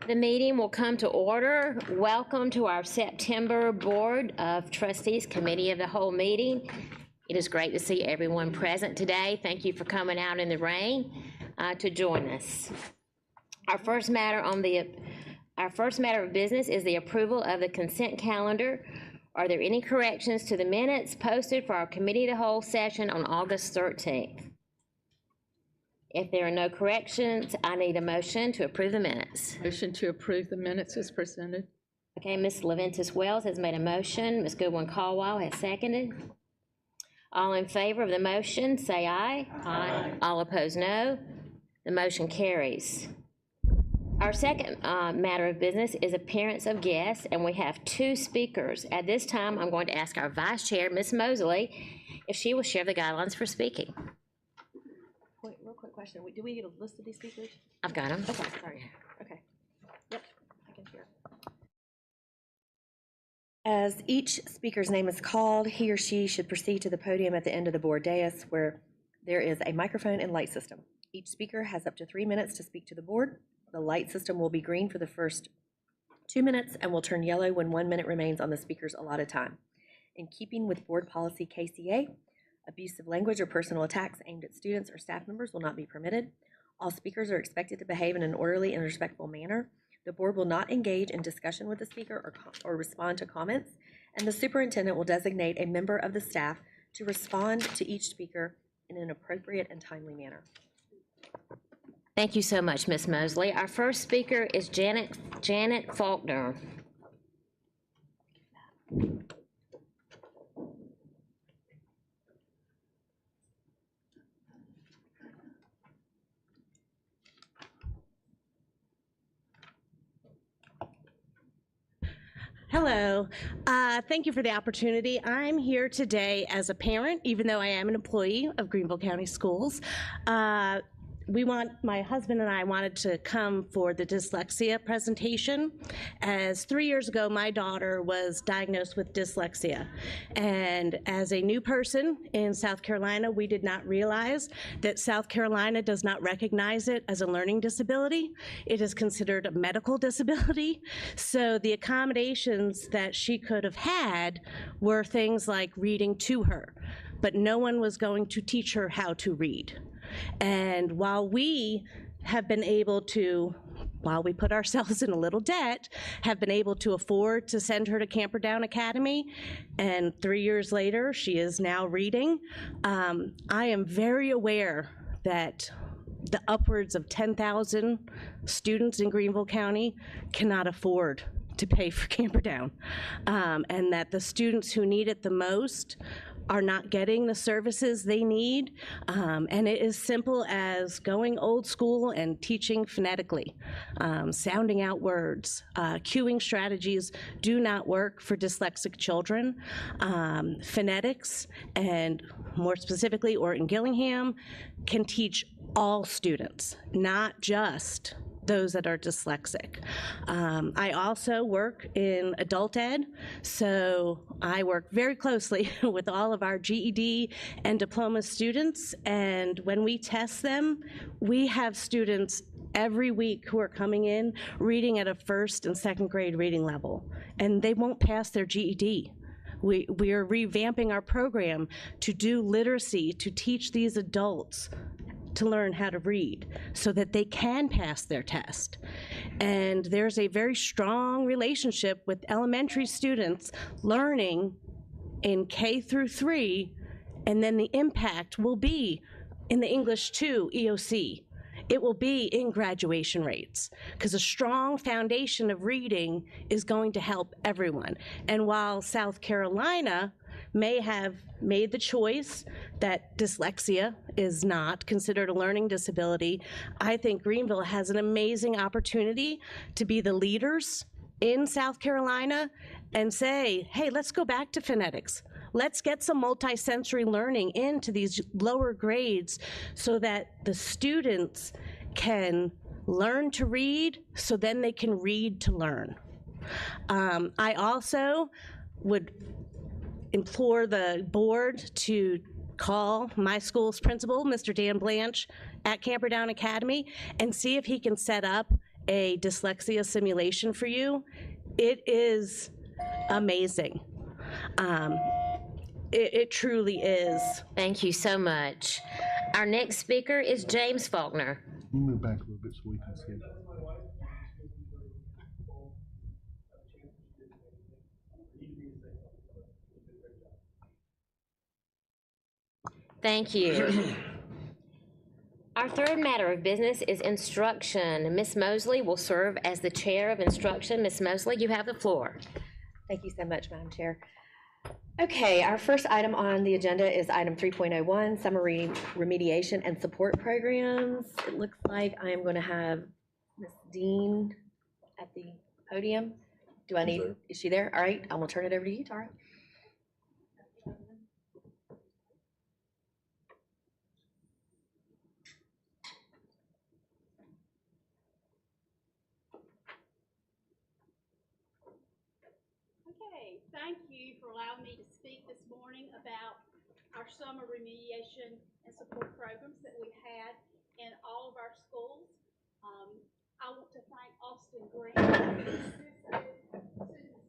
The meeting will come to order. Welcome to our September Board of Trustees Committee of the Whole meeting. It is great to see everyone present today. Thank you for coming out in the rain to join us. Our first matter of business is the approval of the consent calendar. Are there any corrections to the minutes posted for our Committee of the Whole session on August 13th? If there are no corrections, I need a motion to approve the minutes. Motion to approve the minutes is presented. Okay, Ms. Leventis Wells has made a motion. Ms. Goodwin Caldwell has seconded. All in favor of the motion, say aye. Aye. All opposed, no. The motion carries. Our second matter of business is appearance of guests, and we have two speakers. At this time, I'm going to ask our Vice Chair, Ms. Mosley, if she will share the guidelines for speaking. Wait, real quick question. Do we get a list of these speakers? I've got them. Okay, sorry. Okay. Yep, I can share. As each speaker's name is called, he or she should proceed to the podium at the end of the board dais where there is a microphone and light system. Each speaker has up to 3 minutes to speak to the board. The light system will be green for the first 2 minutes and will turn yellow when 1 minute remains on the speaker's allotted time. In keeping with board policy KCA, abusive language or personal attacks aimed at students or staff members will not be permitted. All speakers are expected to behave in an orderly and respectful manner. The board will not engage in discussion with the speaker or respond to comments, and the superintendent will designate a member of the staff to respond to each speaker in an appropriate and timely manner. Thank you so much, Ms. Mosley. Our first speaker is Janet Faulkner. Hello, thank you for the opportunity. I'm here today as a parent, even though I am an employee of Greenville County Schools. My husband and I wanted to come for the dyslexia presentation, as 3 years ago my daughter was diagnosed with dyslexia. And as a new person in South Carolina, we did not realize that South Carolina does not recognize it as a learning disability. It is considered a medical disability. So the accommodations that she could have had were things like reading to her, but no one was going to teach her how to read. And while we have been able to, while we put ourselves in a little debt, have been able to afford to send her to Camperdown Academy, and 3 years later, she is now reading, I am very aware that the upwards of 10,000 students in Greenville County cannot afford to pay for Camperdown, and that the students who need it the most are not getting the services they need, and it is simple as going old school and teaching phonetically, sounding out words. Cueing strategies do not work for dyslexic children. Phonetics, and more specifically Orton Gillingham, can teach all students, not just those that are dyslexic. I also work in adult ed, so I work very closely with all of our GED and diploma students, and when we test them, we have students every week who are coming in reading at a first and second grade reading level, and they won't pass their GED. We are revamping our program to do literacy, to teach these adults to learn how to read so that they can pass their test. And there's a very strong relationship with elementary students learning in K through 3, and then the impact will be in the English 2 EOC. It will be in graduation rates, because a strong foundation of reading is going to help everyone. And while South Carolina may have made the choice that dyslexia is not considered a learning disability, I think Greenville has an amazing opportunity to be the leaders in South Carolina and say, hey, let's go back to phonetics. Let's get some multisensory learning into these lower grades so that the students can learn to read, so then they can read to learn. I also would implore the board to call my school's principal, Mr. Dan Blanche, at Camperdown Academy, and see if he can set up a dyslexia simulation for you. It is amazing. It truly is. Thank you so much. Our next speaker is James Faulkner. You move back a little bit so we can see. Thank you. Our third matter of business is instruction. Ms. Mosley will serve as the chair of instruction. Ms. Mosley, you have the floor. Thank you so much, Madam Chair. Okay, our first item on the agenda is item 3.01, summer remediation and support programs. It looks like I am going to have Ms. Dean at the podium. Is she there? All right, I will turn it over to you, Tara. Okay, thank you for allowing me to speak this morning about our summer remediation and support programs that we had in all of our schools. I want to thank Austin Green, Susan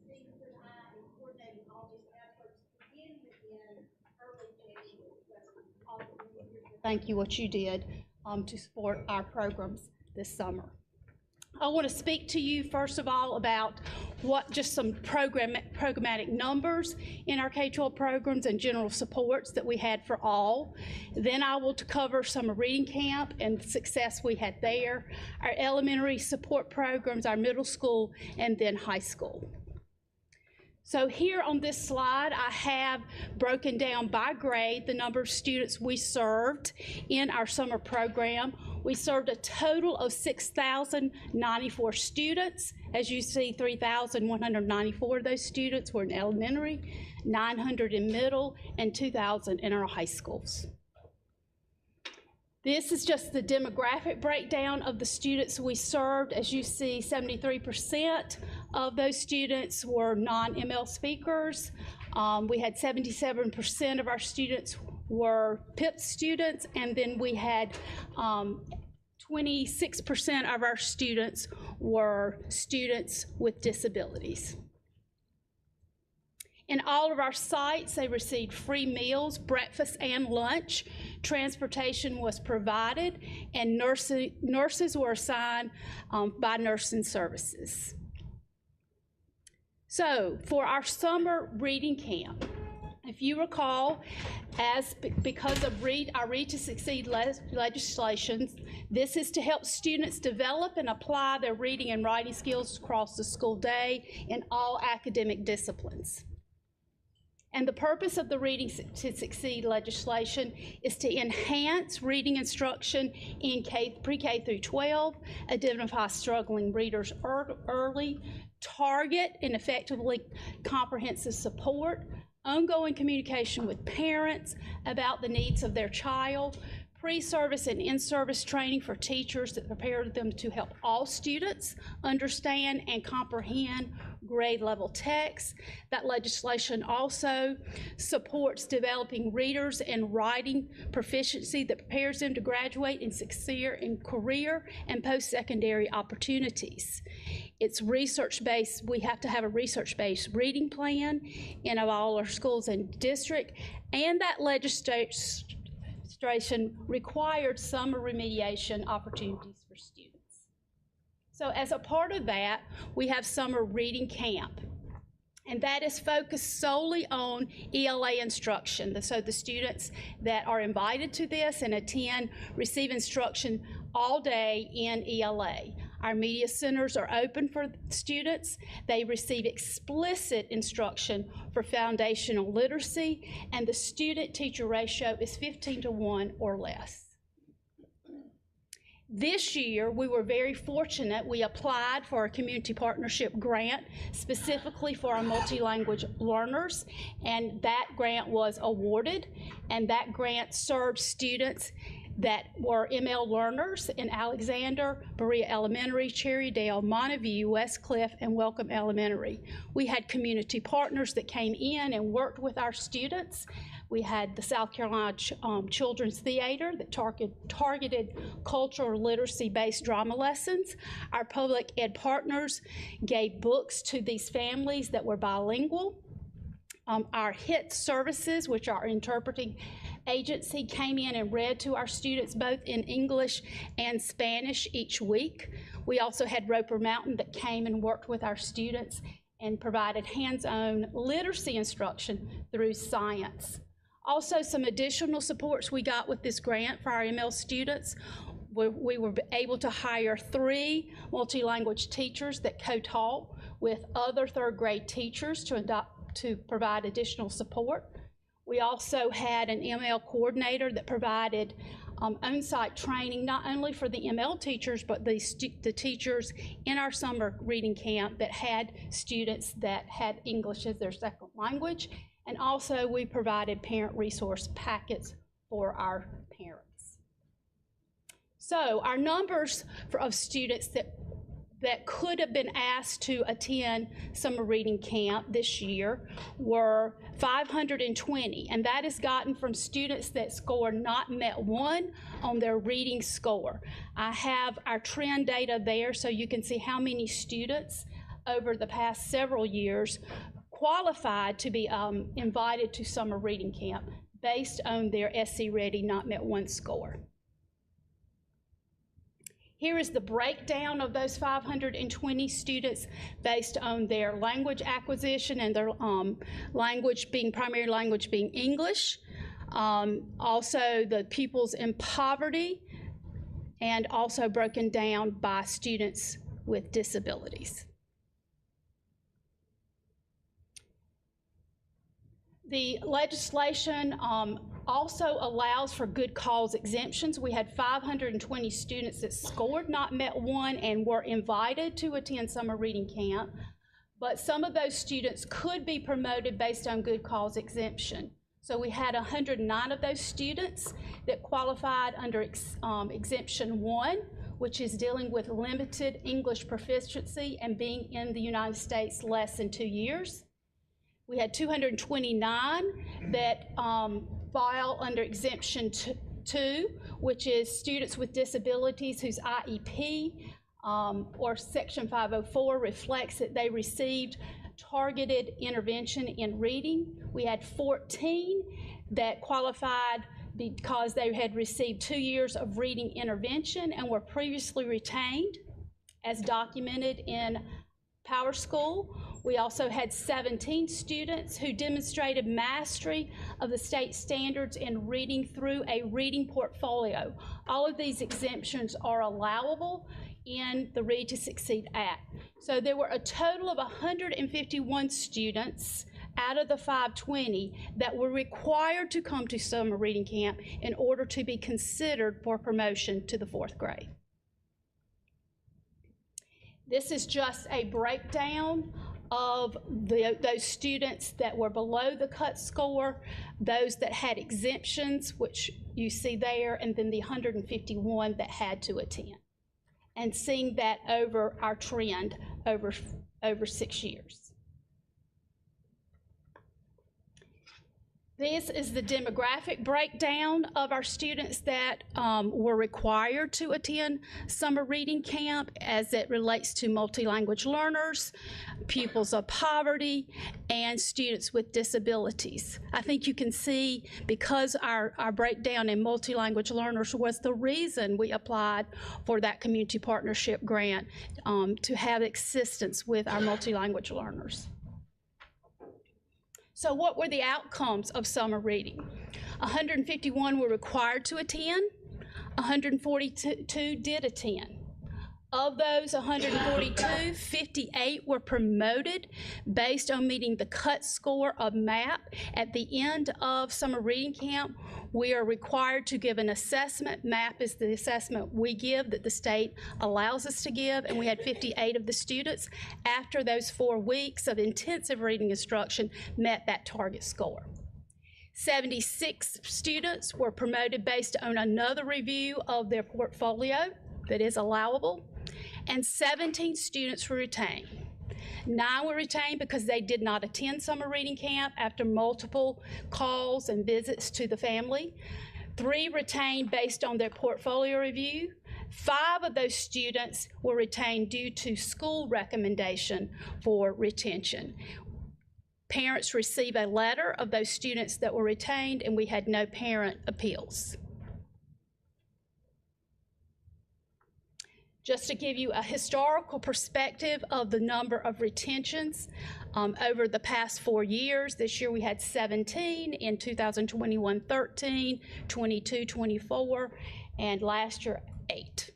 Stevens, and I in coordinating all these efforts, beginning in early January. Thank you what you did to support our programs this summer. I want to speak to you first of all about just some programmatic numbers in our K-12 programs and general supports that we had for all. Then I will cover summer reading camp and the success we had there, our elementary support programs, our middle school, and then high school. So here on this slide, I have broken down by grade the number of students we served in our summer program. We served a total of 6,094 students. As you see, 3,194 of those students were in elementary, 900 in middle, and 2,000 in our high schools. This is just the demographic breakdown of the students we served. As you see, 73% of those students were non-ML speakers. We had 77% of our students were PIP students, and then we had 26% of our students were students with disabilities. In all of our sites, they received free meals, breakfast and lunch. Transportation was provided, and nurses were assigned by nursing services. So for our summer reading camp, if you recall, because of our Read to Succeed legislation, this is to help students develop and apply their reading and writing skills across the school day in all academic disciplines. And the purpose of the Reading to Succeed legislation is to enhance reading instruction in pre-K through 12, identify struggling readers early, target and effectively comprehensive support, ongoing communication with parents about the needs of their child, pre-service and in-service training for teachers that prepare them to help all students understand and comprehend grade level text. That legislation also supports developing readers and writing proficiency that prepares them to graduate and succeed in career and post-secondary opportunities. It's research-based. We have to have a research-based reading plan in all our schools and district, and that legislation required summer remediation opportunities for students. So as a part of that, we have summer reading camp, and that is focused solely on ELA instruction. So the students that are invited to this and attend receive instruction all day in ELA. Our media centers are open for students. They receive explicit instruction for foundational literacy, and the student-teacher ratio is 15:1 or less. This year, we were very fortunate. We applied for a community partnership grant specifically for our multi-language learners, and that grant was awarded, and that grant served students that were ML learners in Alexander, Berea Elementary, Cherrydale, Montague, Westcliff, and Welcome Elementary. We had community partners that came in and worked with our students, We had the South Carolina Children's Theater that targeted cultural literacy-based drama lessons. Our public ed partners gave books to these families that were bilingual. Our HIT services, which are interpreting agency, came in and read to our students both in English and Spanish each week. We also had Roper Mountain that came and worked with our students and provided hands-on literacy instruction through science. Also, some additional supports we got with this grant for our ML students. We were able to hire 3 multi-language teachers that co-taught with other third grade teachers to provide additional support. We also had an ML coordinator that provided on-site training, not only for the ML teachers, but the teachers in our summer reading camp that had students that had English as their second language. And also we provided parent resource packets for our parents. So our numbers of students that could have been asked to attend summer reading camp this year were 520, and that is gotten from students that scored not met 1 on their reading score. I have our trend data there so you can see how many students over the past several years qualified to be invited to summer reading camp based on their SC Ready not met 1 score. Here is the breakdown of those 520 students based on their language acquisition and their primary language being English. Also the pupils in poverty, and also broken down by students with disabilities. The legislation also allows for good cause exemptions. We had 520 students that scored not met 1 and were invited to attend summer reading camp, but some of those students could be promoted based on good cause exemption. So we had 109 of those students that qualified under exemption 1, which is dealing with limited English proficiency and being in the United States less than 2 years. We had 229 that file under exemption 2, which is students with disabilities whose IEP or Section 504 reflects that they received targeted intervention in reading. We had 14 that qualified because they had received 2 years of reading intervention and were previously retained as documented in PowerSchool. We also had 17 students who demonstrated mastery of the state standards in reading through a reading portfolio. All of these exemptions are allowable in the Read to Succeed Act. So there were a total of 151 students out of the 520 that were required to come to summer reading camp in order to be considered for promotion to the 4th grade. This is just a breakdown of those students that were below the cut score, those that had exemptions, which you see there, and then the 151 that had to attend. And seeing that over our trend over 6 years. This is the demographic breakdown of our students that were required to attend summer reading camp as it relates to multi-language learners, pupils of poverty, and students with disabilities. I think you can see because our breakdown in multi-language learners was the reason we applied for that community partnership grant to have assistance with our multi-language learners. So what were the outcomes of summer reading? 151 were required to attend, 142 did attend. Of those 142, 58 were promoted based on meeting the cut score of MAP. At the end of summer reading camp, we are required to give an assessment. MAP is the assessment we give that the state allows us to give, and we had 58 of the students after those 4 weeks of intensive reading instruction met that target score. 76 students were promoted based on another review of their portfolio that is allowable, and 17 students were retained. 9 were retained because they did not attend summer reading camp after multiple calls and visits to the family. 3 retained based on their portfolio review. 5 of those students were retained due to school recommendation for retention. Parents receive a letter of those students that were retained, and we had no parent appeals. Just to give you a historical perspective of the number of retentions over the past 4 years, this year we had 17, in 2021, 13, 22, 24, and last year, 8.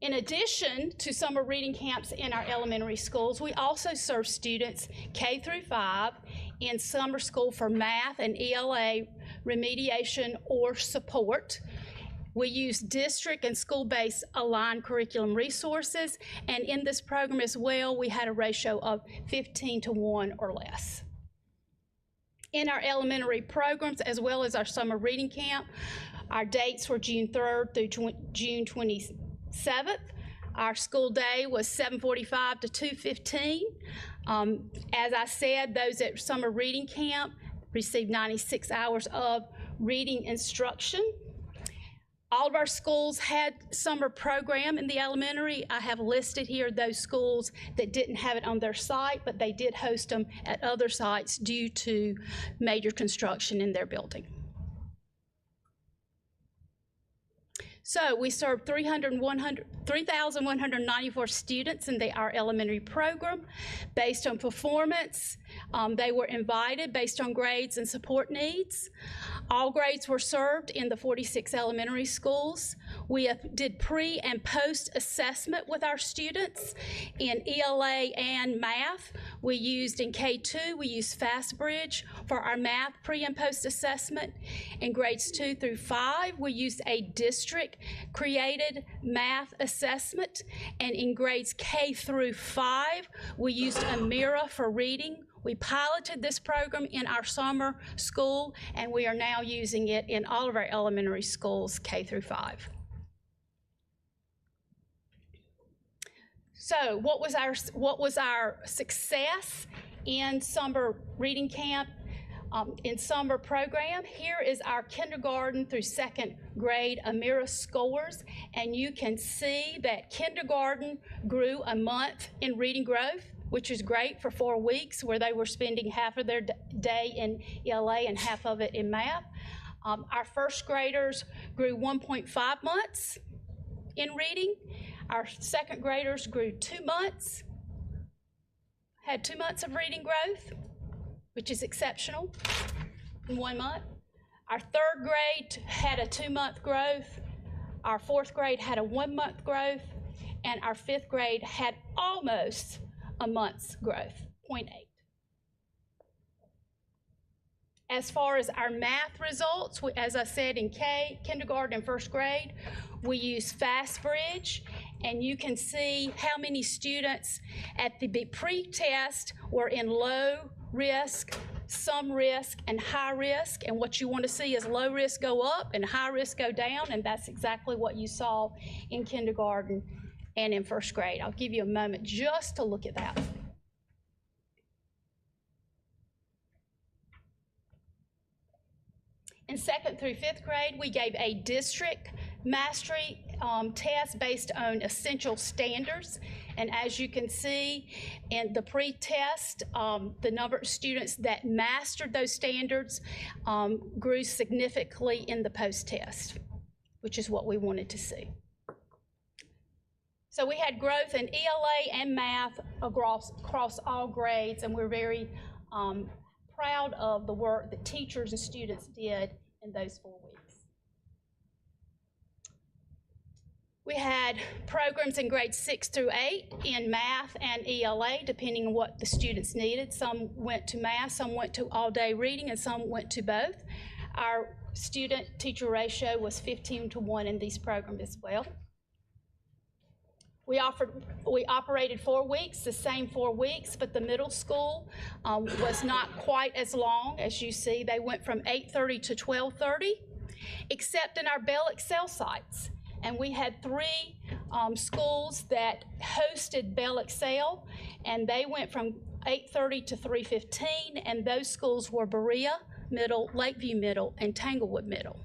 In addition to summer reading camps in our elementary schools, we also serve students K through 5 in summer school for math and ELA remediation or support. We use district and school-based aligned curriculum resources, and in this program as well, we had a ratio of 15:1 or less. In our elementary programs, as well as our summer reading camp, our dates were June 3rd through June 27th. Our school day was 7:45 to 2:15. As I said, those at summer reading camp received 96 hours of reading instruction. All of our schools had summer program in the elementary. I have listed here those schools that didn't have it on their site, but they did host them at other sites due to major construction in their building. So we served 3,194 students in our elementary program. Based on performance, they were invited based on grades and support needs. All grades were served in the 46 elementary schools. We did pre and post assessment with our students in ELA and math. We used in K2, we used FastBridge for our math pre and post assessment. In grades 2 through 5, we used a district created math assessment. And in grades K through 5, we used Amira for reading. We piloted this program in our summer school, and we are now using it in all of our elementary schools, K through 5. So what was our success in summer reading camp, in summer program? Here is our kindergarten through 2nd grade Amira scores, and you can see that kindergarten grew a month in reading growth, which is great for 4 weeks, where they were spending half of their day in ELA and half of it in math. Our first graders grew 1.5 months in reading. Our second graders grew 2 months, had 2 months of reading growth, which is exceptional in 1 month. Our third grade had a 2-month growth. Our fourth grade had a 1-month growth, and our fifth grade had almost a month's growth, 0.8. As far as our math results, as I said, in kindergarten and first grade, we use FastBridge, and you can see how many students at the pre-test were in low risk, some risk, and high risk. And what you want to see is low risk go up and high risk go down, and that's exactly what you saw in kindergarten and in first grade. I'll give you a moment just to look at that. In 2nd through 5th grade, we gave a district mastery test based on essential standards. And as you can see in the pre-test, the number of students that mastered those standards grew significantly in the post-test, which is what we wanted to see. So we had growth in ELA and math across all grades, and we're very proud of the work that teachers and students did in those 4 weeks. We had programs in grades 6 through 8 in math and ELA, depending on what the students needed. Some went to math, some went to all-day reading, and some went to both. Our student-teacher ratio was 15:1 in these programs as well. We operated 4 weeks, the same 4 weeks, but the middle school was not quite as long. As you see, they went from 8:30 to 12:30, except in our Bell Excel sites. And we had 3 schools that hosted Bell Excel, and they went from 8:30 to 3:15, and those schools were Berea Middle, Lakeview Middle, and Tanglewood Middle.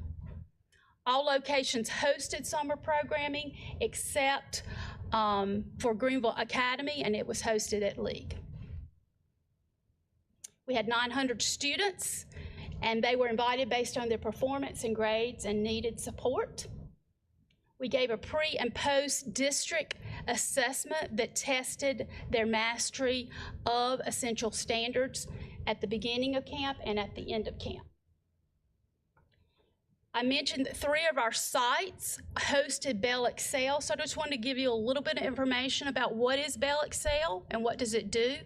All locations hosted summer programming except for Greenville Academy, and it was hosted at League. We had 900 students, and they were invited based on their performance and grades and needed support. We gave a pre and post district assessment that tested their mastery of essential standards at the beginning of camp and at the end of camp. I mentioned that 3 of our sites hosted Bell Excel, so I just wanted to give you a little bit of information about what is Bell Excel and what does it do.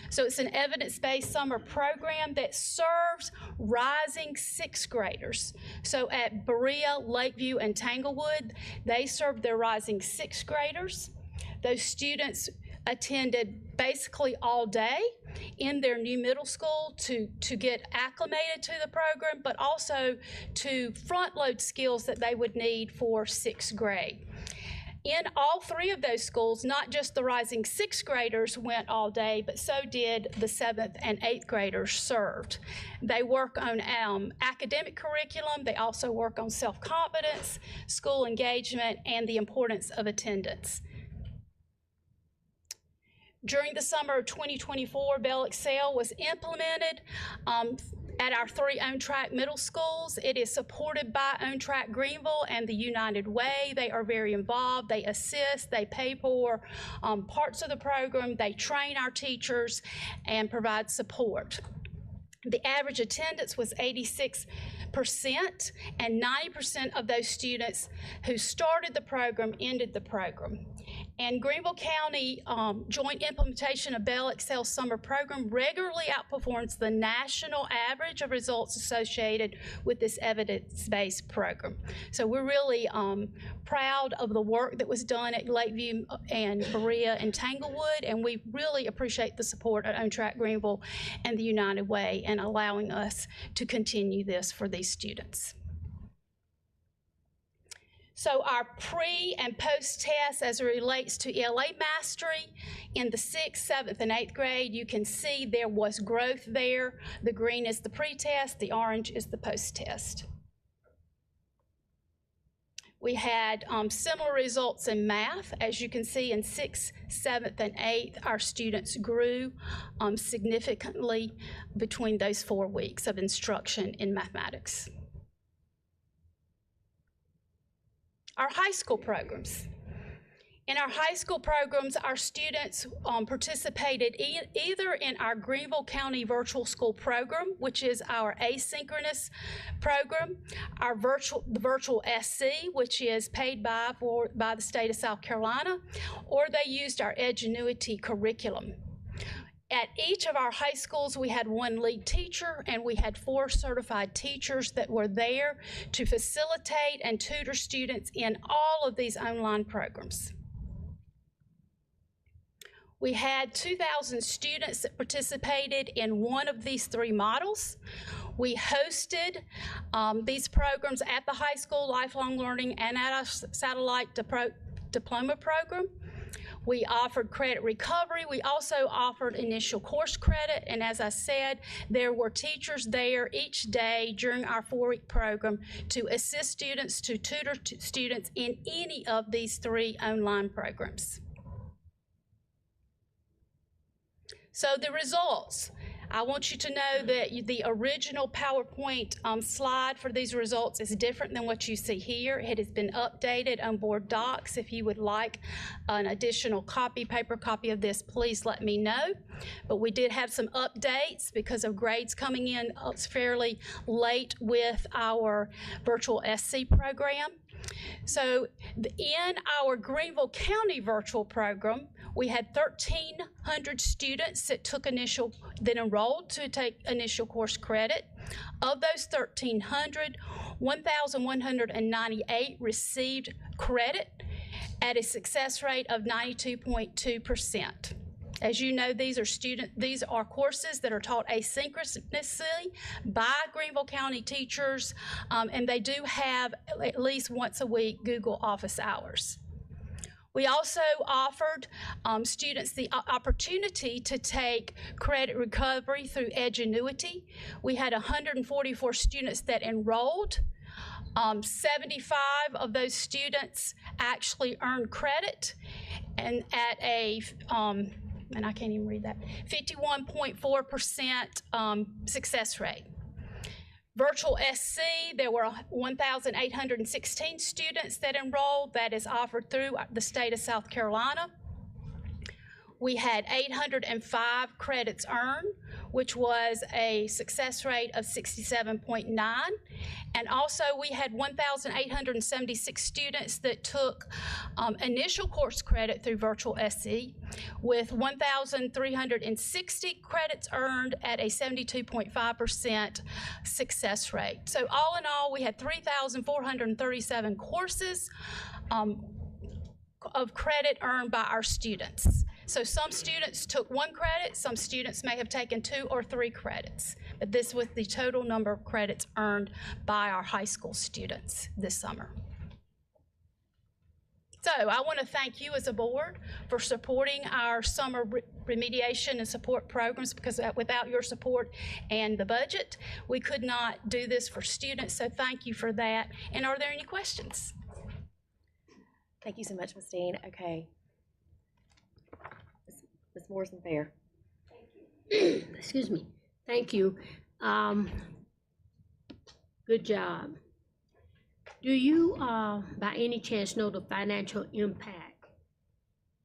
So it's an evidence-based summer program that serves rising 6th graders. So at Berea, Lakeview, and Tanglewood, they serve their rising 6th graders. Those students attended basically all day in their new middle school to get acclimated to the program, but also to front load skills that they would need for 6th grade. In all 3 of those schools, not just the rising 6th graders went all day, but so did the 7th and 8th graders served. They work on academic curriculum. They also work on self-confidence, school engagement, and the importance of attendance. During the summer of 2024, Bell Excel was implemented at our 3 on-track middle schools. It is supported by On-Track Greenville and the United Way. They are very involved. They assist, they pay for parts of the program, they train our teachers and provide support. The average attendance was 86%, and 90% of those students who started the program ended the program. And Greenville County joint implementation of Bell Excel summer program regularly outperforms the national average of results associated with this evidence-based program. So we're really proud of the work that was done at Lakeview and Berea and Tanglewood, and we really appreciate the support at On-Track Greenville and the United Way and allowing us to continue this for these students. So our pre and post tests as it relates to ELA mastery in the 6th, 7th, and 8th grade, you can see there was growth there. The green is the pre-test, the orange is the post-test. We had similar results in math. As you can see in 6th, 7th, and 8th, our students grew significantly between those 4 weeks of instruction in mathematics. Our high school programs. In our high school programs, our students participated either in our Greenville County Virtual School Program, which is our asynchronous program, our virtual SC, which is paid by the state of South Carolina, or they used our Edgenuity curriculum. At each of our high schools, we had 1 lead teacher, and we had 4 certified teachers that were there to facilitate and tutor students in all of these online programs. We had 2,000 students that participated in one of these 3 models. We hosted these programs at the high school, lifelong learning, and at our satellite diploma program. We offered credit recovery. We also offered initial course credit. And as I said, there were teachers there each day during our 4-week program to assist students, to tutor students in any of these 3 online programs. So the results. I want you to know that the original PowerPoint slide for these results is different than what you see here. It has been updated on Board Docs. If you would like an additional paper copy of this, please let me know. But we did have some updates because of grades coming in fairly late with our virtual SC program. So in our Greenville County virtual program, we had 1,300 students that enrolled to take initial course credit. Of those 1,300, 1,198 received credit at a success rate of 92.2%. As you know, these are courses that are taught asynchronously by Greenville County teachers, and they do have at least once a week Google Office hours. We also offered students the opportunity to take credit recovery through Edgenuity. We had 144 students that enrolled. 75 of those students actually earned credit, and at a, and I can't even read that, 51.4% success rate. Virtual SC, there were 1,816 students that enrolled. That is offered through the state of South Carolina. We had 805 credits earned, which was a success rate of 67.9. And also we had 1,876 students that took initial course credit through Virtual SC, with 1,360 credits earned at a 72.5% success rate. So all in all, we had 3,437 courses of credit earned by our students. So some students took 1 credit, some students may have taken 2 or 3 credits, but this was the total number of credits earned by our high school students this summer. So I want to thank you as a board for supporting our summer remediation and support programs, because without your support and the budget, we could not do this for students, so thank you for that. And are there any questions? Thank you so much, Ms. Dean. Okay. Ms. Morrison-Fair. Excuse me. Thank you. Good job. Do you, by any chance, know the financial impact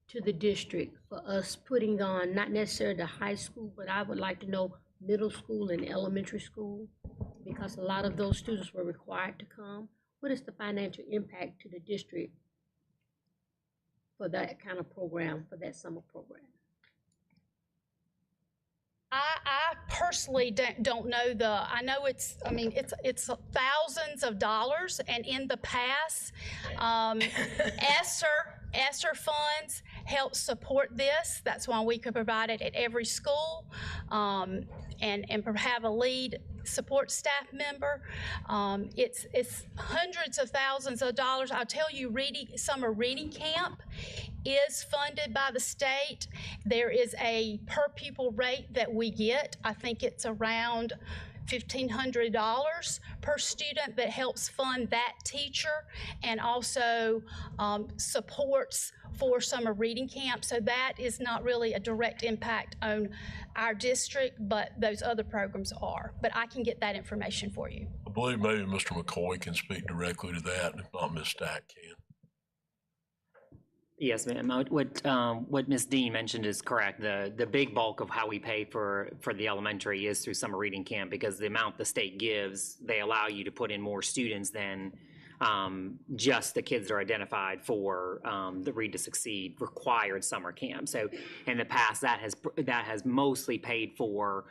to the district for us putting on, not necessarily the high school, but I would like to know middle school and elementary school, because a lot of those students were required to come. What is the financial impact to the district for that kind of program, for that summer program? I personally don't know I know it's thousands of dollars, and in the past, ESSER funds help support this. That's why we could provide it at every school, and have a lead support staff member. It's hundreds of thousands of dollars. I'll tell you, summer reading camp is funded by the state. There is a per pupil rate that we get. I think it's around $1,500 per student that helps fund that teacher, and also supports for summer reading camp. So that is not really a direct impact on our district, but those other programs are. But I can get that information for you. I believe maybe Mr. McCoy can speak directly to that, if not Ms. Stack can. Yes, ma'am. What Ms. Dean mentioned is correct. The big bulk of how we pay for the elementary is through summer reading camp, because the amount the state gives, they allow you to put in more students than just the kids that are identified for the Read to Succeed required summer camp. So in the past, that has mostly paid for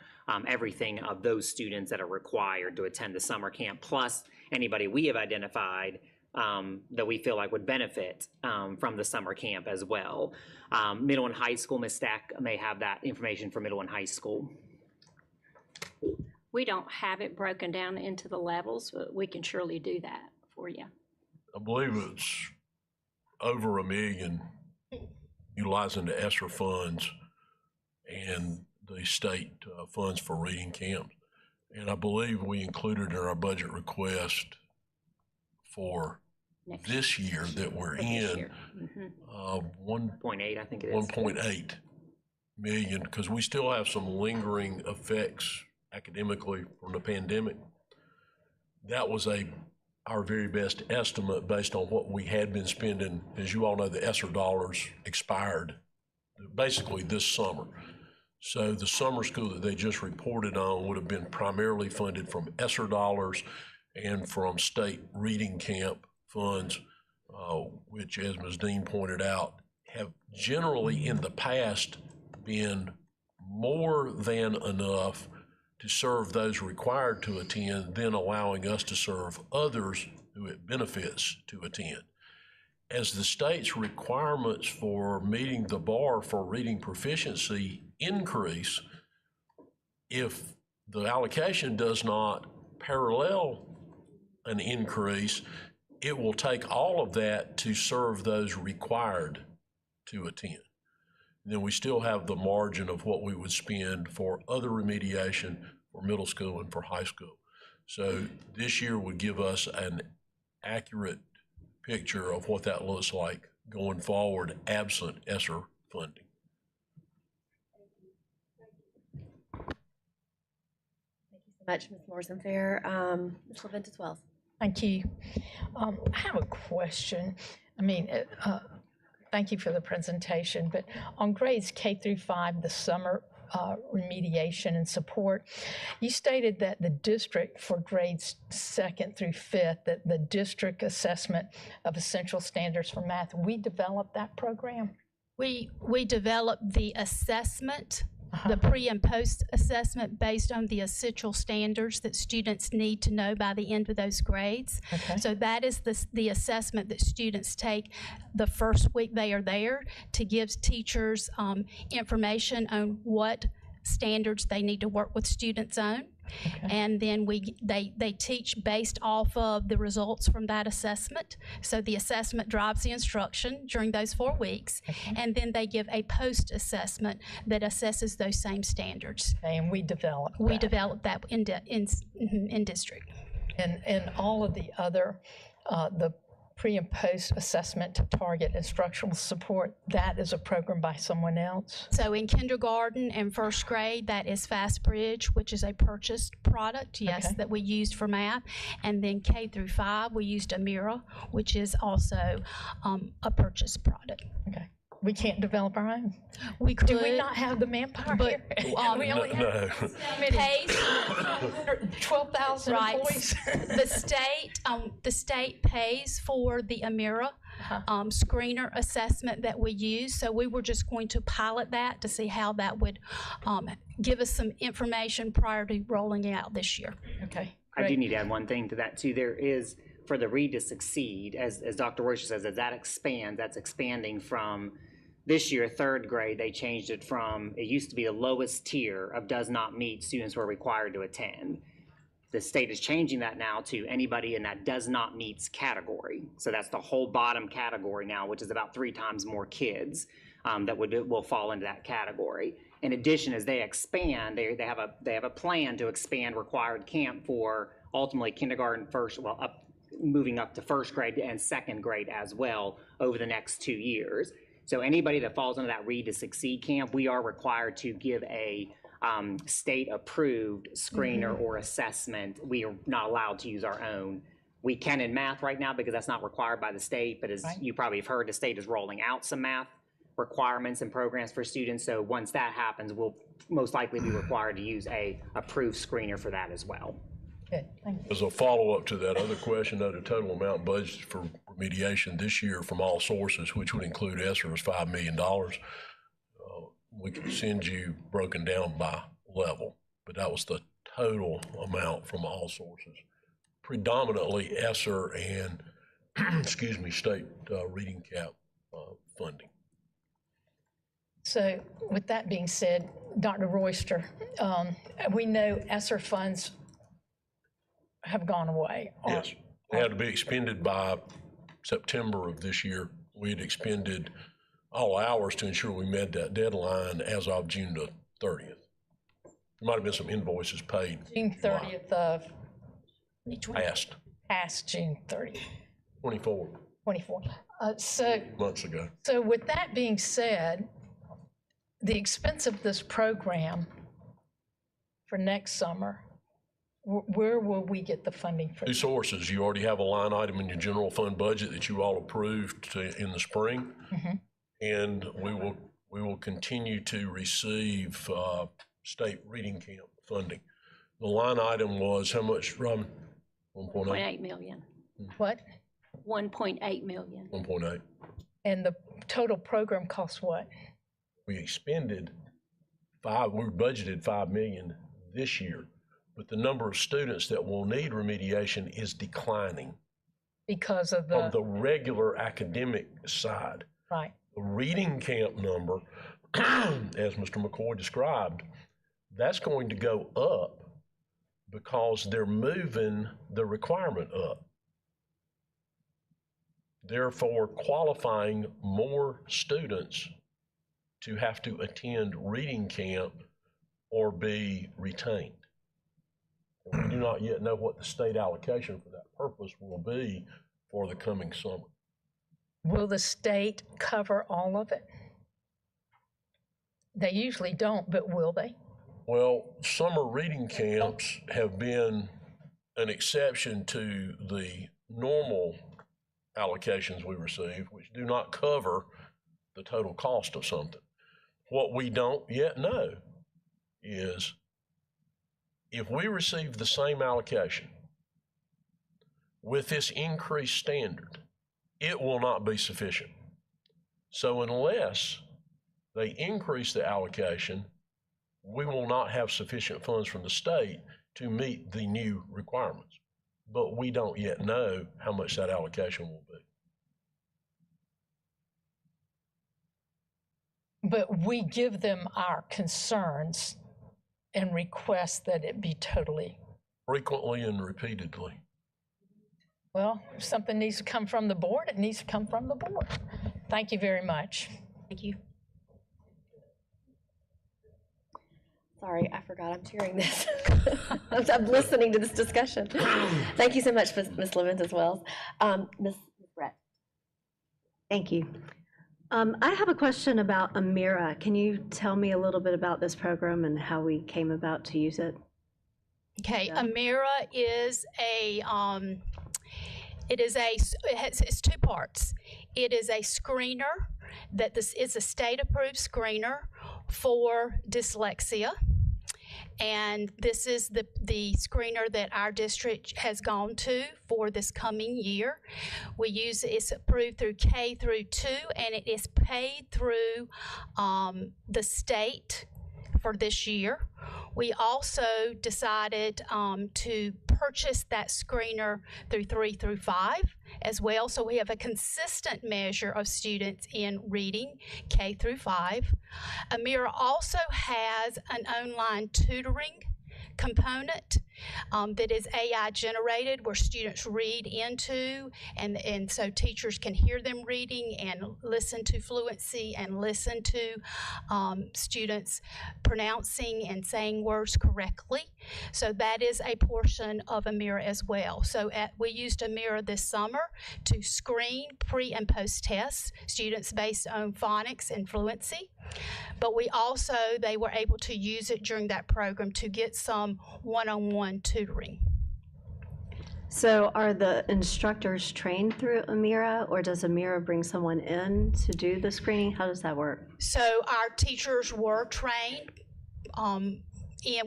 everything of those students that are required to attend the summer camp, plus anybody we have identified that we feel like would benefit from the summer camp as well. Middle and high school, Ms. Stack may have that information for middle and high school. We don't have it broken down into the levels, but we can surely do that for you. I believe it's over $1 million utilizing the ESSER funds and the state funds for reading camps. And I believe we included in our budget request for this year that we're in, 1.8, I think it is. 1.8 million, because we still have some lingering effects academically from the pandemic. That was our very best estimate based on what we had been spending. As you all know, the ESSER dollars expired basically this summer. So the summer school that they just reported on would have been primarily funded from ESSER dollars and from state reading camp funds, which, as Ms. Dean pointed out, have generally in the past been more than enough to serve those required to attend, then allowing us to serve others who it benefits to attend. As the state's requirements for meeting the bar for reading proficiency increase, if the allocation does not parallel an increase, it will take all of that to serve those required to attend. And then we still have the margin of what we would spend for other remediation for middle school and for high school. So this year would give us an accurate picture of what that looks like going forward, absent ESSER funding. Much, Ms. Morrison-Fair. Ms. LaVentus-Wells. Thank you. I have a question. I mean, thank you for the presentation, but on grades K through 5, the summer remediation and support, you stated that the district for grades 2nd through 5th, that the district assessment of essential standards for math, we developed that program? We developed the assessment, the pre and post assessment based on the essential standards that students need to know by the end of those grades. Okay. So that is the assessment that students take the first week they are there to give teachers information on what standards they need to work with students on. Okay. And then they teach based off of the results from that assessment. So the assessment drives the instruction during those 4 weeks. Okay. And then they give a post-assessment that assesses those same standards. Okay, and we developed We that. developed that in district. And all of the other, the pre and post assessment to target instructional support, that is a program by someone else? So in kindergarten and first grade, that is FastBridge, which is a purchased product, yes, Okay. that we used for math. And then K through 5, we used Amira, which is also a purchased product. Okay. We can't develop our own? We could. Do we not have the manpower but, here? um, We only have No. pays 12,000 Right. employees? The state pays for the Amira screener assessment that we use. So we were just going to pilot that to see how that would give us some information prior to rolling it out this year. Okay. I do great. need to add one thing to that too. There is, for the Read to Succeed, as Dr. Royster says, as that expands, that's expanding from this year, 3rd grade, they changed it from, it used to be the lowest tier of does not meet students were required to attend. The state is changing that now to anybody in that does not meets category. So that's the whole bottom category now, which is about 3 times more kids that will fall into that category. In addition, as they expand, they have a plan to expand required camp for ultimately kindergarten, moving up to 1st grade and 2nd grade as well over the next 2 years. So anybody that falls into that Read to Succeed camp, we are required to give a state-approved screener or assessment. We are not allowed to use our own. We can in math right now because that's not required by the state, but as you probably have heard, the state is rolling out some math requirements and programs for students. So once that happens, we'll most likely be required to use a approved screener for that as well. Good, thank you. As a follow-up to that other question, the total amount budgeted for remediation this year from all sources, which would include ESSER, is $5 million. We can send you broken down by level, but that was the total amount from all sources. Predominantly ESSER and, excuse me, state reading cap funding. So with that being said, Dr. Royster, we know ESSER funds have gone away. Yes, they had to be expended by September of this year. We had expended all hours to ensure we met that deadline as of June the 30th. There might have been some invoices paid June 30th of past June 30th, 24 months ago. So with that being said, the expense of this program for next summer, where will we get the funding for? Two sources. You already have a line item in your general fund budget that you all approved in the spring. Mm-hmm. And we will continue to receive state reading camp funding. The line item was how much, Robin? 1.8? 1.8 million. What? 1.8 million. 1.8. And the total program costs what? We expended we budgeted $5 million this year, but the number of students that will need remediation is declining. Because of On the regular academic side. right. The reading camp number, as Mr. McCoy described, that's going to go up because they're moving the requirement up. therefore qualifying more students to have to attend reading camp or be retained. We do not yet know what the state allocation for that purpose will be for the coming summer. Will the state cover all of it? They usually don't, but will they? Well, summer reading camps have been an exception to the normal allocations we receive, which do not cover the total cost of something. What we don't yet know is if we receive the same allocation with this increased standard, it will not be sufficient. So unless they increase the allocation, we will not have sufficient funds from the state to meet the new requirements. But we don't yet know how much that allocation will be. But we give them our concerns and request that it be totally. Frequently and repeatedly. Well, if something needs to come from the board, it needs to come from the board. Thank you very much. Thank you. Sorry, I forgot I'm chairing this. I'm listening to this discussion. Thank you so much, Ms. Leventis-Wells. Ms. Brett. Thank you. I have a question about Amira. Can you tell me a little bit about this program and how we came about to use it? Okay, Amira is it's two parts. It is a screener that this is a state-approved screener for dyslexia. And this is the screener that our district has gone to for this coming year. It's approved through K through 2, and it is paid through the state for this year. We also decided to purchase that screener through 3 through 5 as well. So we have a consistent measure of students in reading K through 5. Amira also has an online tutoring component that is AI generated, where students read into, and so teachers can hear them reading and listen to fluency and listen to students pronouncing and saying words correctly. So that is a portion of Amira as well. So we used Amira this summer to screen pre and post tests, students based on phonics and fluency. But they were able to use it during that program to get some one-on-one tutoring. So are the instructors trained through Amira, or does Amira bring someone in to do the screening? How does that work? So our teachers were trained, and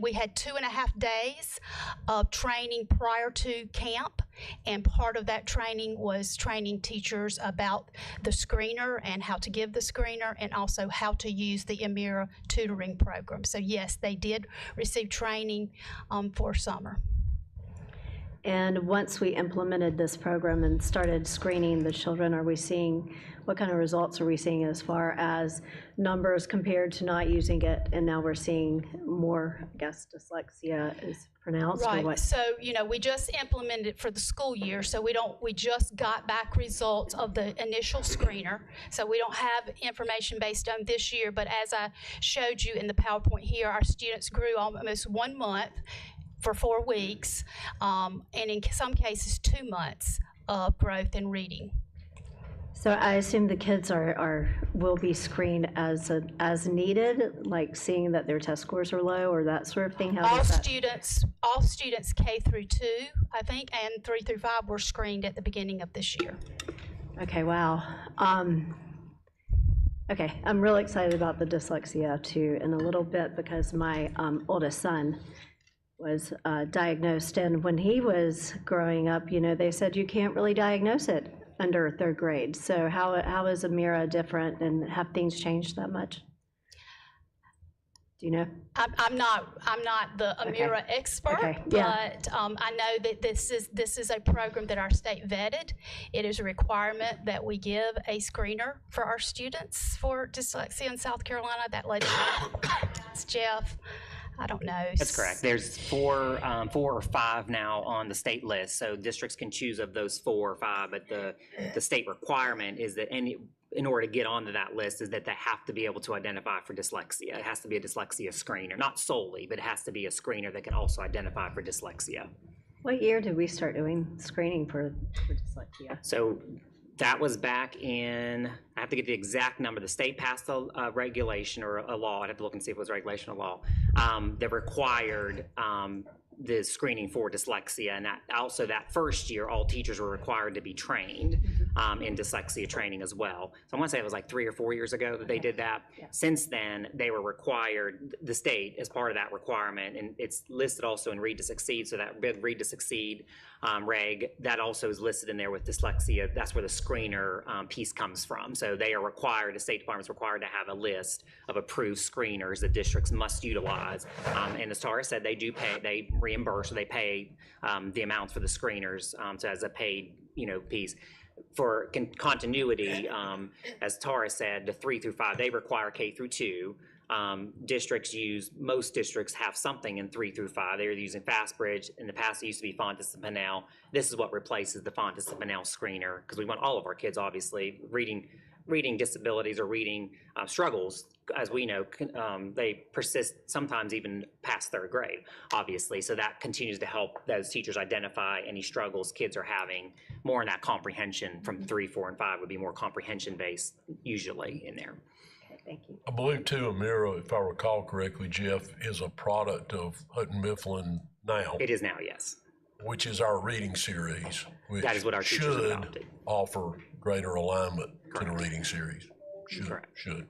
we had 2.5 days of training prior to camp, and part of that training was training teachers about the screener and how to give the screener, and also how to use the Amira tutoring program. So yes, they did receive training for summer. And once we implemented this program and started screening the children, what kind of results are we seeing as far as numbers compared to not using it? And now we're seeing more, I guess, dyslexia is pronounced, or what? Right, so, we just implemented it for the school year, so we just got back results of the initial screener, so we don't have information based on this year, but as I showed you in the PowerPoint here, our students grew almost 1 month for 4 weeks, and in some cases 2 months of growth in reading. So I assume the kids will be screened as needed, like seeing that their test scores are low or that sort of thing? All students K through 2, I think, and 3 through 5 were screened at the beginning of this year. Okay, wow. Okay, I'm really excited about the dyslexia too in a little bit, because my oldest son was diagnosed, and when he was growing up, they said you can't really diagnose it under 3rd grade. So how is Amira different, and have things changed that much? Do you know? I'm not the Amira expert, Okay. Yeah. but I know that this is a program that our state vetted. It is a requirement that we give a screener for our students for dyslexia in South Carolina. That legislation, Jeff, I don't know. That's correct. There's four or five now on the state list, so districts can choose of those 4 or 5, but the state requirement is that in order to get onto that list is that they have to be able to identify for dyslexia. It has to be a dyslexia screener, not solely, but it has to be a screener that can also identify for dyslexia. What year did we start doing screening for dyslexia? So that was back in, I have to get the exact number. The state passed a regulation or a law. I'd have to look and see if it was regulation or law that required the screening for dyslexia. And that also that first year, all teachers were required to be trained in dyslexia training as well. So I want to say it was like 3 or 4 years ago that they did that. Yeah. Since then, they were required, the state as part of that requirement, and it's listed also in Read to Succeed. So that Read to Succeed reg, that also is listed in there with dyslexia. That's where the screener piece comes from. So they are required, the State Department's required to have a list of approved screeners that districts must utilize. And as Tara said, they do pay, they reimburse, or they pay the amounts for the screeners, so as a paid, piece. For continuity, as Tara said, the 3 through 5, they require K through 2. Most districts have something in 3 through 5. They're using FastBridge. In the past, it used to be Fontes and Pinnell. This is what replaces the Fontes and Pinnell screener, because we want all of our kids, obviously, reading disabilities or reading struggles, as we know, they persist sometimes even past 3rd grade, obviously. So that continues to help those teachers identify any struggles kids are having, more in that comprehension from 3, 4, and 5 would be more comprehension-based usually in there. Thank you. I believe too, Amira, if I recall correctly, Jeff, is a product of Houghton Mifflin now. It is now, yes. Which is our reading series, which That is what our teachers should adopted. offer greater alignment Correct. to the reading series. Correct. Should.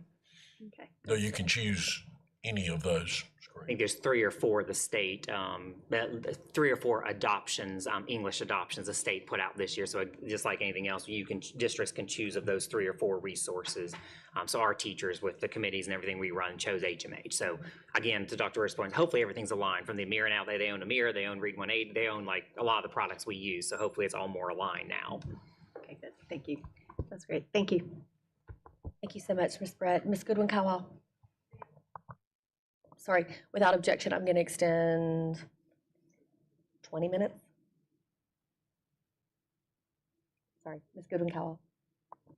Okay. Though you can choose any of those I think there's 3 or 4 the state, 3 or 4 adoptions, English adoptions the state put out this year. So just like anything else, districts can choose of those 3 or 4 resources. So our teachers with the committees and everything we run chose HMH. So again, to Dr. Rick's point, hopefully everything's aligned from the Amira now. They own Amira, they own Read 180, they own like a lot of the products we use. So hopefully it's all more aligned now. Okay, good. Thank you. That's great. Thank you. Thank you so much, Ms. Brett. Ms. Goodwin-Cowell? Sorry, without objection, I'm going to extend 20 minutes. Sorry, Ms. Goodwin-Cowell.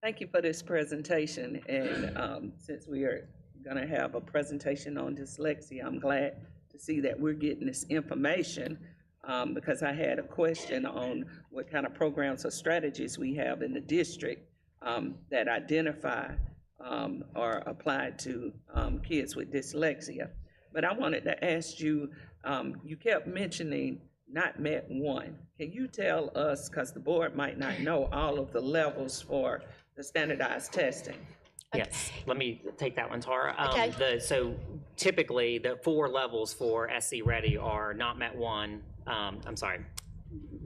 Thank you for this presentation, and since we are going to have a presentation on dyslexia, I'm glad to see that we're getting this information because I had a question on what kind of programs or strategies we have in the district that identify or apply to kids with dyslexia. But I wanted to ask you, you kept mentioning Not Met 1. Can you tell us, because the board might not know all of the levels for the standardized testing? Yes, let me take that one, Tara. Okay. So typically, the 4 levels for SC Ready are Not Met 1,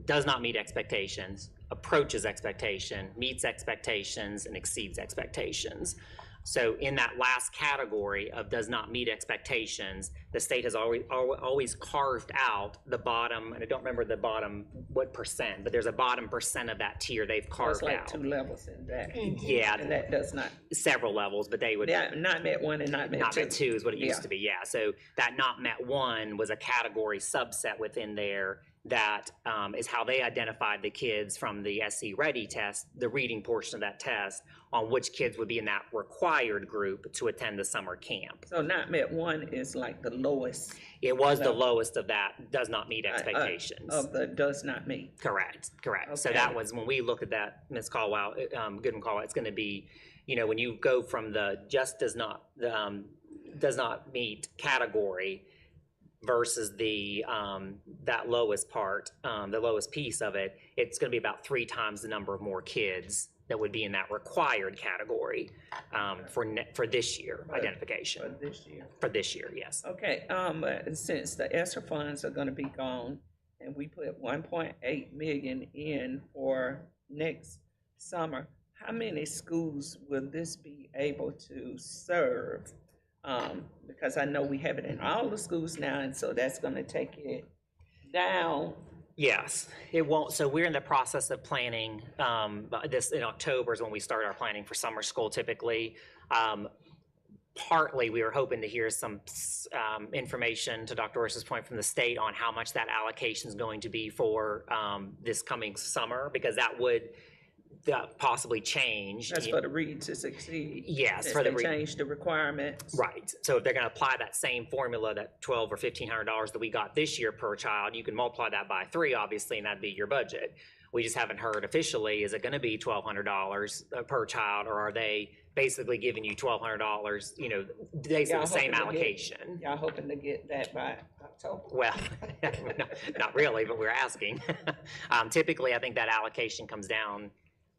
does not meet expectations, approaches expectation, meets expectations, and exceeds expectations. So in that last category of does not meet expectations, the state has always carved out the bottom, and I don't remember the bottom, what percent, but there's a bottom percent of that tier they've carved There's like out. 2 levels in that. Yeah. And that does not. Several levels, but they would. Yeah, Not Met 1 and Not Met 2. Not Met 2 is what it used Yeah. to be, yeah. So that Not Met 1 was a category subset within there that is how they identified the kids from the SC Ready test, the reading portion of that test, on which kids would be in that required group to attend the summer camp. So Not Met 1 is like the lowest. It was the level. lowest of that, does not meet expectations. Of the does not meet. Correct. So Okay. that was, when we look at that, Ms. Caldwell, Goodwin Caldwell, it's gonna be, when you go from the just does not meet category versus the that lowest part, the lowest piece of it, it's gonna be about 3 times the number of more kids that would be in that required category for this year identification. For this year. For this year, yes. Okay, since the ESSER funds are gonna be gone, and we put 1.8 million in for next summer, how many schools will this be able to serve? Because I know we have it in all the schools now, and so that's gonna take it down. Yes, it won't. So we're in the process of planning. This in October is when we start our planning for summer school typically. partly, we were hoping to hear some information, to Dr. Orish's point, from the state on how much that allocation is going to be for this coming summer, because that would possibly change. That's for the Read to Succeed. Yes, As for the they change the requirements. Right. So if they're going to apply that same formula, that $1,200 or $1,500 that we got this year per child, you can multiply that by 3, obviously, and that'd be your budget. We just haven't heard officially, is it going to be $1,200 per child, or are they basically giving you $1,200, you know, basically the same allocation? Y'all hoping to get that by October? Well, not really, but we're asking. Typically, I think that allocation comes down,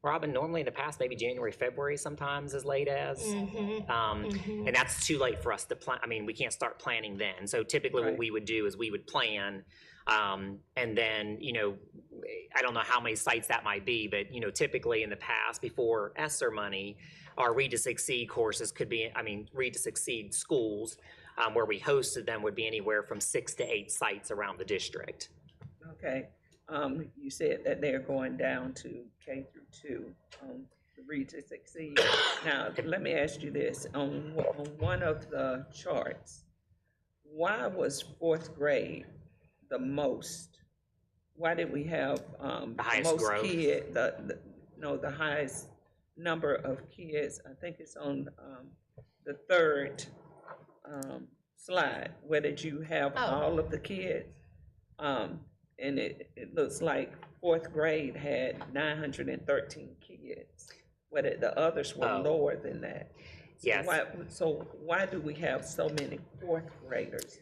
Robin, normally in the past, maybe January, February, sometimes as late as. And that's too late for us to plan. I mean, we can't start planning then. So typically what we would do is we would plan, and then, you know, I don't know how many sites that might be, but, you know, typically in the past, before ESSER money, our Read to Succeed courses could be, I mean, Read to Succeed schools, where we hosted them, would be anywhere from 6 to 8 sites around the district. Okay. You said that they're going down to K through 2, the Read to Succeed. Now, let me ask you this. On one of the charts, why was 4th grade the most? Why did we have the highest most growth? The highest number of kids? I think it's on the 3rd slide. Where did you have all of the kids? And it looks like 4th grade had 913 kids, whether the others were lower than that. Yes. So why do we have so many 4th graders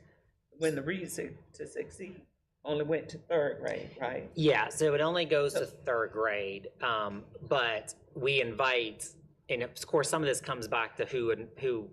when the Read to Succeed only went to 3rd grade, right? Yeah, so it only goes to 3rd grade, but we invite, and of course, some of this comes back to who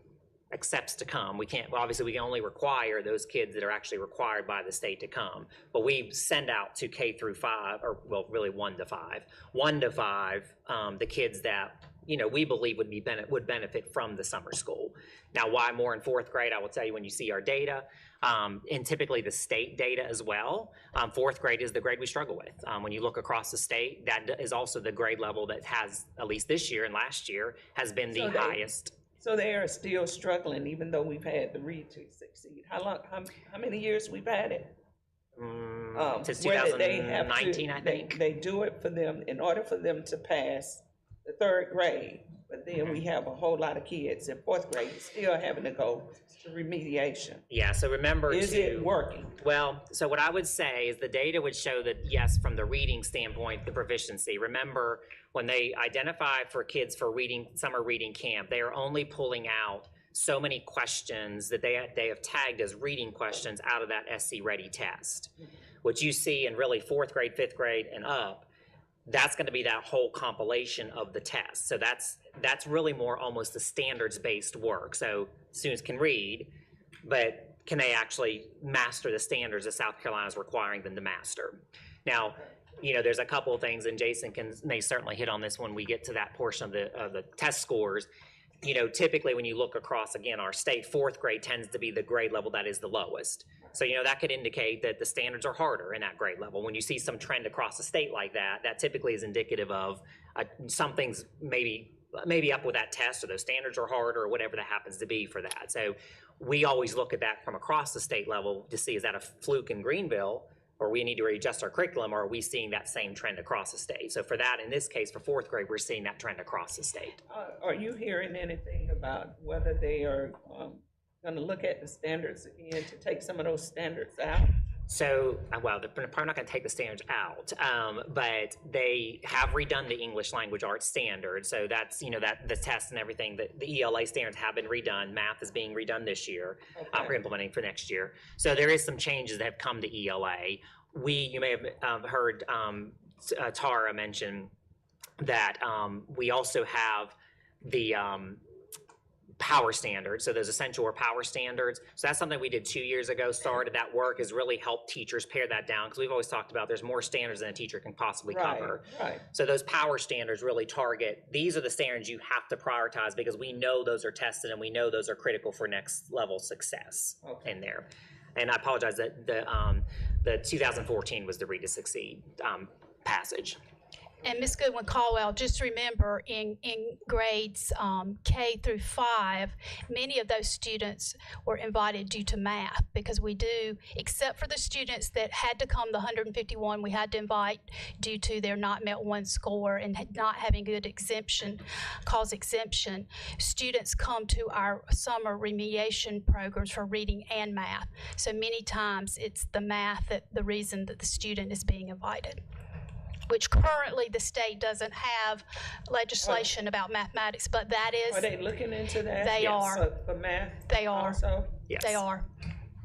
accepts to come. We can't, well, obviously, we can only require those kids that are actually required by the state to come. But we send out to K through 5, or well, really 1 to 5. 1 to 5, the kids that, you know, we believe would benefit from the summer school. Now, why more in 4th grade? I will tell you when you see our data, and typically the state data as well. 4th grade is the grade we struggle with. When you look across the state, that is also the grade level that has, at least this year and last year, has been the highest. So they are still struggling, even though we've had the Read to Succeed. How many years we've had it? Since 2019, I think. They do it for them in order for them to pass the 3rd grade, but then we have a whole lot of kids in 4th grade still having to go to remediation. Yeah, so remember Is it working? Well, so what I would say is the data would show that, yes, from the reading standpoint, the proficiency. Remember, when they identify for kids for summer reading camp, they are only pulling out so many questions that they have tagged as reading questions out of that SC Ready test. What you see in really 4th grade, 5th grade, and up, that's going to be that whole compilation of the test. So that's really more almost the standards-based work. So students can read, but can they actually master the standards that South Carolina is requiring them to master? Now, you know, there's a couple of things, and Jason may certainly hit on this when we get to that portion of the test scores. You know, typically when you look across, again, our state, 4th grade tends to be the grade level that is the lowest. So, you know, that could indicate that the standards are harder in that grade level. When you see some trend across the state like that, that typically is indicative of something's maybe up with that test, or those standards are harder, or whatever that happens to be for that. So we always look at that from across the state level to see, is that a fluke in Greenville, or we need to readjust our curriculum, or are we seeing that same trend across the state? So for that, in this case, for 4th grade, we're seeing that trend across the state. Are you hearing anything about whether they are going to look at the standards again to take some of those standards out? So, well, they're probably not going to take the standards out, but they have redone the English language arts standard. So that's, you know, that the tests and everything, the ELA standards have been redone. Math is being redone this year. We're implementing for next year. So there is some changes that have come to ELA. You may have heard Tara mention that we also have the power standards. So those essential or power standards. So that's something we did 2 years ago. Started that work has really helped teachers pare that down, because we've always talked about there's more standards than a teacher can possibly cover. Right. So those power standards really target, these are the standards you have to prioritize, because we know those are tested and we know those are critical for next level success in there. And I apologize that the 2014 was the Read to Succeed passage. And Ms. Goodwin-Caldwell, just remember in grades K through 5, many of those students were invited due to math, because we do, except for the students that had to come, the 151, we had to invite due to their not met one score and not having good exemption, students come to our summer remediation programs for reading and math. So many times it's the math that the reason that the student is being invited, which currently the state doesn't have legislation about mathematics, but that is. Are they looking into that? They Yes. are. For math? They are. Also? Yes. They are.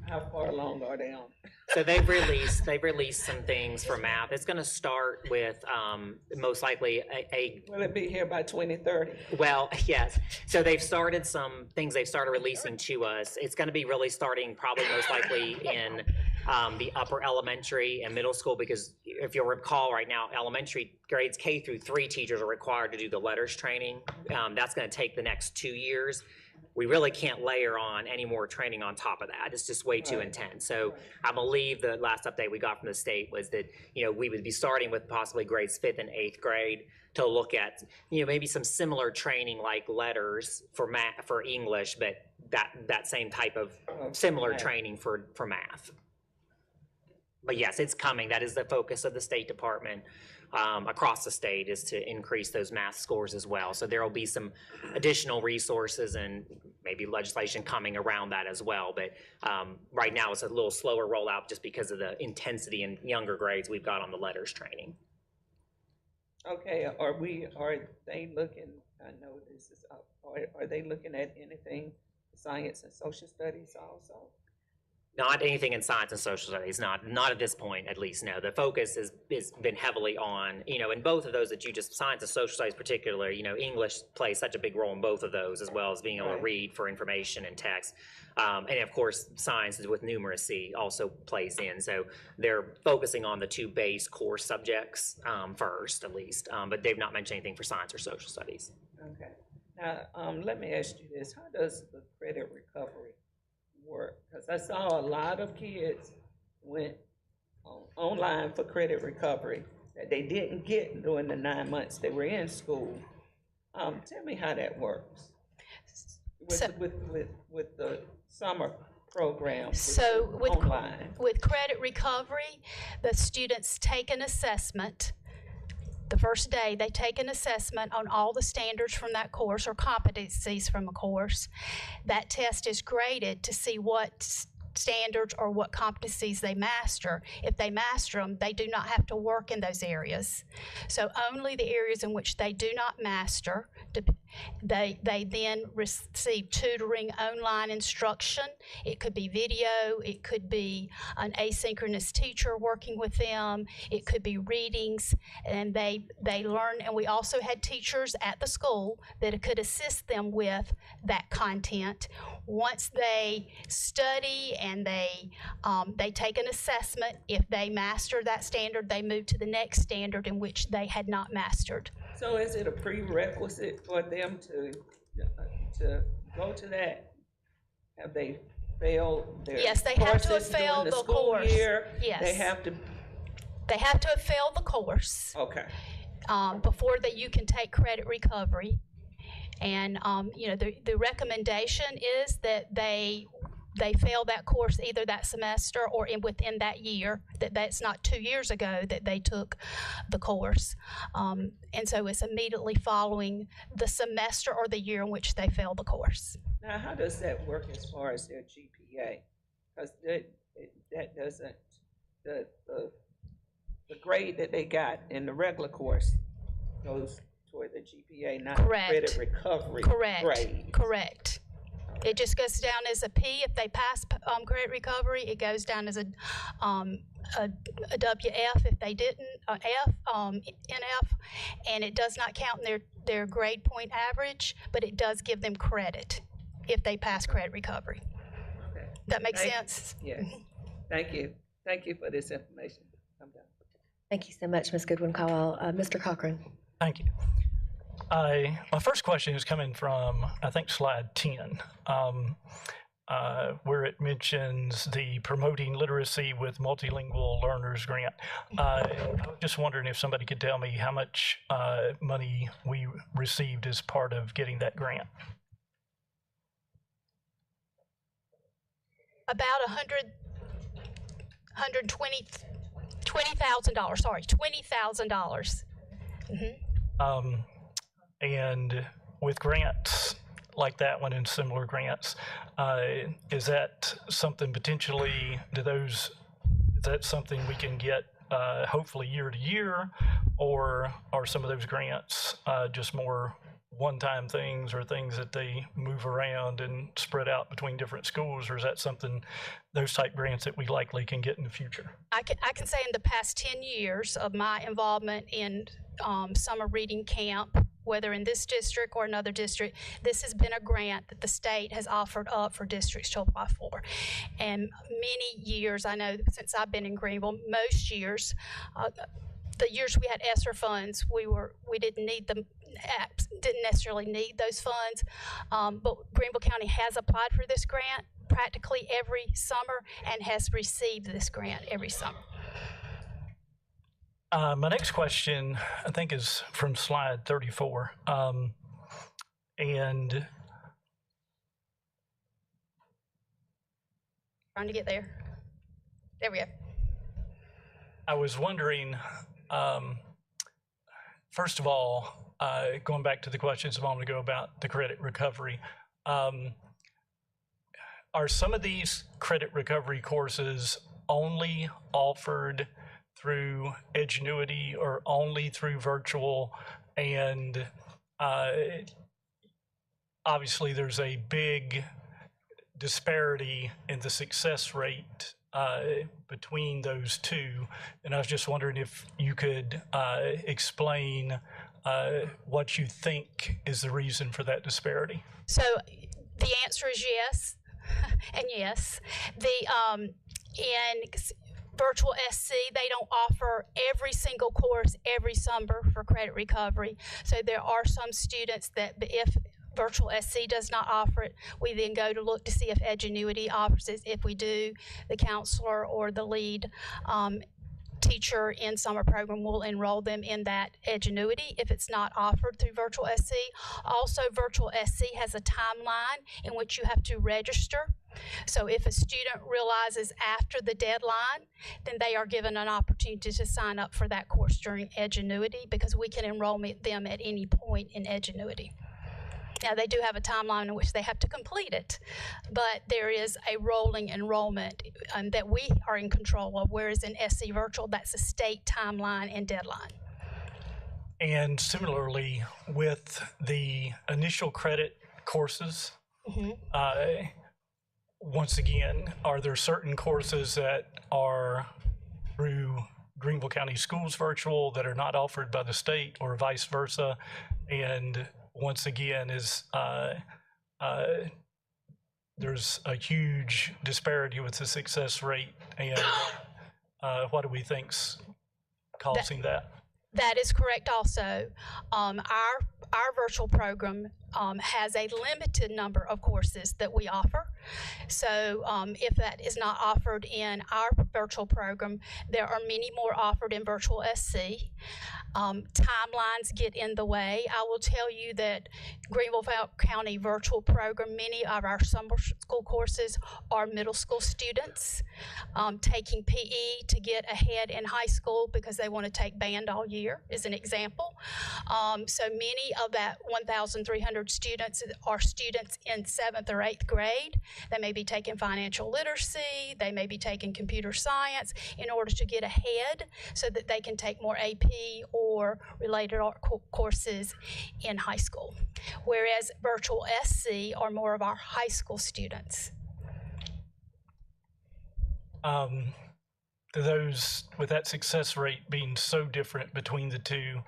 How far along are they on? So they've released some things for math. It's gonna start with, most likely a Will it be here by 2030? well, yes. So they've started some things they've started releasing to us. It's gonna be really starting probably most likely in the upper elementary and middle school, because if you'll recall right now, elementary grades K through 3 teachers are required to do the letters training. That's gonna take the next 2 years. We really can't layer on any more training on top of that. It's just way too intense. So I believe the last update we got from the state was that, we would be starting with possibly grades 5th and 8th grade to look at, maybe some similar training like letters for math, for English, but that same type of similar training for math. But yes, it's coming. That is the focus of the State Department across the state, is to increase those math scores as well. So there will be some additional resources and maybe legislation coming around that as well. But right now it's a little slower rollout just because of the intensity in younger grades we've got on the letters training. Okay, are they looking, I know this is up, are they looking at anything, science and social studies also? Not anything in science and social studies, not at this point, at least, no. The focus has been heavily on, in both of those that you just, science and social studies particularly, English plays such a big role in both of those, as well as being able to read for information and text. And of course, science with numeracy also plays in. So they're focusing on the 2 base core subjects first, at least. But they've not mentioned anything for science or social studies. Okay. Now, let me ask you this. How does the credit recovery work? Because I saw a lot of kids went online for credit recovery that they didn't get during the 9 months they were in school. Tell me how that works with the summer program. So online. with credit recovery, the students take an assessment. The first day, they take an assessment on all the standards from that course or competencies from a course. That test is graded to see what standards or what competencies they master. If they master them, they do not have to work in those areas. So only the areas in which they do not master, they then receive tutoring, online instruction. It could be video, it could be an asynchronous teacher working with them, it could be readings, and they learn. And we also had teachers at the school that could assist them with that content. Once they study and they take an assessment, if they master that standard, they move to the next standard in which they had not mastered. So is it a prerequisite for them to go to that? Have they failed their Yes, they have to have courses during failed the school course. year? Yes. They have to. They have to have failed the course. Okay. Before that you can take credit recovery. And the recommendation is that they fail that course either that semester or within that year. That's not 2 years ago that they took the course. And so it's immediately following the semester or the year in which they failed the course. Now, how does that work as far as their GPA? Because that doesn't, the grade that they got in the regular course goes toward the GPA, not Correct. credit recovery grade. Correct. It just goes down as a P. If they pass credit recovery, it goes down as a WF. If they didn't, F, NF, and it does not count in their grade point average, but it does give them credit if they pass credit recovery. Okay. That makes sense? Yes. Thank you. Thank you for this information. I'm done. Thank you so much, Ms. Goodwin-Caldwell. Mr. Cochran. Thank you. My first question is coming from, I think, slide 10. where it mentions the Promoting Literacy with Multilingual Learners grant. I was just wondering if somebody could tell me how much money we received as part of getting that grant. About $20,000, sorry, $20,000. And with grants like that one and similar grants, is that something potentially, is that something we can get hopefully year to year, or are some of those grants just more one-time things or things that they move around and spread out between different schools, or is that something, those type grants that we likely can get in the future? I can say in the past 10 years of my involvement in summer reading camp, whether in this district or another district, this has been a grant that the state has offered up for districts to apply for. And many years, I know since I've been in Greenville, most years, the years we had ESSER funds, we didn't need them, didn't necessarily need those funds, but Greenville County has applied for this grant practically every summer and has received this grant every summer. My next question, I think, is from slide 34. And trying to get there. There we go. I was wondering, first of all, going back to the questions a moment ago about the credit recovery, are some of these credit recovery courses only offered through Edgenuity or only through virtual? And obviously there's a big disparity in the success rate between those two, and I was just wondering if you could explain what you think is the reason for that disparity. So the answer is yes and yes. In Virtual SC, they don't offer every single course every summer for credit recovery. So there are some students that if Virtual SC does not offer it, we then go to look to see if Edgenuity offers it. If we do, the counselor or the lead teacher in summer program will enroll them in that Edgenuity if it's not offered through Virtual SC. Also, Virtual SC has a timeline in which you have to register. So if a student realizes after the deadline, then they are given an opportunity to sign up for that course during Edgenuity, because we can enroll them at any point in Edgenuity. Now, they do have a timeline in which they have to complete it, but there is a rolling enrollment that we are in control of, whereas in SC Virtual, that's a state timeline and deadline. And similarly, with the initial credit courses, once again, are there certain courses that are through Greenville County Schools Virtual that are not offered by the state, or vice versa? And once again, there's a huge disparity with the success rate, and what do we think's causing that? That is correct also. Our virtual program has a limited number of courses that we offer. So if that is not offered in our virtual program, there are many more offered in Virtual SC. Timelines get in the way. I will tell you that Greenville County virtual program, many of our summer school courses are middle school students taking PE to get ahead in high school because they want to take band all year, is an example. So many of that 1,300 students are students in 7th or 8th grade. They may be taking financial literacy, they may be taking computer science in order to get ahead so that they can take more AP or related art courses in high school. Whereas Virtual SC are more of our high school students. Those, with that success rate being so different between the two,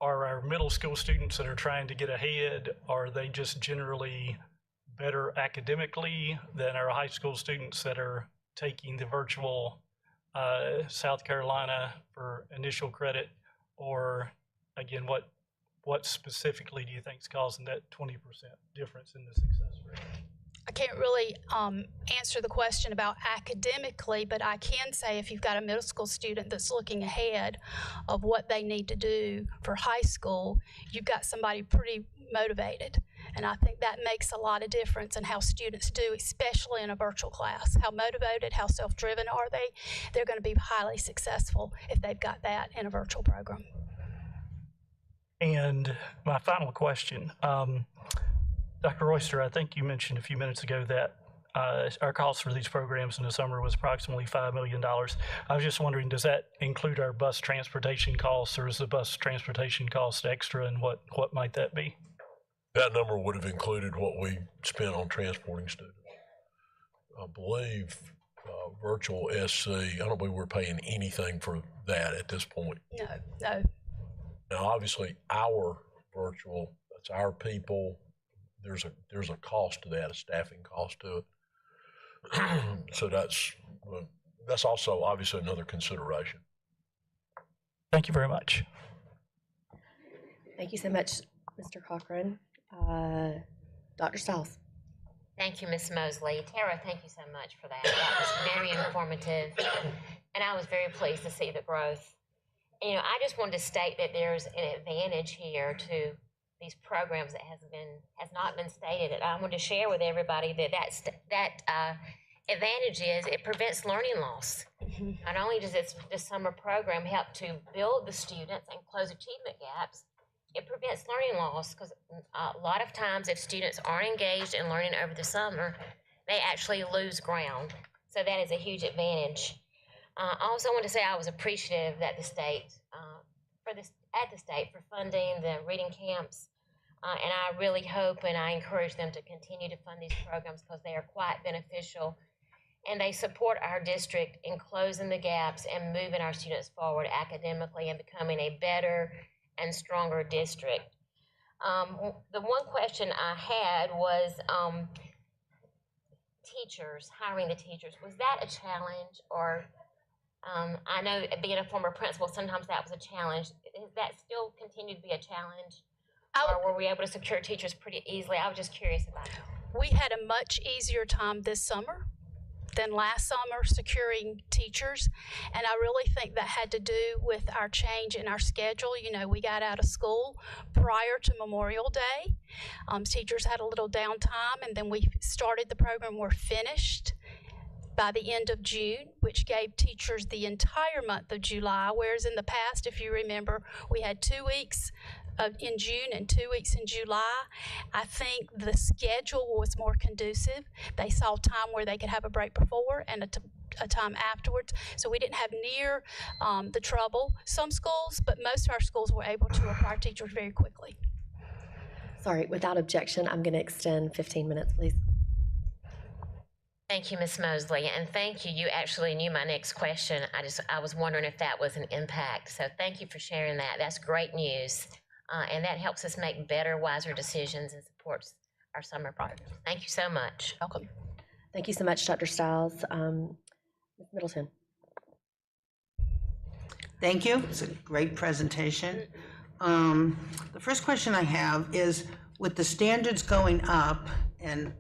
are our middle school students that are trying to get ahead, are they just generally better academically than our high school students that are taking the virtual South Carolina for initial credit? Or again, what specifically do you think is causing that 20% difference in the success rate? I can't really answer the question about academically, but I can say if you've got a middle school student that's looking ahead of what they need to do for high school, you've got somebody pretty motivated. And I think that makes a lot of difference in how students do, especially in a virtual class. How motivated, how self-driven are they? They're going to be highly successful if they've got that in a virtual program. And my final question, Dr. Royster, I think you mentioned a few minutes ago that our cost for these programs in the summer was approximately $5 million. I was just wondering, does that include our bus transportation costs, or is the bus transportation cost extra, and what might that be? That number would have included what we spent on transporting students. I believe virtual SC, I don't believe we're paying anything for that at this point. No. Now, obviously, our virtual, that's our people. There's a cost to that, a staffing cost to it. So that's also obviously another consideration. Thank you very much. Thank you so much, Mr. Cochran. Dr. Stiles. Thank you, Ms. Mosley. Tara, thank you so much for that. That was very informative, and I was very pleased to see the growth. And, I just wanted to state that there's an advantage here to these programs that has not been stated. And I want to share with everybody that advantage is it prevents learning loss. Not only does this summer program help to build the students and close achievement gaps, it prevents learning loss, because a lot of times if students aren't engaged in learning over the summer, they actually lose ground. So that is a huge advantage. I also want to say I was appreciative that the state, for funding the reading camps, and I really hope and I encourage them to continue to fund these programs because they are quite beneficial, and they support our district in closing the gaps and moving our students forward academically and becoming a better and stronger district. The one question I had was teachers, hiring the teachers. Was that a challenge, or I know being a former principal, sometimes that was a challenge. Has that still continued to be a challenge? Or were we able to secure teachers pretty easily? I was just curious about that. We had a much easier time this summer than last summer securing teachers, and I really think that had to do with our change in our schedule. We got out of school prior to Memorial Day. Teachers had a little downtime, and then we started the program. We're finished by the end of June, which gave teachers the entire month of July, whereas in the past, if you remember, we had 2 weeks in June and 2 weeks in July. I think the schedule was more conducive. They saw time where they could have a break before and a time afterwards. So we didn't have near the trouble. Some schools, but most of our schools were able to acquire teachers very quickly. Sorry, without objection, I'm going to extend 15 minutes, please. Thank you, Ms. Mosley, and thank you. You actually knew my next question. I was wondering if that was an impact. So thank you for sharing that. That's great news. And that helps us make better, wiser decisions and supports our summer program. Thank you so much. Welcome. Thank you so much, Dr. Stiles. Ms. Middleton. Thank you. It's a great presentation. The first question I have is, with the standards going up and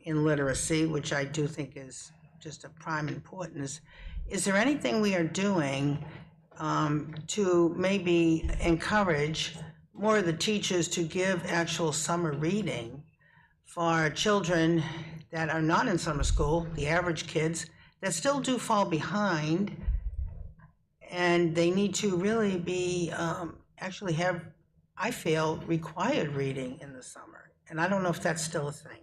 in literacy, which I do think is just of prime importance, is there anything we are doing to maybe encourage more of the teachers to give actual summer reading for children that are not in summer school, the average kids, that still do fall behind, and they need to really be, actually have, I feel, required reading in the summer. And I don't know if that's still a thing.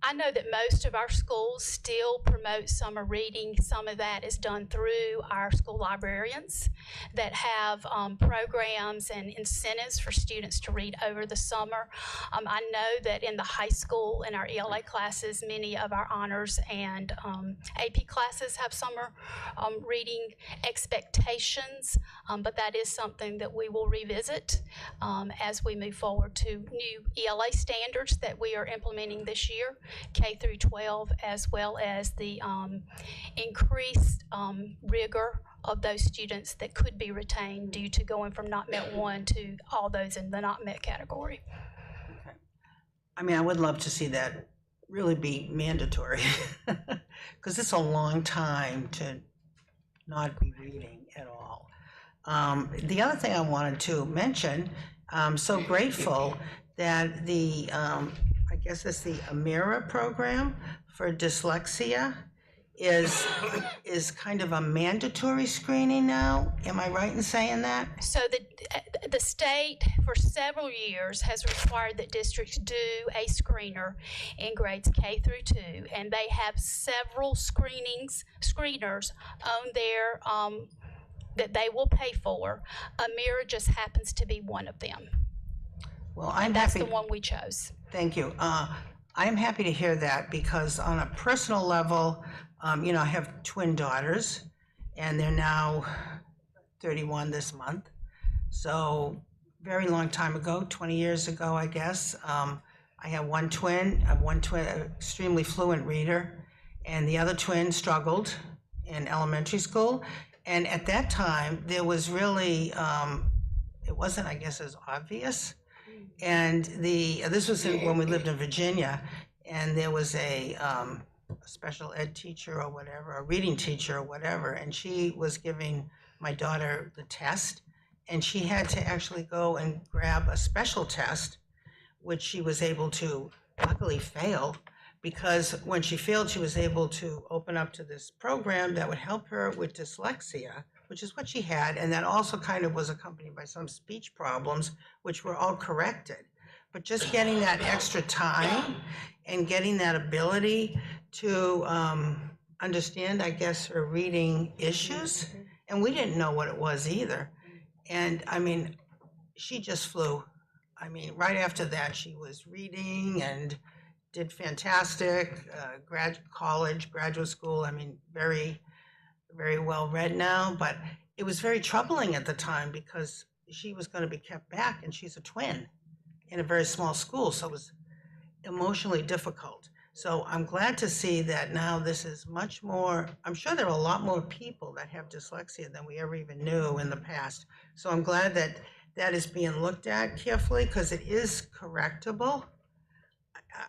I know that most of our schools still promote summer reading. Some of that is done through our school librarians that have programs and incentives for students to read over the summer. I know that in the high school, in our ELA classes, many of our honors and AP classes have summer reading expectations, but that is something that we will revisit as we move forward to new ELA standards that we are implementing this year, K through 12, as well as the increased rigor of those students that could be retained due to going from not met 1 to all those in the not met category. I mean, I would love to see that really be mandatory, because it's a long time to not be reading at all. The other thing I wanted to mention, I'm so grateful that the, I guess it's the Amira program for dyslexia is kind of a mandatory screening now. Am I right in saying that? So the state for several years has required that districts do a screener in grades K through 2, and they have several screeners on there that they will pay for. Amira just happens to be one of them. Well, I'm That's happy. the one we chose. Thank you. I'm happy to hear that, because on a personal level, you know, I have twin daughters, and they're now 31 this month. So very long time ago, 20 years ago, I guess, I have one twin, extremely fluent reader, and the other twin struggled in elementary school. And at that time, there was really, it wasn't, I guess, as obvious. And this was when we lived in Virginia, and there was a special ed teacher or whatever, a reading teacher or whatever, and she was giving my daughter the test, and she had to actually go and grab a special test, which she was able to luckily fail, because when she failed, she was able to open up to this program that would help her with dyslexia, which is what she had, and that also kind of was accompanied by some speech problems, which were all corrected. But just getting that extra time and getting that ability to understand, I guess, her reading issues, and we didn't know what it was either. And I mean, she just flew. I mean, right after that, she was reading and did fantastic, graduate school, I mean, very, very well read now, but it was very troubling at the time because she was going to be kept back, and she's a twin in a very small school, so it was emotionally difficult. So I'm glad to see that now this is much more, I'm sure there are a lot more people that have dyslexia than we ever even knew in the past. So I'm glad that that is being looked at carefully, because it is correctable.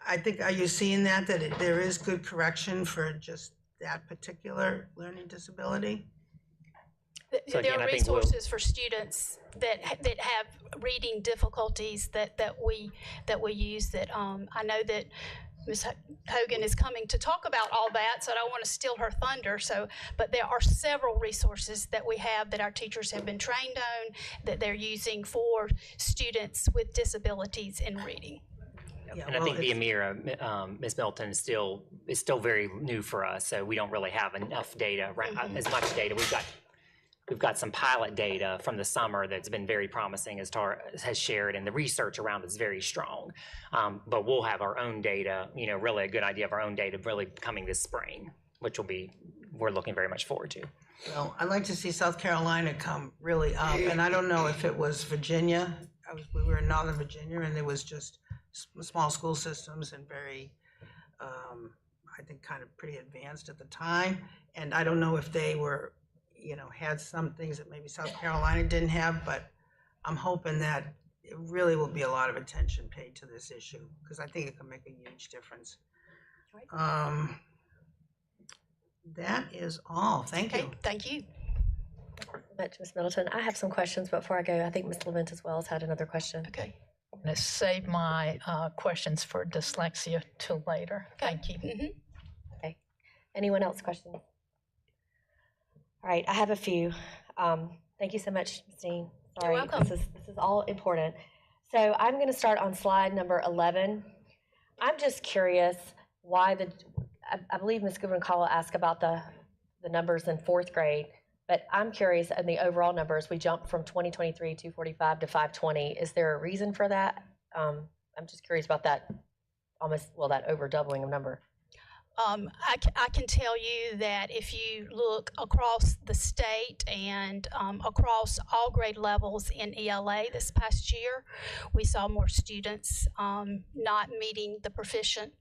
I think, are you seeing that there is good correction for just that particular learning disability? So again, There are I think we'll- resources for students that have reading difficulties that we use. That I know that Ms. Hogan is coming to talk about all that, so I don't want to steal her thunder. But there are several resources that we have that our teachers have been trained on, that they're using for students with disabilities in reading. And I think the Amira, Ms. Milton, is still very new for us, so we don't really have enough data, as much data. We've got some pilot data from the summer that's been very promising, as Tara has shared, and the research around it is very strong. But we'll have our own data, you know, really a good idea of our own data really coming this spring, which we're looking very much forward to. Well, I'd like to see South Carolina come really up, and I don't know if it was Virginia. We were in Northern Virginia, and there was just small school systems and very, I think, kind of pretty advanced at the time. And I don't know if they were, you know, had some things that maybe South Carolina didn't have, but I'm hoping that it really will be a lot of attention paid to this issue, because I think it can make a huge difference. That is all. Thank you. Thank you. Much, Ms. Middleton. I have some questions, but before I go, I think Ms. Levent as well has had another question. Okay. I'm going to save my questions for dyslexia till later. Thank you. Okay. Anyone else questions? All right, I have a few. Thank you so much, Ms. Dean. Sorry, You're welcome. This is all important. So I'm going to start on slide number 11. I'm just curious why I believe Ms. Goodwin-Caldwell asked about the numbers in fourth grade, but I'm curious in the overall numbers. We jumped from 2023 245 to 520. Is there a reason for that? I'm just curious about that. That over doubling of number. I can tell you that if you look across the state and across all grade levels in ELA this past year, we saw more students not meeting the proficient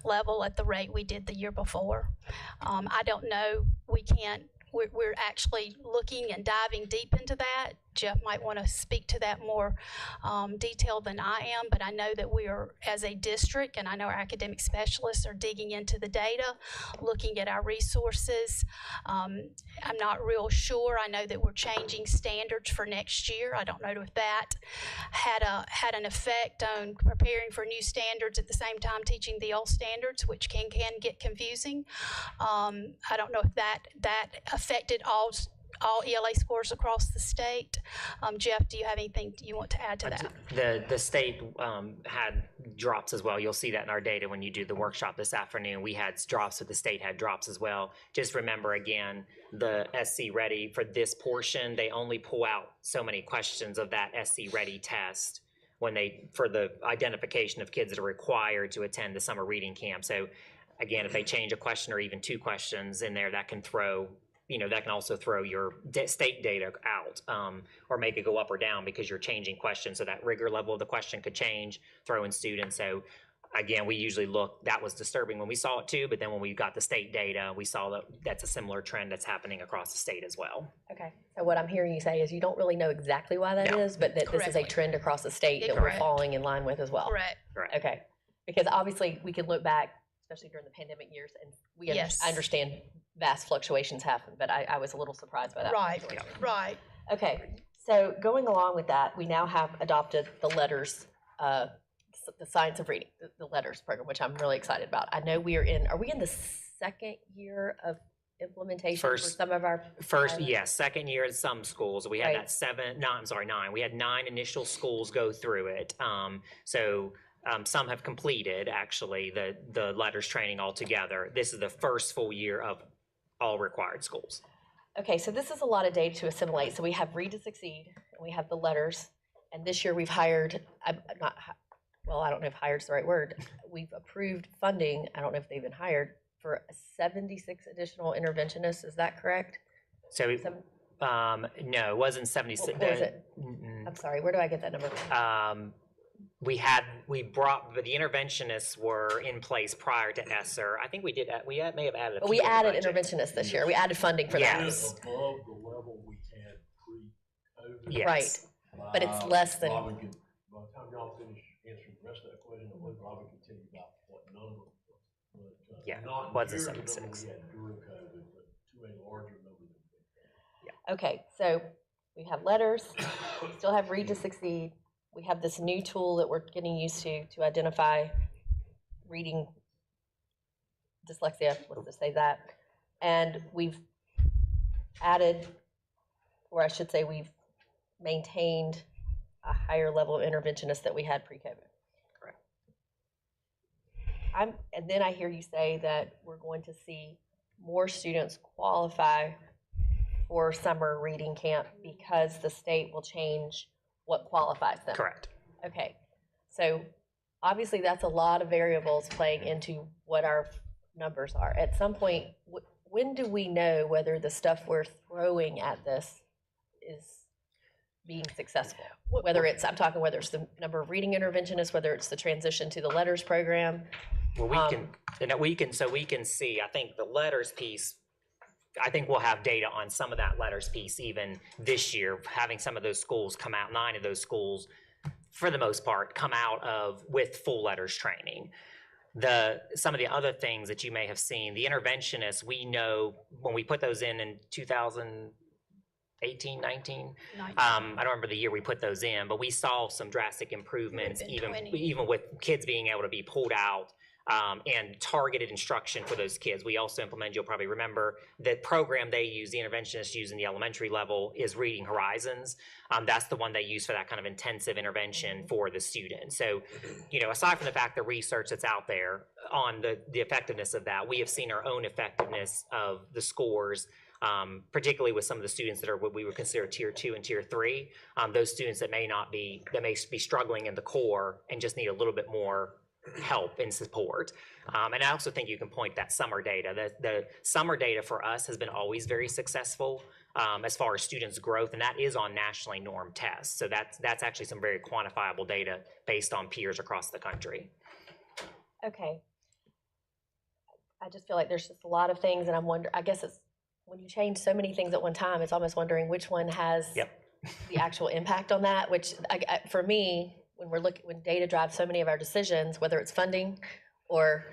level at the rate we did the year before. I don't know, we we're actually looking and diving deep into that. Jeff might want to speak to that more detailed than I am, but I know that we are, as a district, and I know our academic specialists are digging into the data, looking at our resources. I'm not real sure. I know that we're changing standards for next year. I don't know if that had an effect on preparing for new standards at the same time teaching the old standards, which can get confusing. I don't know if that affected all ELA scores across the state. Jeff, do you have anything you want to add to that? The state had drops as well. You'll see that in our data when you do the workshop this afternoon. We had drops, but the state had drops as well. Just remember again, the SC Ready for this portion, they only pull out so many questions of that SC Ready test for the identification of kids that are required to attend the summer reading camp. So again, if they change a question or even two questions in there, that can also throw your state data out or make it go up or down because you're changing questions. So that rigor level of the question could change, throw in students. So again, we usually that was disturbing when we saw it too, but then when we got the state data, we saw that that's a similar trend that's happening across the state as well. Okay, so what I'm hearing you say is you don't really know exactly why that is, but that this is a trend across the state that we're falling in line with as well. Correct. Okay, because obviously we can look back, especially during the pandemic years, and I understand vast fluctuations happen, but I was a little surprised by that. Right. Okay, so going along with that, we now have adopted the letters, the Science of Reading, the letters program, which I'm really excited about. I know are we in the second year of implementation for some of our? Yes, second year in some schools. We had nine. We had 9 initial schools go through it. Some have completed actually the letters training altogether. This is the first full year of all required schools. Okay, so this is a lot of data to assimilate. So we have Read to Succeed, and we have the letters, and this year we've hired, I don't know if hired's the right word. We've approved funding, I don't know if they've been hired, for 76 additional interventionists, is that correct? So, no, it wasn't 76. What was it? I'm sorry, where do I get that number from? But the interventionists were in place prior to ESSER. I think we may have added a few. We added interventionists this year. We added funding for that. Yes. Above the level we had pre-COVID. Yes. Right, but it's less than. By the time y'all finish answering the rest of that question, I believe Robin can tell you about what number. Not wasn't near the 76. number we had during COVID, but to a larger number than that. Okay, so we have letters, we still have Read to Succeed. We have this new tool that we're getting used to identify reading dyslexia, let's just say that. And we've added, or I should say we've maintained a higher level of interventionists that we had pre-COVID. Correct. And then I hear you say that we're going to see more students qualify for summer reading camp because the state will change what qualifies them. Correct. Okay, so obviously that's a lot of variables playing into what our numbers are. At some point, when do we know whether the stuff we're throwing at this is being successful? Whether it's the number of reading interventionists, whether it's the transition to the letters program. Well, we can see, I think the letters piece, I think we'll have data on some of that letters piece even this year, having some of those schools come out, 9 of those schools, for the most part, come out with full letters training. Some of the other things that you may have seen, the interventionists, we know when we put those in 2018, 19, I don't remember the year we put those in, but we saw some drastic improvements, even with kids being able to be pulled out and targeted instruction for those kids. We also implemented, you'll probably remember, the program they use, the interventionists use in the elementary level is Reading Horizons. That's the one they use for that kind of intensive intervention for the student. So, aside from the fact the research that's out there on the effectiveness of that, we have seen our own effectiveness of the scores, particularly with some of the students that are what we would consider tier 2 and tier 3, those students that may be struggling in the core and just need a little bit more help and support. And I also think you can point that summer data. The summer data for us has been always very successful as far as students' growth, and that is on nationally normed tests. So that's actually some very quantifiable data based on peers across the country. Okay. I just feel like there's just a lot of things, and I'm wondering, I guess it's when you change so many things at one time, it's almost wondering which one has the actual impact on that, which for me, when data drives so many of our decisions, whether it's funding or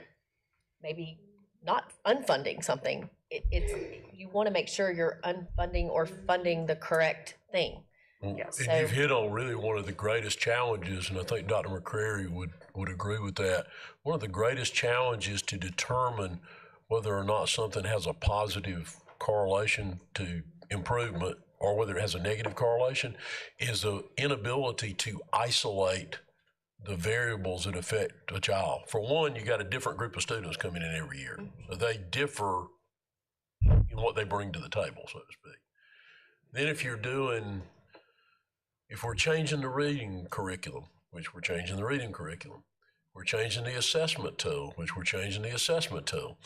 maybe not unfunding something, you want to make sure you're unfunding or funding the correct thing. And you've hit on really one of the greatest challenges, and I think Dr. McCrary would agree with that. One of the greatest challenges to determine whether or not something has a positive correlation to improvement or whether it has a negative correlation is the inability to isolate the variables that affect a child. For one, you got a different group of students coming in every year, so they differ in what they bring to the table, so to speak. Then if we're changing the reading curriculum, which we're changing the reading curriculum, we're changing the assessment tool, which we're changing the assessment tool,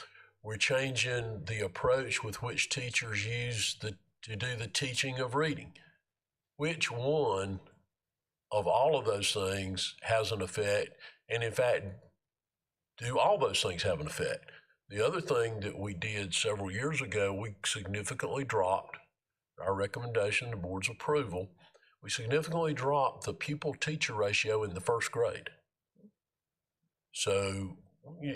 we're changing the approach with which teachers use to do the teaching of reading. Which one of all of those things has an effect? And in fact, do all those things have an effect? The other thing that we did several years ago, we significantly dropped our recommendation, the board's approval, we significantly dropped the pupil-teacher ratio in the first grade. So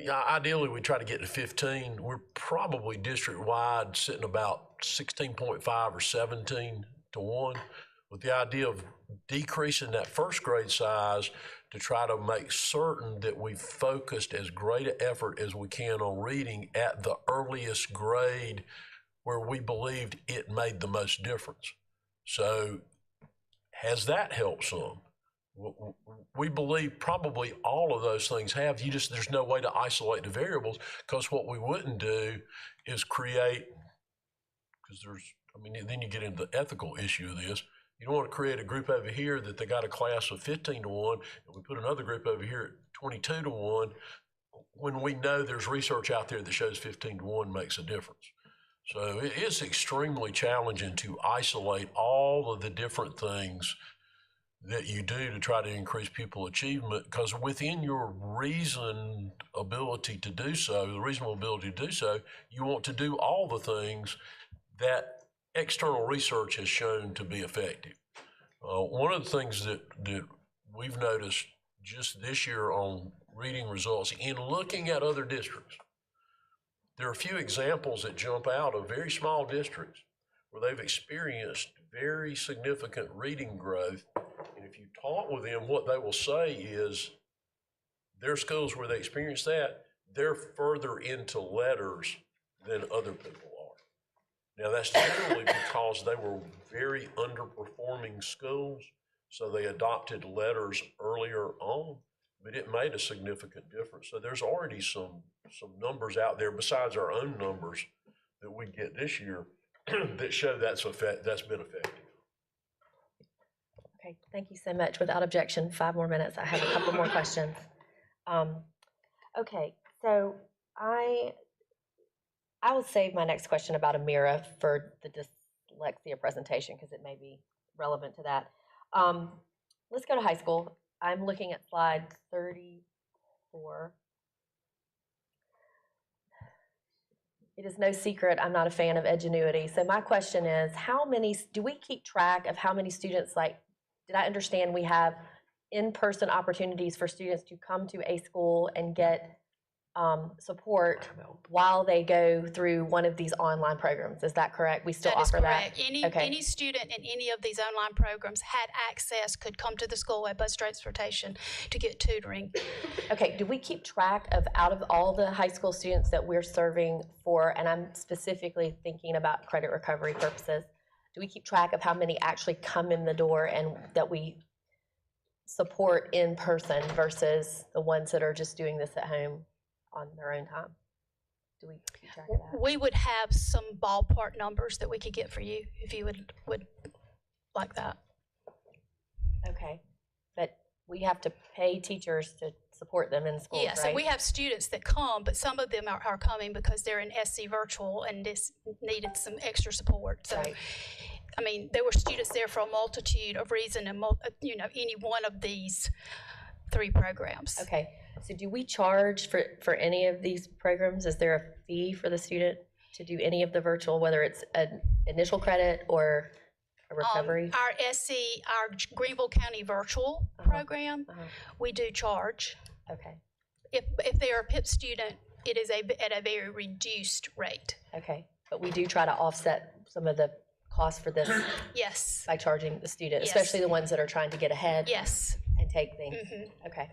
ideally, we try to get to 15. We're probably district-wide sitting about 16.5 or 17 to 1, with the idea of decreasing that first grade size to try to make certain that we focused as great an effort as we can on reading at the earliest grade where we believed it made the most difference. So has that helped some? We believe probably all of those things have. There's no way to isolate the variables, because what we wouldn't do is create, then you get into the ethical issue of this. You don't want to create a group over here that they got a class of 15 to 1, and we put another group over here at 22 to 1, when we know there's research out there that shows 15 to 1 makes a difference. So it is extremely challenging to isolate all of the different things that you do to try to increase pupil achievement, because within your reasonable ability to do so, you want to do all the things that external research has shown to be effective. One of the things that we've noticed just this year on reading results in looking at other districts, there are a few examples that jump out of very small districts where they've experienced very significant reading growth. And if you talk with them, what they will say is their schools where they experience that, they're further into letters than other people are. Now, that's generally because they were very underperforming schools, so they adopted letters earlier on, but it made a significant difference. So there's already some numbers out there besides our own numbers that we get this year that show that's been effective. Okay, thank you so much. Without objection, 5 more minutes. I have a couple more questions. Okay, so I will save my next question about Amira for the dyslexia presentation because it may be relevant to that. Let's go to high school. I'm looking at slide 34. It is no secret I'm not a fan of Edgenuity. So my question is, do we keep track of how many students, did I understand we have in-person opportunities for students to come to a school and get support while they go through one of these online programs? Is that correct? We still offer that? Any student in any of these online programs could come to the school at bus transportation to get tutoring. Okay, do we keep track of, out of all the high school students that we're serving for, and I'm specifically thinking about credit recovery purposes, do we keep track of how many actually come in the door and that we support in person versus the ones that are just doing this at home on their own time? Do we keep track of that? We would have some ballpark numbers that we could get for you if you would like that. Okay, but we have to pay teachers to support them in school, Yes, right? and we have students that come, but some of them are coming because they're in SC virtual and just needed some extra support. So, right. I mean, there were students there for a multitude of reasons, and any one of these 3 programs. Okay, so do we charge for any of these programs? Is there a fee for the student? to do any of the virtual, whether it's an initial credit or a recovery? Our SE, our Greenville County Virtual Program, we do charge. Okay, If they're a PIP student, it is at a very reduced rate. okay. But we do try to offset some of the costs for this Yes, by charging the student, Yes. especially the ones that are trying to get ahead yes. and take things. Okay.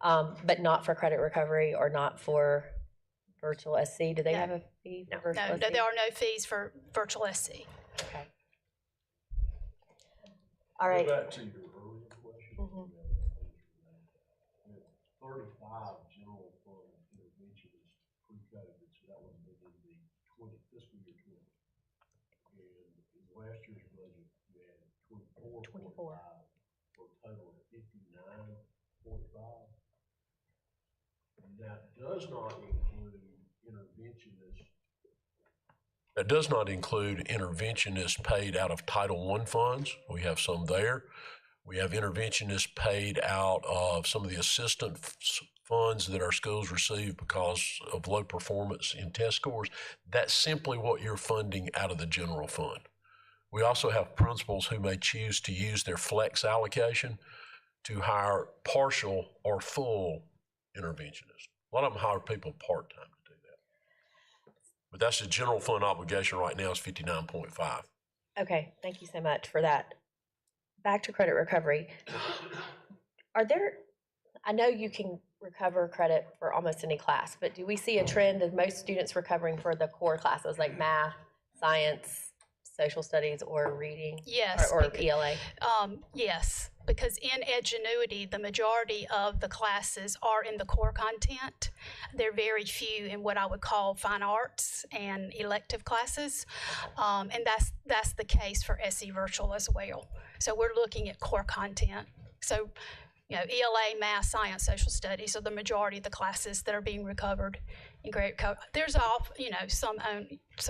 But not for credit recovery or not for virtual SC? Do they have a fee for virtual No, SC? no, there are no fees for virtual SC. Okay. All right. Go back to your earlier question. 35 general fund interventionists pre-COVID, so that was in the fiscal year 20. And in last year's budget, you had 24.5 for a total of 59.5. That does not include interventionists. That does not include interventionists paid out of Title I funds. We have some there. We have interventionists paid out of some of the assistance funds that our schools receive because of low performance in test scores. That's simply what you're funding out of the general fund. We also have principals who may choose to use their flex allocation to hire partial or full interventionists. A lot of them hire people part-time to do that. But that's the general fund obligation right now is 59.5. Okay, thank you so much for that. Back to credit recovery. Are there, I know you can recover credit for almost any class, but do we see a trend of most students recovering for the core classes like math, science, social studies, or reading? Yes. Or ELA? Yes, because in Edgenuity, the majority of the classes are in the core content. There are very few in what I would call fine arts and elective classes, and that's the case for SE Virtual as well. So we're looking at core content. So, you know, ELA, math, science, social studies are the majority of the classes that are being recovered in grade recovery. There's off, you know, some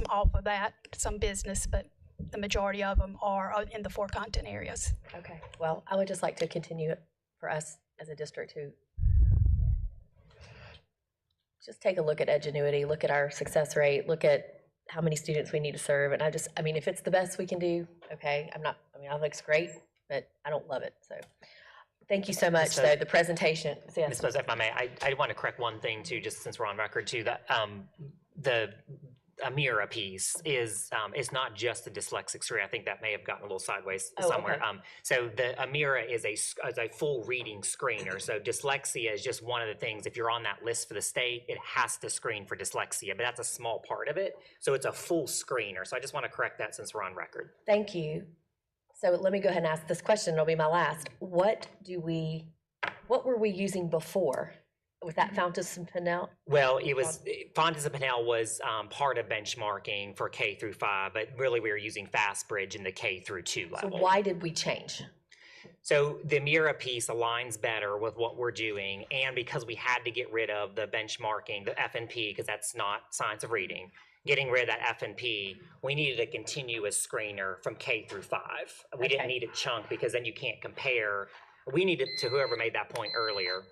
off of that, some business, but the majority of them are in the four content areas. Okay, well, I would just like to continue it for us as a district to just take a look at Edgenuity, look at our success rate, look at how many students we need to serve. And I mean, if it's the best we can do, okay, I think it's great, but I don't love it, so. Thank you so much, though, the presentation. Yes. Ms. Bose, if I may, I want to correct one thing too, just since we're on record too, that the Amira piece is not just the dyslexic screen. I think that may have gotten a little sideways somewhere. Okay. So the Amira is a full reading screener. So dyslexia is just one of the things. If you're on that list for the state, it has to screen for dyslexia, but that's a small part of it. So it's a full screener. So I just want to correct that since we're on record. Thank you. So let me go ahead and ask this question. It'll be my last. What were we using before? Was that Fountas and Pinnell? Well, it was Fountas and Pinnell was part of benchmarking for K through 5, but really we were using FastBridge in the K through 2 level. So why did we change? So the Amira piece aligns better with what we're doing, and because we had to get rid of the benchmarking, the F&P, because that's not science of reading, getting rid of that F&P, we needed a continuous screener from K through 5. We didn't need a chunk because then you can't compare. We needed, to whoever made that point earlier,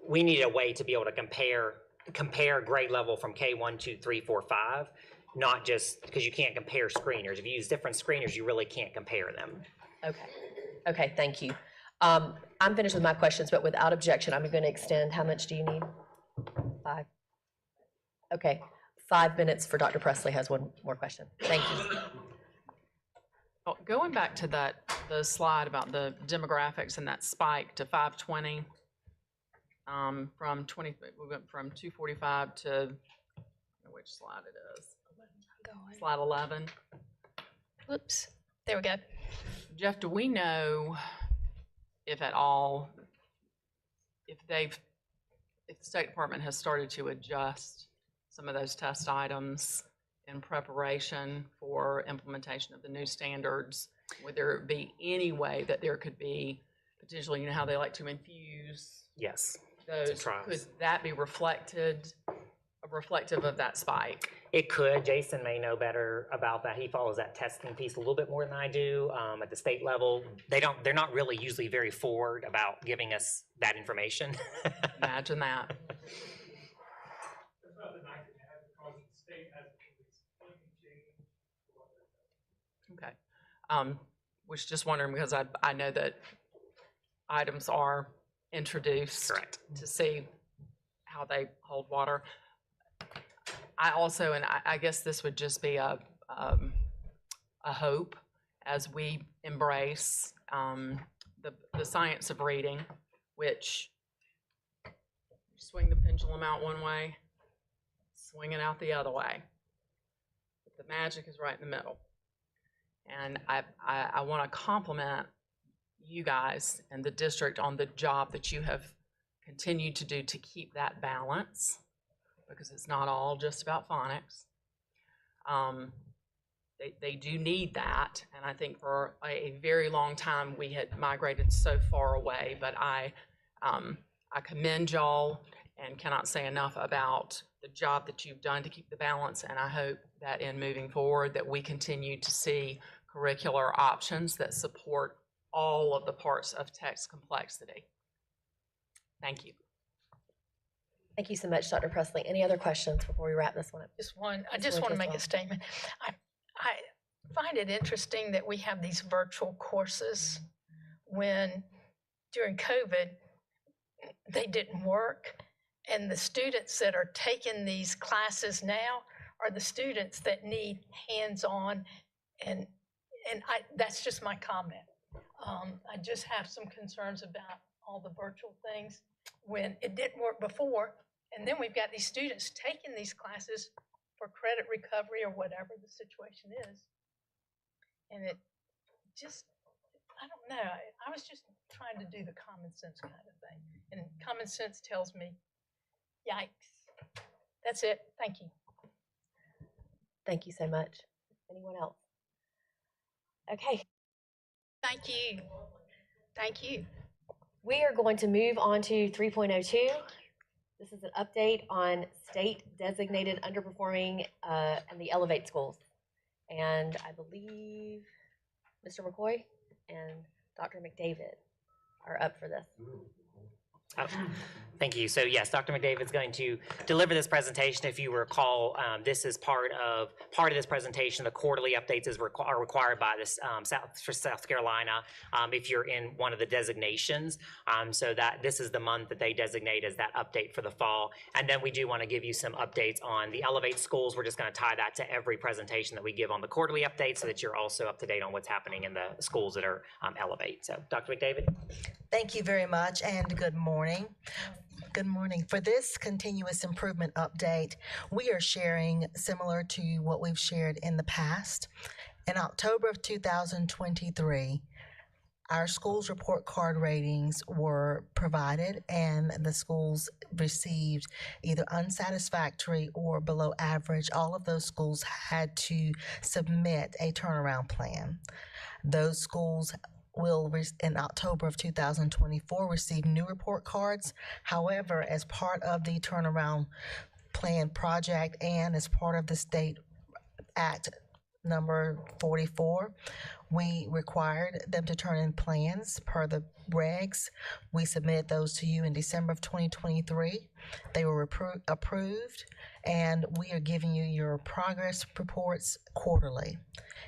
we needed a way to be able to compare grade level from K1, 2, 3, 4, 5, not just because you can't compare screeners. If you use different screeners, you really can't compare them. Okay, thank you. I'm finished with my questions, but without objection, I'm going to extend. How much do you need? 5. Okay, 5 minutes for Dr. Presley has one more question. Thank you. Oh, going back to the slide about the demographics and that spike to 520, we went from 245 to, I don't know which slide it is. Slide 11. Oops, there we go. Jeff, do we know if at all, if the State Department has started to adjust some of those test items in preparation for implementation of the new standards? Would there be any way that there could be potentially, you know how they like to infuse? Yes. Those, could that be reflective of that spike? It could. Jason may know better about that. He follows that testing piece a little bit more than I do. At the state level, they're not really usually very forward about giving us that information. Imagine that. Was just wondering, because I know that items are introduced. Correct. To see how they hold water. I also, and I guess this would just be a hope as we embrace the science of reading, which swing the pendulum out one way, swing it out the other way. But the magic is right in the middle. And I want to compliment you guys and the district on the job that you have continued to do to keep that balance, because it's not all just about phonics. They do need that, and I think for a very long time we had migrated so far away, but I commend y'all and cannot say enough about the job that you've done to keep the balance, and I hope that in moving forward that we continue to see curricular options that support all of the parts of text complexity. Thank you. Thank you so much, Dr. Presley. Any other questions before we wrap this one up? Just one, I Ms. just want to make a Winters-Wall. statement. I find it interesting that we have these virtual courses when during COVID, they didn't work. And the students that are taking these classes now are the students that need hands-on, and that's just my comment. I just have some concerns about all the virtual things when it didn't work before. And then we've got these students taking these classes for credit recovery or whatever the situation is. And it just, I don't know, I was just trying to do the common sense kind of thing. And common sense tells me, yikes. That's it. Thank you. Thank you so much. Anyone else? Okay. Thank you. Thank you. We are going to move on to 3.02. This is an update on state designated underperforming and the Elevate schools. And I believe Mr. McCoy and Dr. McDavid are up for this. Oh, thank you. So yes, Dr. McDavid is going to deliver this presentation. If you recall, this is part of this presentation. The quarterly updates are required by this South Carolina if you're in one of the designations. So that this is the month that they designate as that update for the fall. And then we do want to give you some updates on the Elevate schools. We're just going to tie that to every presentation that we give on the quarterly update so that you're also up to date on what's happening in the schools that are Elevate. So Dr. McDavid. Thank you very much, and good morning. Good morning. For this continuous improvement update, we are sharing similar to what we've shared in the past. In October of 2023, our schools report card ratings were provided, and the schools received either unsatisfactory or below average. All of those schools had to submit a turnaround plan. Those schools will, in October of 2024, receive new report cards. However, as part of the turnaround plan project and as part of the State Act number 44, we required them to turn in plans per the regs. We submitted those to you in December of 2023. They were approved, and we are giving you your progress reports quarterly.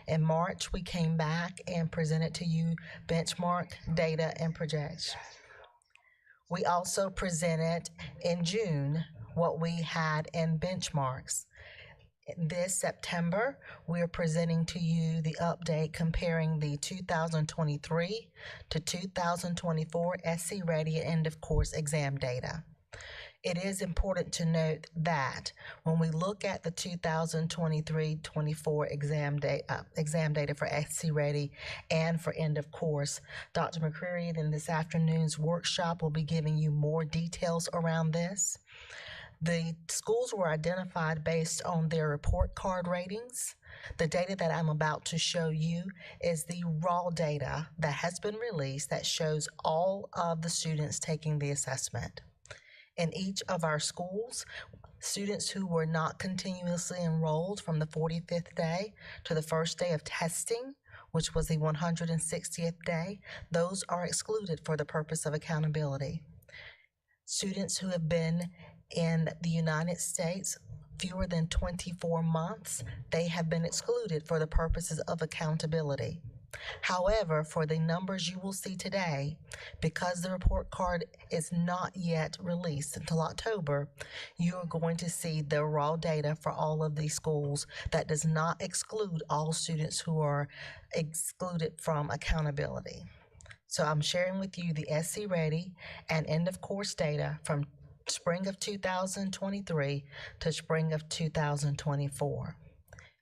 In March, we came back and presented to you benchmark data and projections. We also presented in June what we had in benchmarks. This September, we are presenting to you the update comparing the 2023 to 2024 SC Ready end of course exam data. It is important to note that when we look at the 2023-24 exam data for SC Ready and for end of course, Dr. McCreary in this afternoon's workshop will be giving you more details around this. The schools were identified based on their report card ratings. The data that I'm about to show you is the raw data that has been released that shows all of the students taking the assessment. In each of our schools, students who were not continuously enrolled from the 45th day to the first day of testing, which was the 160th day, those are excluded for the purpose of accountability. Students who have been in the United States fewer than 24 months, they have been excluded for the purposes of accountability. However, for the numbers you will see today, because the report card is not yet released until October, you are going to see the raw data for all of these schools that does not exclude all students who are excluded from accountability. So I'm sharing with you the SC Ready and end of course data from spring of 2023 to spring of 2024.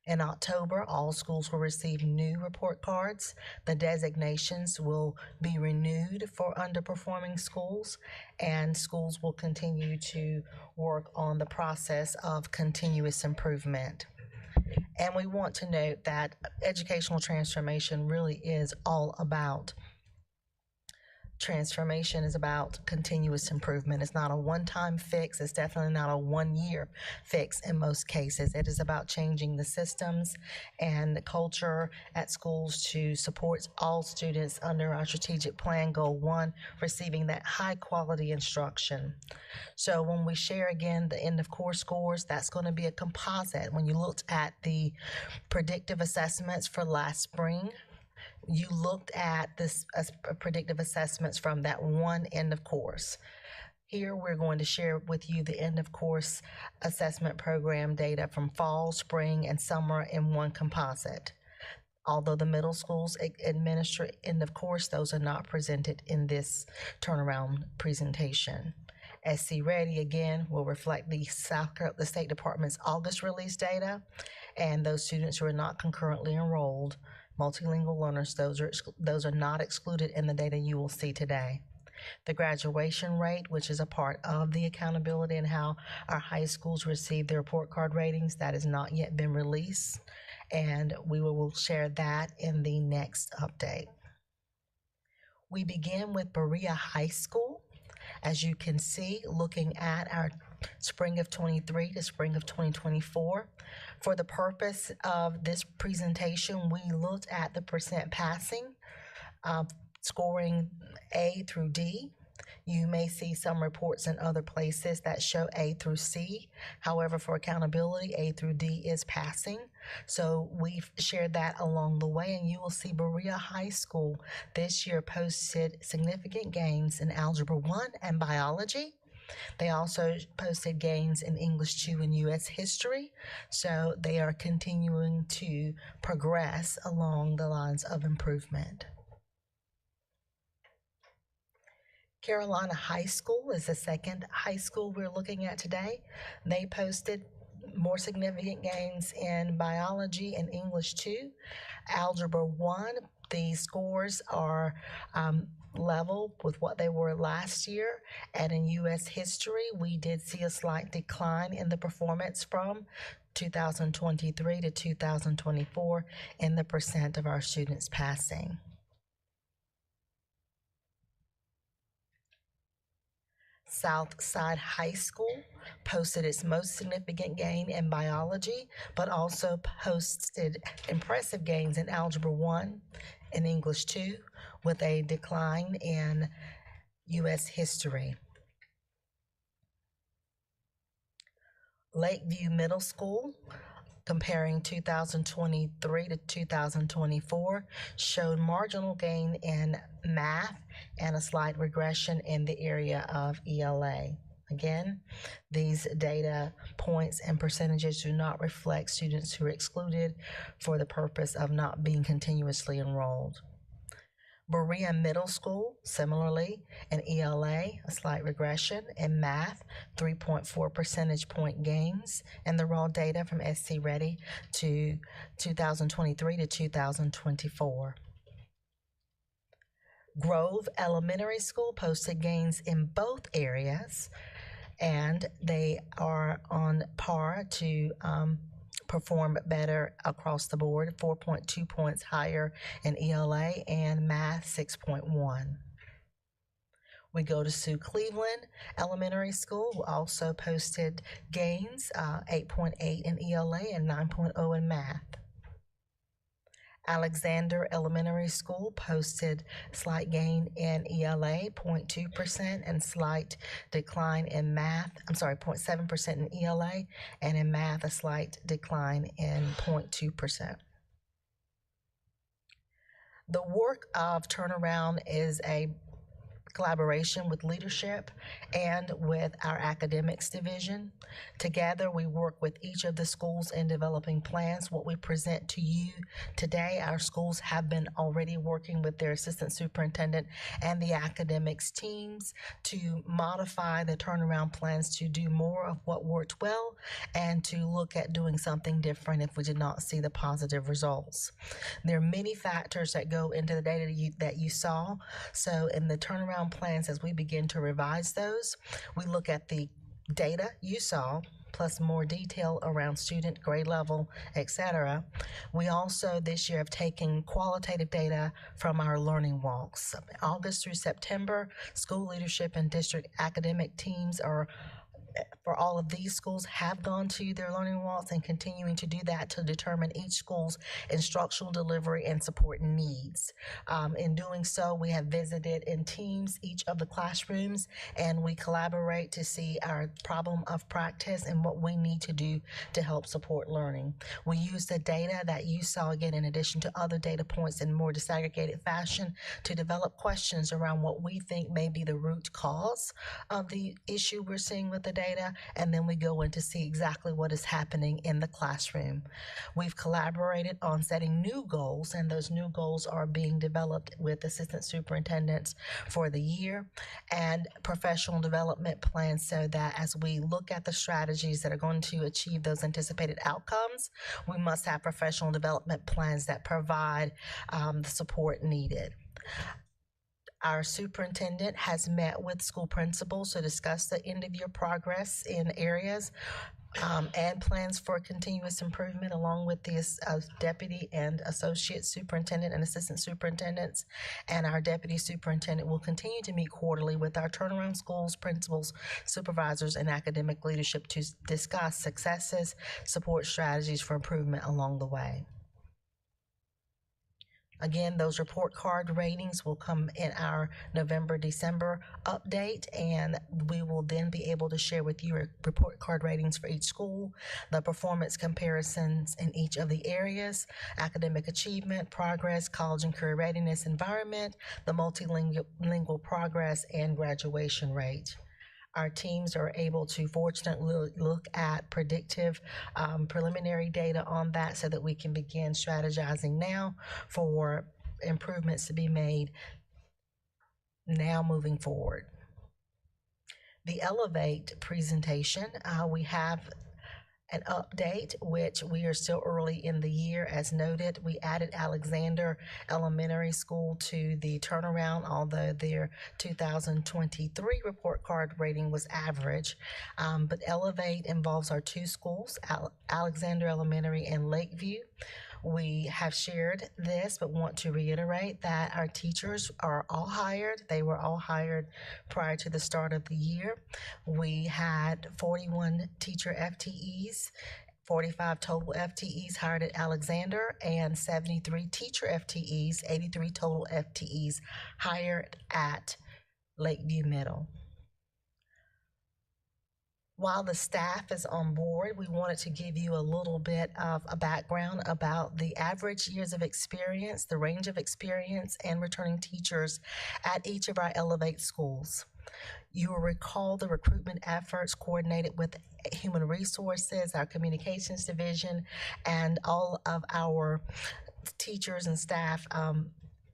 In October, all schools will receive new report cards. The designations will be renewed for underperforming schools, and schools will continue to work on the process of continuous improvement. And we want to note that educational transformation really is all about transformation is about continuous improvement. It's not a one-time fix. It's definitely not a one-year fix in most cases. It is about changing the systems and the culture at schools to support all students under our strategic plan goal 1, receiving that high-quality instruction. So when we share again the end of course scores, that's going to be a composite. When you looked at the predictive assessments for last spring, you looked at this predictive assessments from that one end of course. Here we're going to share with you the end of course assessment program data from fall, spring, and summer in one composite. Although the middle schools administer end of course, those are not presented in this turnaround presentation. SC Ready, again, will reflect the State Department's August release data, and those students who are not concurrently enrolled, multilingual learners, those are not excluded in the data you will see today. The graduation rate, which is a part of the accountability and how our high schools receive their report card ratings, that has not yet been released, and we will share that in the next update. We begin with Berea High School. As you can see, looking at our spring of 23 to spring of 2024. For the purpose of this presentation, we looked at the percent passing, scoring A through D. You may see some reports in other places that show A through C. However, for accountability, A through D is passing. So we've shared that along the way, and you will see Berea High School this year posted significant gains in Algebra 1 and Biology. They also posted gains in English 2 and U.S. history, so they are continuing to progress along the lines of improvement. Carolina High School is the second high school we're looking at today. They posted more significant gains in Biology and English 2. Algebra 1, the scores are level with what they were last year, and in U.S. history we did see a slight decline in the performance from 2023 to 2024 in the percent of our students passing. Southside High School posted its most significant gain in Biology, but also posted impressive gains in Algebra 1 and English 2, with a decline in U.S. history. Lakeview Middle School, comparing 2023 to 2024, showed marginal gain in math and a slight regression in the area of ELA. Again, these data points and percentages do not reflect students who are excluded for the purpose of not being continuously enrolled. Berea Middle School, similarly, in ELA, a slight regression. In math, 3.4 percentage point gains. And the raw data from SC Ready to 2023 to 2024. Grove Elementary School posted gains in both areas, and they are on par to perform better across the board, 4.2 points higher in ELA, and math 6.1. We go to Sue Cleveland Elementary School, who also posted gains, 8.8 in ELA and 9.0 in math. Alexander Elementary School posted slight gain in ELA, 0.2%, and slight decline in math, 0.7% in ELA, and in math, a slight decline in 0.2%. The work of Turnaround is a collaboration with leadership and with our academics division. Together, we work with each of the schools in developing plans. What we present to you today, our schools have been already working with their assistant superintendent and the academics teams to modify the turnaround plans to do more of what worked well and to look at doing something different if we did not see the positive results. There are many factors that go into the data that you saw. So in the turnaround plans, as we begin to revise those, we look at the data you saw, plus more detail around student grade level, etc. We also this year have taken qualitative data from our learning walks. August through September, school leadership and district academic teams for all of these schools have gone to their learning walks and continuing to do that to determine each school's instructional delivery and support needs. In doing so, we have visited in teams each of the classrooms, and we collaborate to see our problem of practice and what we need to do to help support learning. We use the data that you saw, again, in addition to other data points in more disaggregated fashion, to develop questions around what we think may be the root cause of the issue we're seeing with the data, and then we go in to see exactly what is happening in the classroom. We've collaborated on setting new goals, and those new goals are being developed with assistant superintendents for the year, and professional development plans, so that as we look at the strategies that are going to achieve those anticipated outcomes, we must have professional development plans that provide the support needed. Our superintendent has met with school principals to discuss the end-of-year progress in areas and plans for continuous improvement, along with the deputy and associate superintendent and assistant superintendents. And our deputy superintendent will continue to meet quarterly with our turnaround schools, principals, supervisors, and academic leadership to discuss successes, support strategies for improvement along the way. Again, those report card ratings will come in our November-December update, and we will then be able to share with you report card ratings for each school, the performance comparisons in each of the areas, academic achievement, progress, college and career readiness environment, the multilingual progress, and graduation rate. Our teams are able to fortunately look at predictive preliminary data on that so that we can begin strategizing now for improvements to be made now moving forward. The Elevate presentation, we have an update, which we are still early in the year. As noted, we added Alexander Elementary School to the turnaround, although their 2023 report card rating was average. But Elevate involves our two schools, Alexander Elementary and Lakeview. We have shared this, but want to reiterate that our teachers are all hired. They were all hired prior to the start of the year. We had 41 teacher FTEs, 45 total FTEs hired at Alexander, and 73 teacher FTEs, 83 total FTEs hired at Lakeview Middle. While the staff is on board, we wanted to give you a little bit of a background about the average years of experience, the range of experience, and returning teachers at each of our Elevate schools. You will recall the recruitment efforts coordinated with Human Resources, our Communications Division, and all of our teachers and staff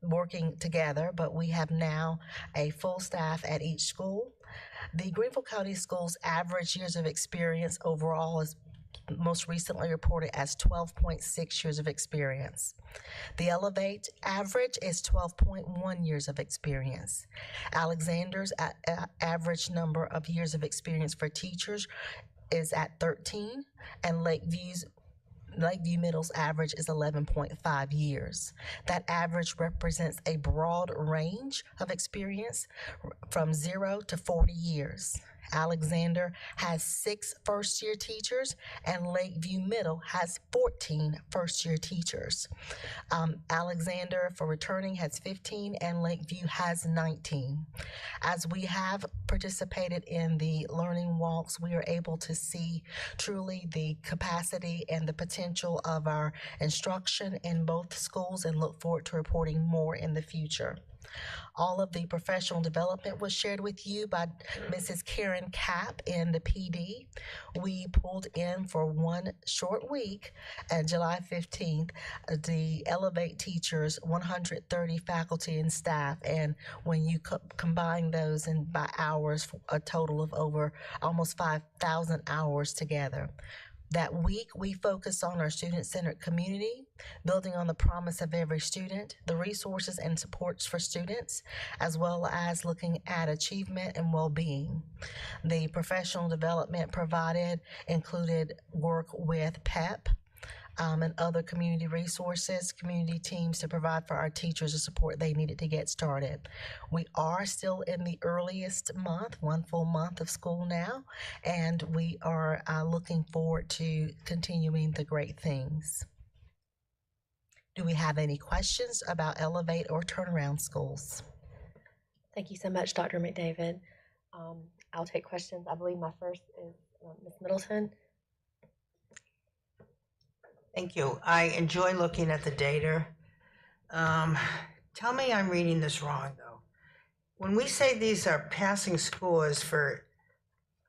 working together, but we have now a full staff at each school. The Greenville County Schools' average years of experience overall is most recently reported as 12.6 years of experience. The Elevate average is 12.1 years of experience. Alexander's average number of years of experience for teachers is at 13, and Lakeview Middle's average is 11.5 years. That average represents a broad range of experience from 0 to 40 years. Alexander has 6 first-year teachers, and Lakeview Middle has 14 first-year teachers. Alexander, for returning, has 15, and Lakeview has 19. As we have participated in the learning walks, we are able to see truly the capacity and the potential of our instruction in both schools and look forward to reporting more in the future. All of the professional development was shared with you by Mrs. Karen Kapp in the PD. We pulled in for one short week, July 15th, the Elevate teachers, 130 faculty and staff, and when you combine those and by hours, a total of over almost 5,000 hours together. That week, we focus on our student-centered community, building on the promise of every student, the resources and supports for students, as well as looking at achievement and well-being. The professional development provided included work with PEP, and other community resources, community teams to provide for our teachers the support they needed to get started. We are still in the earliest month, one full month of school now, and we are looking forward to continuing the great things. Do we have any questions about Elevate or Turnaround Schools? Thank you so much, Dr. McDavid. I'll take questions. I believe my first is Ms. Middleton. Thank you. I enjoy looking at the data. Tell me I'm reading this wrong, though. When we say these are passing scores for,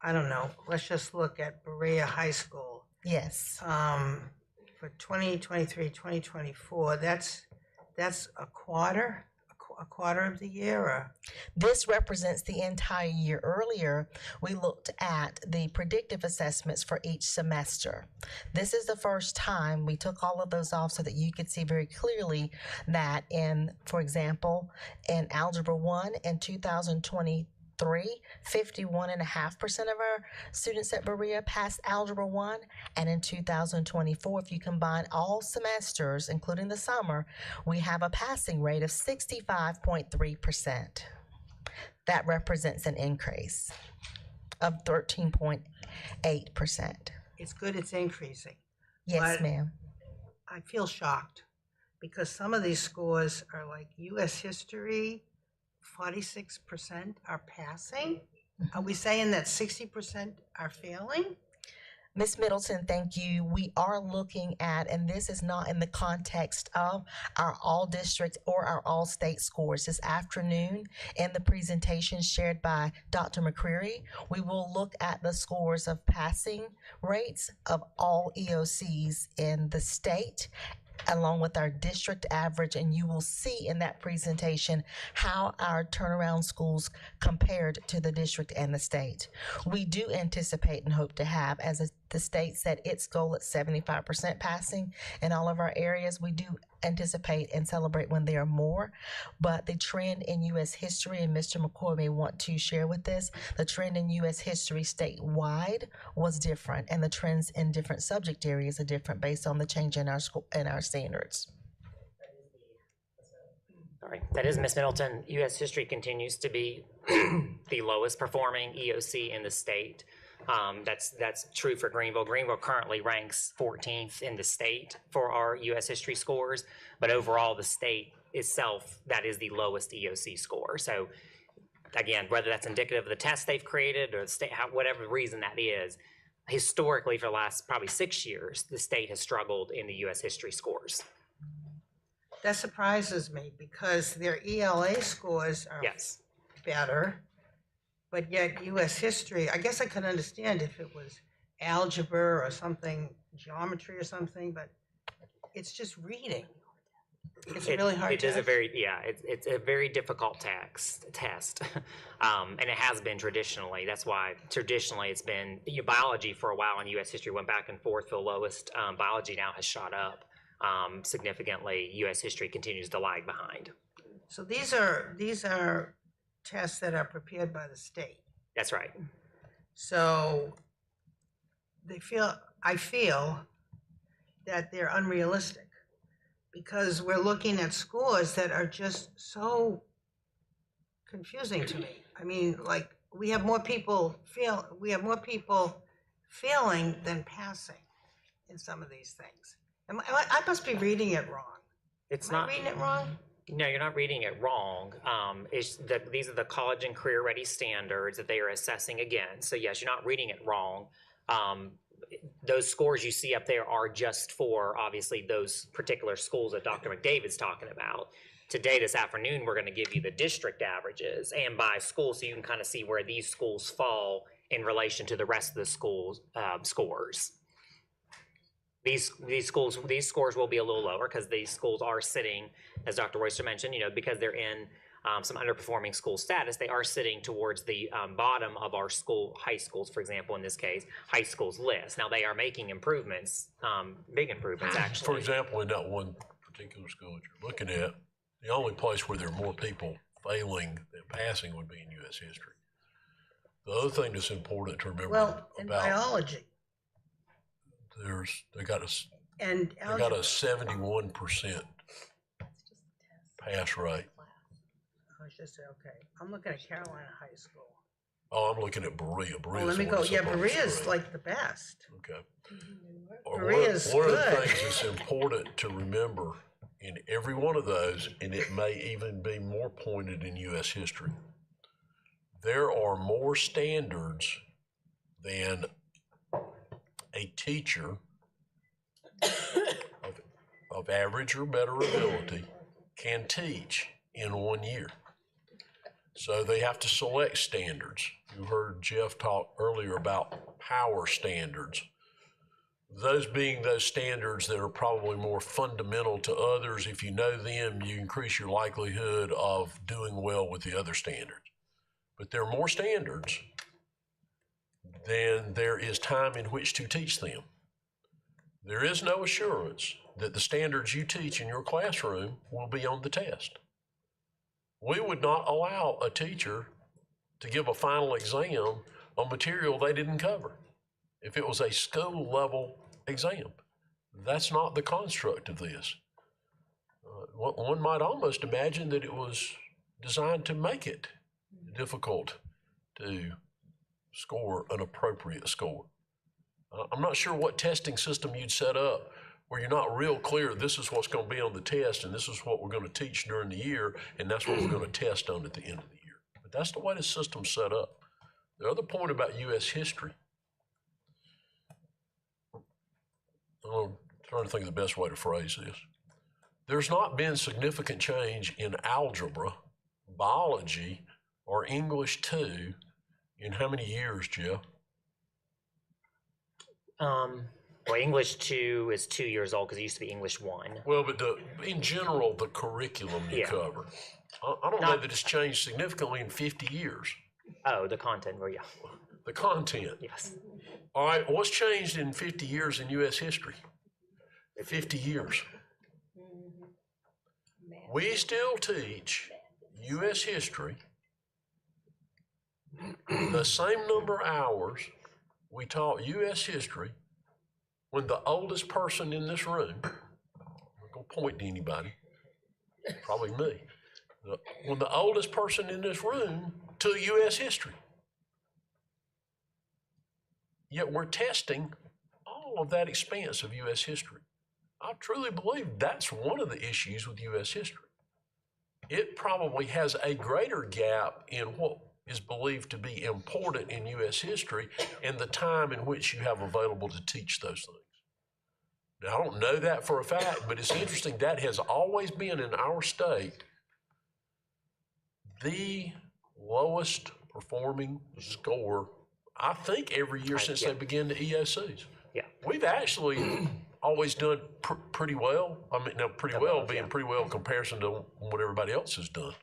I don't know, let's just look at Berea High School. Yes. For 2023, 2024, that's a quarter of the year? Or? This represents the entire year. Earlier, we looked at the predictive assessments for each semester. This is the first time we took all of those off so that you could see very clearly that in, for example, in Algebra 1 in 2023, 51.5% of our students at Berea passed Algebra 1, and in 2024, if you combine all semesters, including the summer, we have a passing rate of 65.3%. That represents an increase of 13.8%. It's good it's increasing. Yes, ma'am. I feel shocked because some of these scores are like U.S. history, 46% are passing. Are we saying that 60% are failing? Ms. Middleton, thank you. We are looking at, and this is not in the context of our all district or our all state scores. This afternoon in the presentation shared by Dr. McCreary, we will look at the scores of passing rates of all EOCs in the state along with our district average, and you will see in that presentation how our turnaround schools compared to the district and the state. We do anticipate and hope to have, as the state set its goal at 75% passing in all of our areas, we do anticipate and celebrate when there are more, but the trend in U.S. history, and Mr. McCoy may want to share with this, the trend in U.S. history statewide was different, and the trends in different subject areas are different based on the change in our school and our standards. Sorry, that is Ms. Middleton. U.S. history continues to be the lowest performing EOC in the state. That's true for Greenville. Greenville currently ranks 14th in the state for our U.S. history scores, but overall the state itself, that is the lowest EOC score. So again, whether that's indicative of the test they've created or the state, whatever reason that is, historically for the last probably 6 years, the state has struggled in the U.S. history scores. That surprises me because their ELA scores are better. But yet U.S. history, I guess I could understand if it was algebra or something, geometry or something, but it's just reading. It's a really hard It test. is a very, it's a very difficult test. And it has been traditionally. That's why traditionally it's been, biology for a while in U.S. history went back and forth. The lowest biology now has shot up significantly. U.S. history continues to lag behind. So these are tests that are prepared by the state. That's right. So I feel that they're unrealistic because we're looking at scores that are just so confusing to me. I mean, like we have more people failing than passing in some of these things. I must be reading it wrong. It's Am I not. reading it wrong? No, you're not reading it wrong. These are the college and career ready standards that they are assessing again. So yes, you're not reading it wrong. Those scores you see up there are just for, obviously, those particular schools that Dr. McDavid's talking about. Today, this afternoon, we're going to give you the district averages and by school, so you can kind of see where these schools fall in relation to the rest of the schools' scores. These scores will be a little lower because these schools are sitting, as Dr. Royster mentioned, because they're in some underperforming school status, they are sitting towards the bottom of our high schools, for example, in this case, high schools list. Now, they are making improvements, big improvements, actually. For example, in that one particular school that you're looking at, the only place where there are more people failing than passing would be in U.S. history. The other thing that's important to remember Well, in about biology. they got a And 71% pass rate. I was just okay. I'm looking at Carolina High School. Oh, I'm looking at Berea. Well, let me go. Yeah, Berea's great. like the best. Okay. Berea's one of the good. things that's important to remember in every one of those, and it may even be more pointed in U.S. history, there are more standards than a teacher of average or better ability can teach in 1 year. So they have to select standards. You heard Jeff talk earlier about power standards. Those being those standards that are probably more fundamental to others. If you know them, you increase your likelihood of doing well with the other standards. But there are more standards than there is time in which to teach them. There is no assurance that the standards you teach in your classroom will be on the test. We would not allow a teacher to give a final exam on material they didn't cover if it was a school level exam. That's not the construct of this. One might almost imagine that it was designed to make it difficult to score an appropriate score. I'm not sure what testing system you'd set up where you're not real clear this is what's going to be on the test and this is what we're going to teach during the year and that's what we're going to test on at the end of the year. But that's the way the system's set up. The other point about U.S. history, I'm trying to think of the best way to phrase this. There's not been significant change in algebra, biology, or English 2 in how many years, Jeff? Well, English 2 is 2 years old because it used to be English 1. Well, but in general, the curriculum you cover, I don't know that it's changed significantly in 50 years. Oh, the content, well, yeah. The content. Yes. All right, what's changed in 50 years in U.S. history? 50 years. We still teach U.S. history the same number of hours we taught U.S. history when the oldest person in this room, I'm not going to point to anybody, probably me, when the oldest person in this room took U.S. history. Yet we're testing all of that expanse of U.S. history. I truly believe that's one of the issues with U.S. history. It probably has a greater gap in what is believed to be important in U.S. history and the time in which you have available to teach those things. Now, I don't know that for a fact, but it's interesting that has always been in our state the lowest performing score, I think, every year since they began the EOCs. Yeah. We've actually always done pretty well. I mean, now pretty well being pretty well in comparison to what everybody else has done.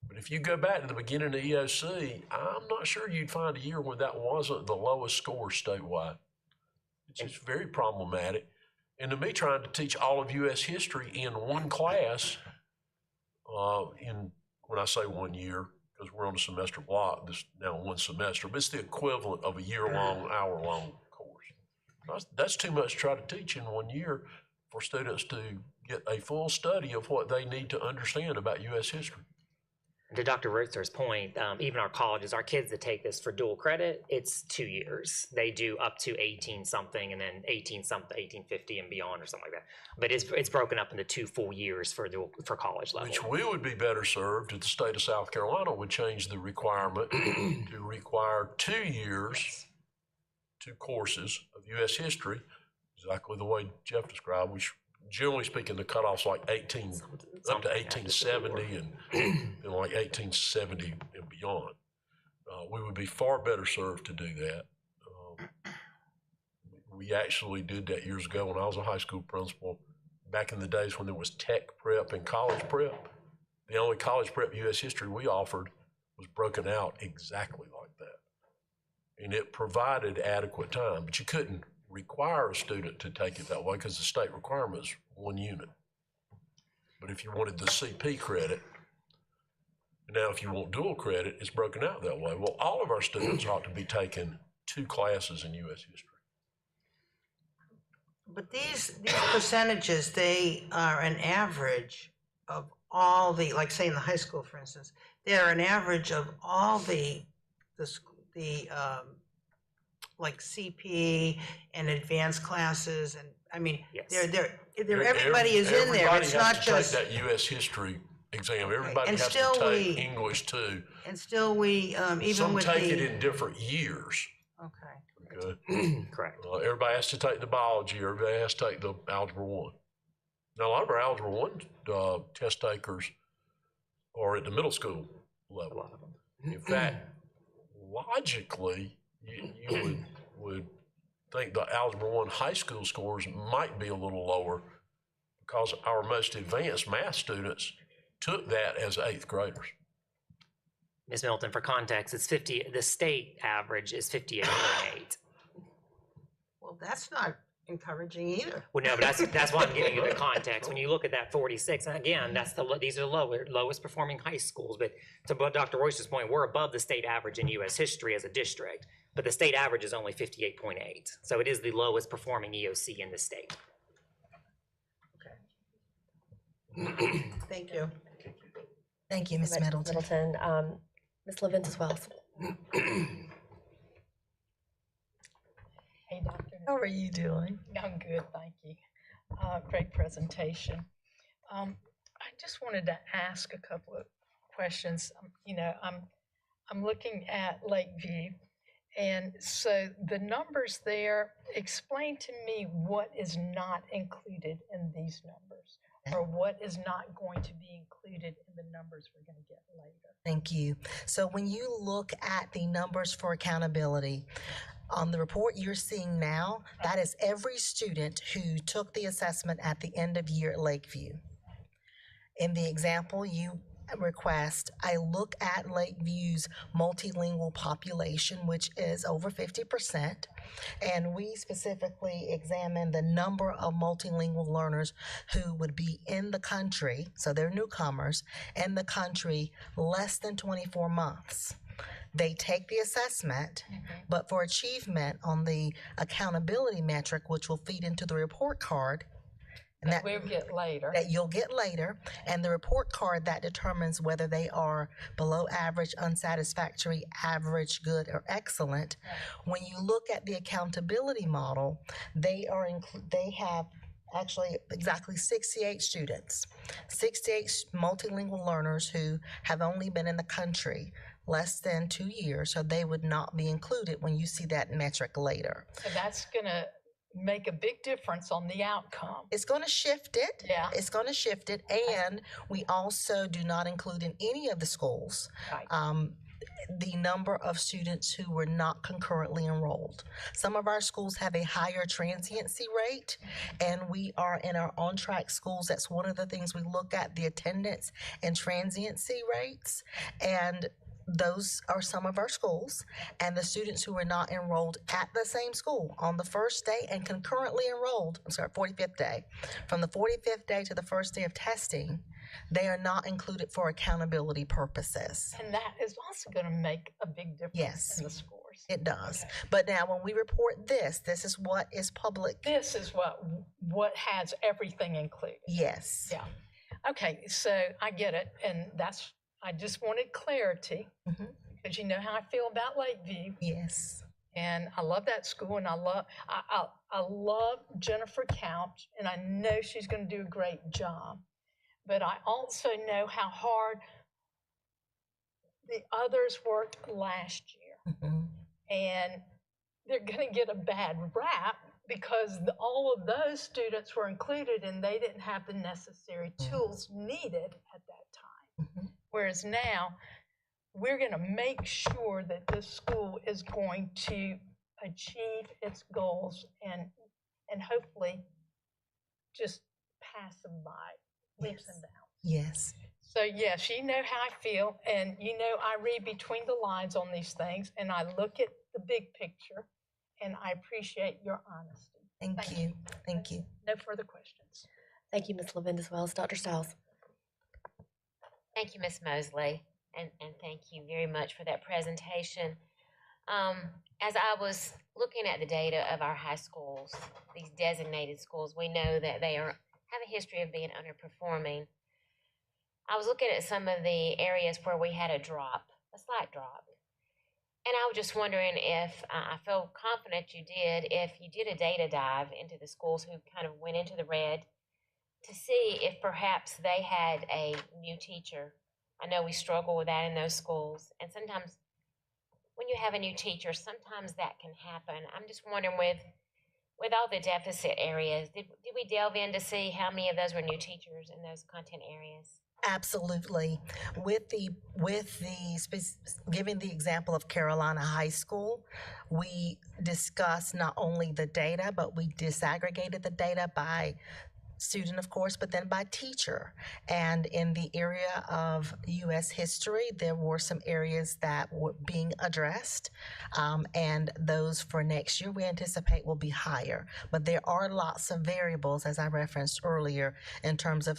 But if you go back to the beginning of the EOC, I'm not sure you'd find a year when that wasn't the lowest score statewide. It's just very problematic. And to me, trying to teach all of U.S. history in one class, when I say 1 year, because we're on a semester block, this now 1 semester, but it's the equivalent of a year-long, hour-long course. That's too much to try to teach in 1 year for students to get a full study of what they need to understand about U.S. history. To Dr. Ritzer's point, even our colleges, our kids that take this for dual credit, it's 2 years. They do up to 18 something and then 18 something, 1850 and beyond or something like that. But it's broken up into 2 full years for college level. Which we would be better served if the state of South Carolina would change the requirement to require 2 years, 2 courses of U.S. history, exactly the way Jeff described, which generally speaking, the cutoff's like up to 1870 and like 1870 and beyond. We would be far better served to do that. We actually did that years ago when I was a high school principal. Back in the days when there was tech prep and college prep, the only college prep U.S. history we offered was broken out exactly like that. And it provided adequate time, but you couldn't require a student to take it that way because the state requirement is 1 unit. But if you wanted the CP credit, now if you want dual credit, it's broken out that way. Well, all of our students ought to be taking 2 classes in U.S. history. But these percentages, they are an average of all the, like say in the high school, for instance, they are an average of all the like CP and advanced classes, and I mean, they're everybody is in there. It's not just take that U.S. history exam. Everybody and has still to take English too. And still we even some with take the, it in different years. Okay. Good. Correct. Everybody has to take the biology. Everybody has to take the Algebra 1. Now, a lot of our Algebra 1 test takers are at the middle school level. A lot of them. In fact, logically, you would think the Algebra 1 high school scores might be a little lower because our most advanced math students took that as 8th graders. Ms. Milton, for context, it's 50. The state average is 58.8. Well, that's not encouraging either. Well, no, but that's why I'm giving you the context. When you look at that 46, and again, these are the lowest performing high schools. But to Dr. Royce's point, we're above the state average in U.S. history as a district, but the state average is only 58.8. So it is the lowest performing EOC in the state. Okay. Thank you. Thank you, Ms. Middleton. Ms. LaVentus Wells. Hey, Dr. How are you doing? I'm good, thank you. Great presentation. I just wanted to ask a couple of questions. You know, I'm looking at Lakeview, and so the numbers there, explain to me what is not included in these numbers, or what is not going to be included in the numbers we're going to get later. Thank you. So when you look at the numbers for accountability, on the report you're seeing now, that is every student who took the assessment at the end of year at Lakeview. In the example you request, I look at Lakeview's multilingual population, which is over 50%, and we specifically examine the number of multilingual learners who would be in the country, so they're newcomers, in the country less than 24 months. They take the assessment, but for achievement on the accountability metric, which will feed into the report card, and that we'll get later. That you'll get later, and the report card that determines whether they are below average, unsatisfactory, average, good, or excellent. When you look at the accountability model, they have actually exactly 68 students, 68 multilingual learners who have only been in the country less than 2 years, so they would not be included when you see that metric later. So that's going to make a big difference on the outcome. It's going to shift it. Yeah. It's going to shift it. And we also do not include in any of the schools the number of students who were not concurrently enrolled. Some of our schools have a higher transiency rate, and we are in our on-track schools. That's one of the things we look at, the attendance and transiency rates. And those are some of our schools, and the students who were not enrolled at the same school on the first day and concurrently enrolled, 45th day. From the 45th day to the first day of testing, they are not included for accountability purposes. And that is also going to make a big difference in the scores. It does. Okay. But now when we report this is what is public. This is what has everything included. Yes. Yeah. Okay, so I get it, and that's I just wanted clarity, because you know how I feel about Lakeview. Yes. And I love that school, and I love Jennifer Couch, and I know she's going to do a great job. But I also know how hard the others worked last year. And they're going to get a bad rap because all of those students were included and they didn't have the necessary tools needed at that time. Whereas now, we're going to make sure that this school is going to achieve its goals and hopefully just pass them by, leaps and bounds. Yes. So yes, you know how I feel, and you know I read between the lines on these things, and I look at the big picture, and I appreciate your honesty. Thank you. Thank you. No further questions. Thank you, Ms. Levin, as well as Dr. Stiles. Thank you, Ms. Mosley, and thank you very much for that presentation. As I was looking at the data of our high schools, these designated schools, we know that they have a history of being underperforming. I was looking at some of the areas where we had a slight drop. And I was just wondering if, I feel confident you did, if you did a data dive into the schools who kind of went into the red to see if perhaps they had a new teacher. I know we struggle with that in those schools. And sometimes when you have a new teacher, sometimes that can happen. I'm just wondering with all the deficit areas, did we delve in to see how many of those were new teachers in those content areas? Absolutely. Giving the example of Carolina High School, we discussed not only the data, but we disaggregated the data by student, of course, but then by teacher. And in the area of U.S. history, there were some areas that were being addressed, and those for next year we anticipate will be higher. But there are lots of variables, as I referenced earlier, in terms of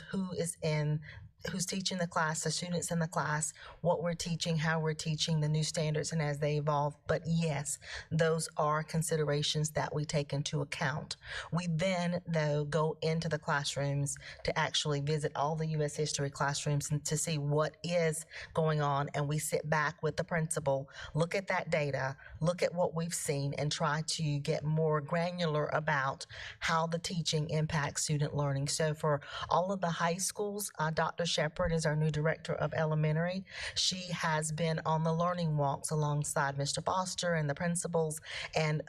who's teaching the class, the students in the class, what we're teaching, how we're teaching, the new standards, and as they evolve. But yes, those are considerations that we take into account. We then, though, go into the classrooms to actually visit all the U.S. history classrooms and to see what is going on, and we sit back with the principal, look at that data, look at what we've seen, and try to get more granular about how the teaching impacts student learning. So for all of the high schools, Dr. Shepard is our new director of elementary. She has been on the learning walks alongside Mr. Foster and the principals, and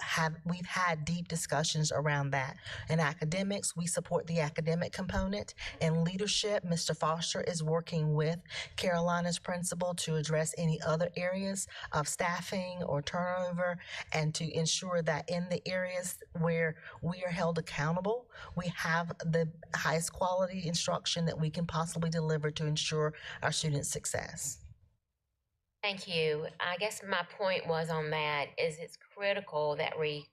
we've had deep discussions around that. In academics, we support the academic component. In leadership, Mr. Foster is working with Carolina's principal to address any other areas of staffing or turnover, and to ensure that in the areas where we are held accountable, we have the highest quality instruction that we can possibly deliver to ensure our students' success. Thank you. I guess my point was on that is it's critical that we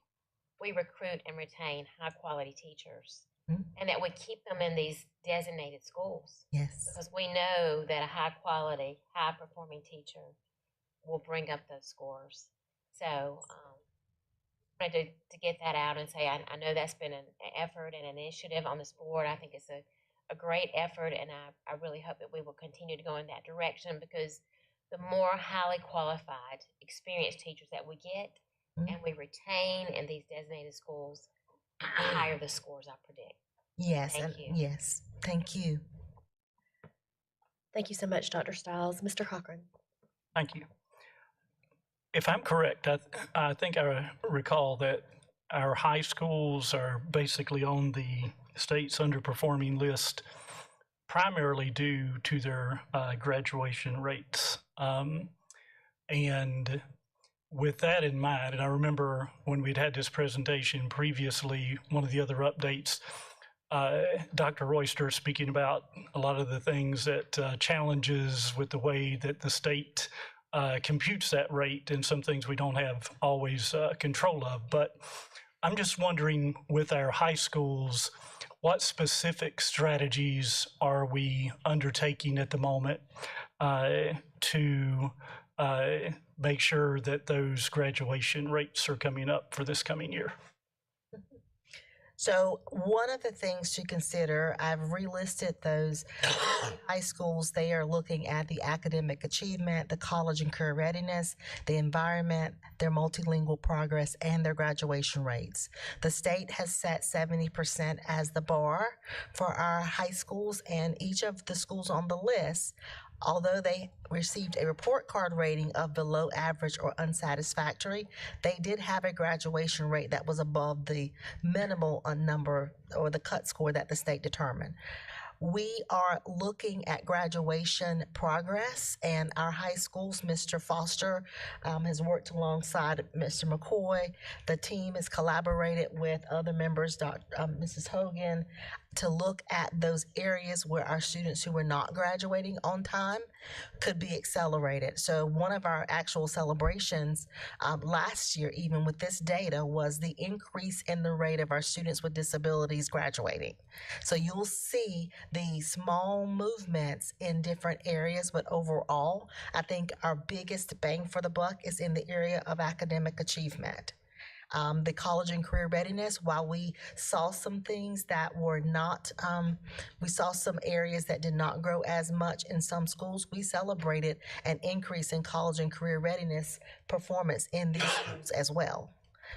recruit and retain high-quality teachers, and that we keep them in these designated schools. Yes. Because we know that a high-quality, high-performing teacher will bring up those scores. So I wanted to get that out and say I know that's been an effort and an initiative on this board. I think it's a great effort, and I really hope that we will continue to go in that direction, because the more highly qualified, experienced teachers that we get and we retain in these designated schools, the higher the scores I predict. Yes. Thank you. Yes. Thank you. Thank you so much, Dr. Stiles. Mr. Cochran. Thank you. If I'm correct, I think I recall that our high schools are basically on the state's underperforming list primarily due to their graduation rates. And with that in mind, and I remember when we'd had this presentation previously, one of the other updates, Dr. Royster speaking about a lot of the things that challenges with the way that the state computes that rate, and some things we don't have always control of. But I'm just wondering, with our high schools, what specific strategies are we undertaking at the moment to make sure that those graduation rates are coming up for this coming year? So one of the things to consider, I've relisted those high schools. They are looking at the academic achievement, the college and career readiness, the environment, their multilingual progress, and their graduation rates. The state has set 70% as the bar for our high schools, and each of the schools on the list, although they received a report card rating of below average or unsatisfactory, they did have a graduation rate that was above the minimal number or the cut score that the state determined. We are looking at graduation progress, and our high schools, Mr. Foster has worked alongside Mr. McCoy. The team has collaborated with other members, Mrs. Hogan, to look at those areas where our students who were not graduating on time could be accelerated. So one of our actual celebrations last year, even with this data, was the increase in the rate of our students with disabilities graduating. So you'll see the small movements in different areas, but overall, I think our biggest bang for the buck is in the area of academic achievement. The college and career readiness, while we saw some things that were not, we saw some areas that did not grow as much in some schools, we celebrated an increase in college and career readiness performance in these schools as well.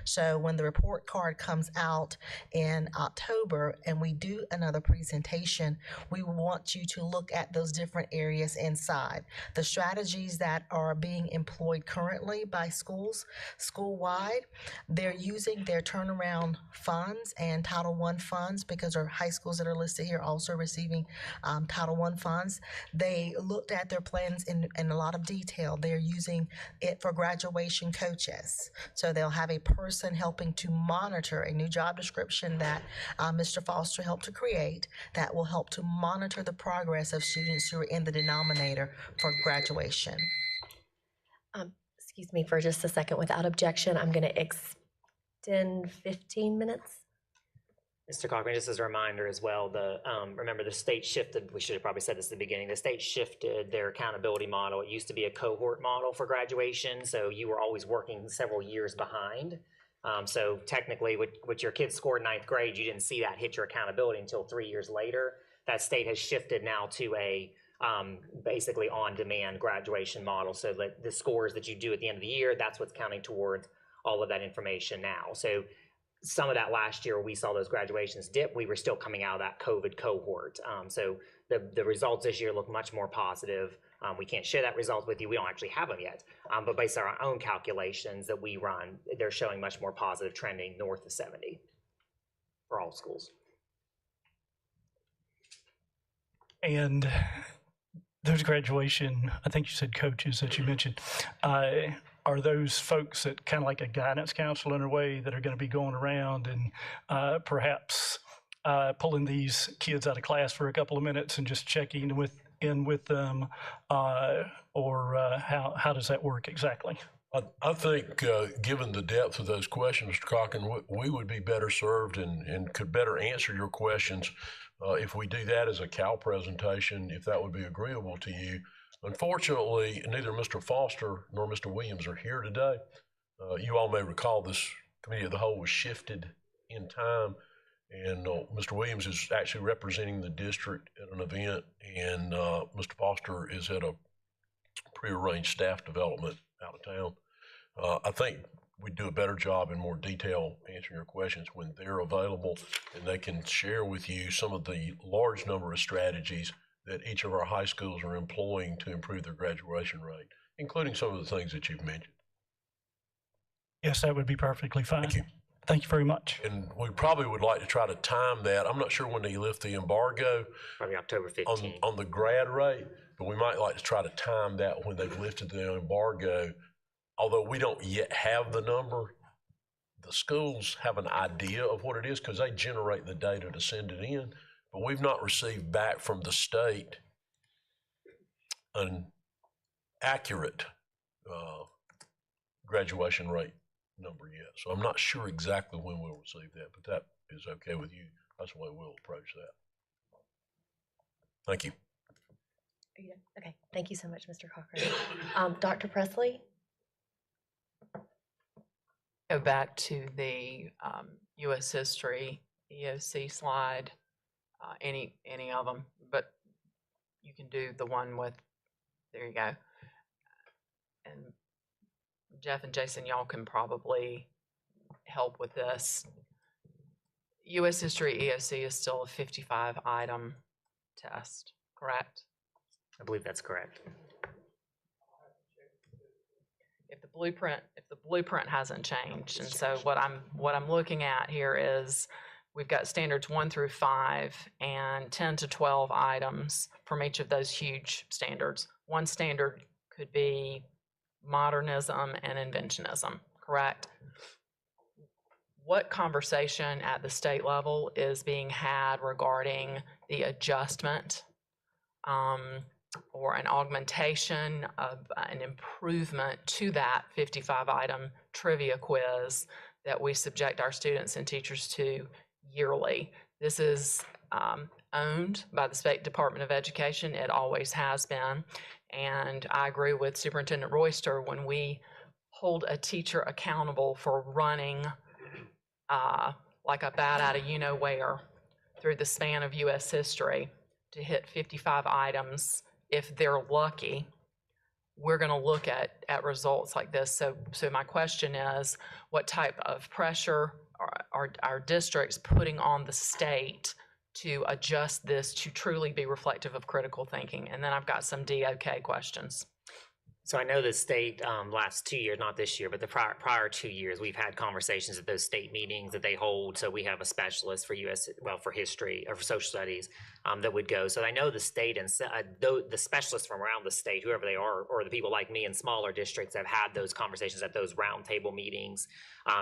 So when the report card comes out in October and we do another presentation, we want you to look at those different areas inside. The strategies that are being employed currently by schools, school-wide, they're using their turnaround funds and Title I funds, because our high schools that are listed here also receiving Title I funds. They looked at their plans in a lot of detail. They're using it for graduation coaches. So they'll have a person helping to monitor a new job description that Mr. Foster helped to create that will help to monitor the progress of students who are in the denominator for graduation. Excuse me for just a second. Without objection, I'm going to extend 15 minutes. Mr. Cochran, just as a reminder as well, remember the state shifted, we should have probably said this at the beginning, the state shifted their accountability model. It used to be a cohort model for graduation, so you were always working several years behind. So technically, with your kids scored ninth grade, you didn't see that hit your accountability until 3 years later. That state has shifted now to a basically on-demand graduation model, so that the scores that you do at the end of the year, that's what's counting towards all of that information now. So some of that last year, we saw those graduations dip. We were still coming out of that COVID cohort. So the results this year look much more positive. We can't share that result with you. We don't actually have them yet. But based on our own calculations that we run, they're showing much more positive trending north of 70 for all schools. And those graduation, I think you said coaches that you mentioned, are those folks that kind of like a guidance counselor in a way that are going to be going around and perhaps pulling these kids out of class for a couple of minutes and just checking in with them, or how does that work exactly? I think, given the depth of those questions, Mr. Cochran, we would be better served and could better answer your questions if we do that as a Cal presentation, if that would be agreeable to you. Unfortunately, neither Mr. Foster nor Mr. Williams are here today. You all may recall this committee of the whole was shifted in time, and Mr. Williams is actually representing the district at an event, and Mr. Foster is at a prearranged staff development out of town. I think we'd do a better job in more detail answering your questions when they're available, and they can share with you some of the large number of strategies that each of our high schools are employing to improve their graduation rate, including some of the things that you've mentioned. Yes, that would be perfectly fine. Thank you. Thank you very much. And we probably would like to try to time that. I'm not sure when they lift the embargo. Probably October 15th. On the grad rate, but we might like to try to time that when they've lifted the embargo. Although we don't yet have the number, the schools have an idea of what it is because they generate the data to send it in. But we've not received back from the state an accurate graduation rate number yet. So I'm not sure exactly when we'll receive that, but that is okay with you. That's the way we'll approach that. Thank you. Are you done? Okay, thank you so much, Mr. Cochran. Dr. Presley? Go back to the U.S. history EOC slide, any of them, but you can do the one with, there you go. And Jeff and Jason, y'all can probably help with this. U.S. History EOC is still a 55 item test, correct? I believe that's correct. If the blueprint hasn't changed, and so what I'm looking at here is we've got standards 1 through 5 and 10 to 12 items from each of those huge standards. One standard could be modernism and inventionism, correct? What conversation at the state level is being had regarding the adjustment or an augmentation of an improvement to that 55 item trivia quiz that we subject our students and teachers to yearly? This is owned by the State Department of Education. It always has been. And I agree with Superintendent Royster, when we hold a teacher accountable for running like a bat out of you-know-where through the span of U.S. history to hit 55 items, if they're lucky, we're going to look at results like this. So my question is, what type of pressure are our districts putting on the state to adjust this to truly be reflective of critical thinking? And then I've got some DOK questions. So I know the state last 2 years, not this year, but the prior 2 years, we've had conversations at those state meetings that they hold. So we have a specialist for for history or for social studies that would go. So I know the state and the specialists from around the state, whoever they are, or the people like me in smaller districts, have had those conversations at those roundtable meetings.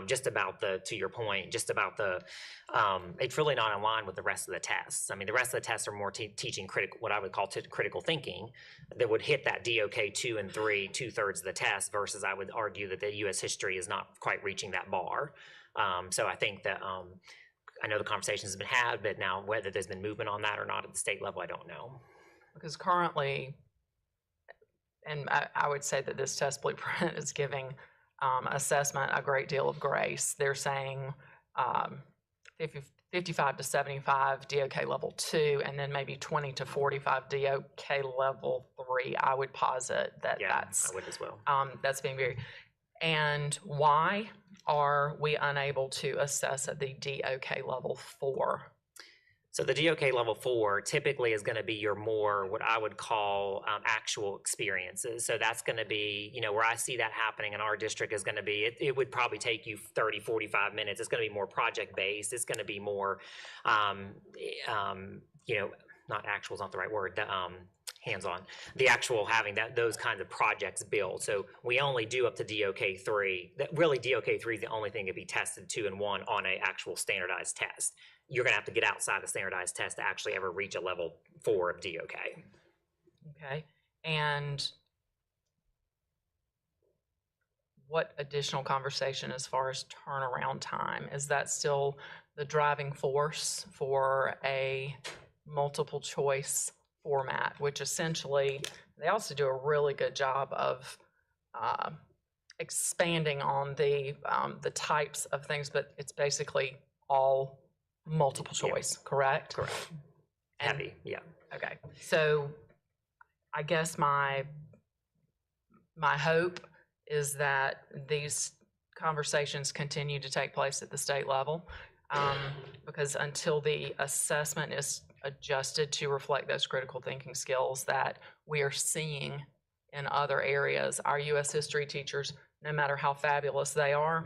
Just about to your point, just about it's really not in line with the rest of the tests. I mean, the rest of the tests are more teaching what I would call critical thinking that would hit that DOK 2 and 3, 2/3 of the test, versus I would argue that the U.S. history is not quite reaching that bar. So I think that I know the conversations have been had, but now whether there's been movement on that or not at the state level, I don't know. Because currently, and I would say that this test blueprint is giving assessment a great deal of grace. They're saying 55 to 75 DOK level 2, and then maybe 20 to 45 DOK level 3. I would posit that that's, I would as well. That's being very, and why are we unable to assess at the DOK level 4? So the DOK level 4 typically is going to be your more, what I would call actual experiences. So that's going to be, where I see that happening in our district is going to be, it would probably take you 30, 45 minutes. It's going to be more project based. It's going to be more, not actual is not the right word, hands-on. The actual having those kinds of projects built. So we only do up to DOK 3. Really, DOK 3 is the only thing to be tested 2 and 1 on a actual standardized test. You're going to have to get outside the standardized test to actually ever reach a level 4 of DOK. Okay. And what additional conversation as far as turnaround time? Is that still the driving force for a multiple choice format, which essentially they also do a really good job of expanding on the types of things, but it's basically all multiple choice, correct? Correct. Heavy, yeah. Okay, so I guess my hope is that these conversations continue to take place at the state level, because until the assessment is adjusted to reflect those critical thinking skills that we are seeing in other areas, our U.S. history teachers, no matter how fabulous they are,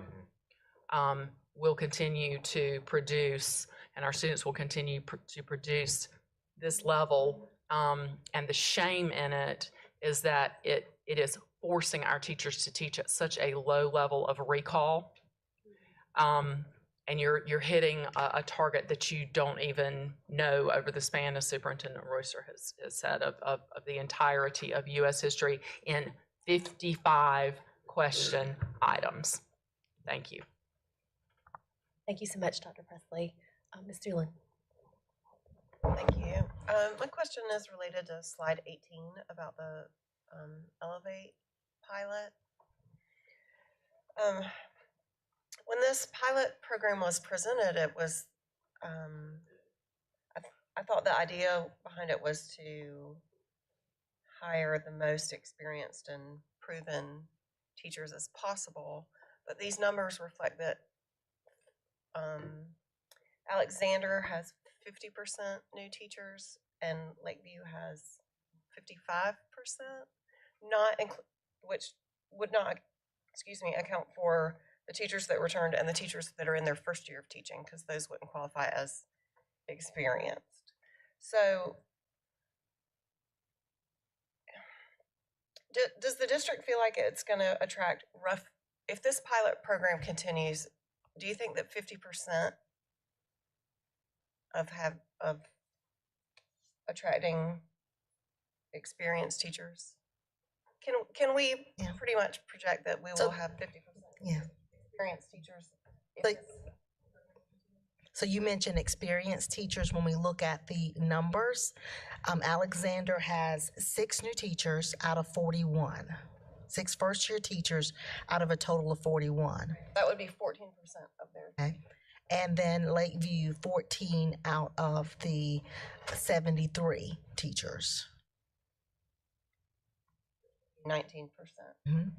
will continue to produce, and our students will continue to produce this level. And the shame in it is that it is forcing our teachers to teach at such a low level of recall. And you're hitting a target that you don't even know over the span, as Superintendent Royster has said, of the entirety of U.S. history in 55 question items. Thank you. Thank you so much, Dr. Presley. Ms. Doolin. Thank you. My question is related to slide 18 about the Elevate pilot. When this pilot program was presented, it was I thought the idea behind it was to hire the most experienced and proven teachers as possible, but these numbers reflect that Alexander has 50% new teachers and Lakeview has 55%, which would not, account for the teachers that returned and the teachers that are in their first year of teaching, because those wouldn't qualify as experienced. So does the district feel like it's going to attract if this pilot program continues, do you think that 50% of attracting experienced teachers? Can we pretty much project that we will have 50% experienced teachers? So you mentioned experienced teachers. When we look at the numbers, Alexander has 6 new teachers out of 41. 6 first-year teachers out of a total of 41. That would be 14% of their. Okay. And then Lakeview, 14 out of the 73 teachers. 19%. Mm-hmm.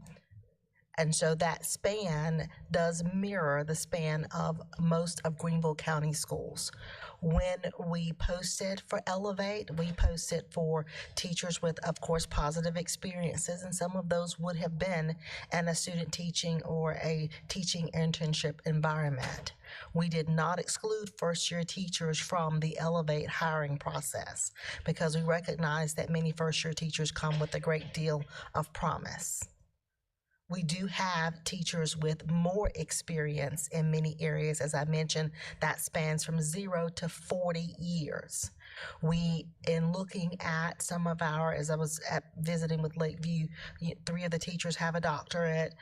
And so that span does mirror the span of most of Greenville County schools. When we posted for Elevate, we posted for teachers with, of course, positive experiences, and some of those would have been in a student teaching or a teaching internship environment. We did not exclude first-year teachers from the Elevate hiring process because we recognize that many first-year teachers come with a great deal of promise. We do have teachers with more experience in many areas. As I mentioned, that spans from 0 to 40 years. In looking at some of our, as I was visiting with Lakeview, 3 of the teachers have a doctorate.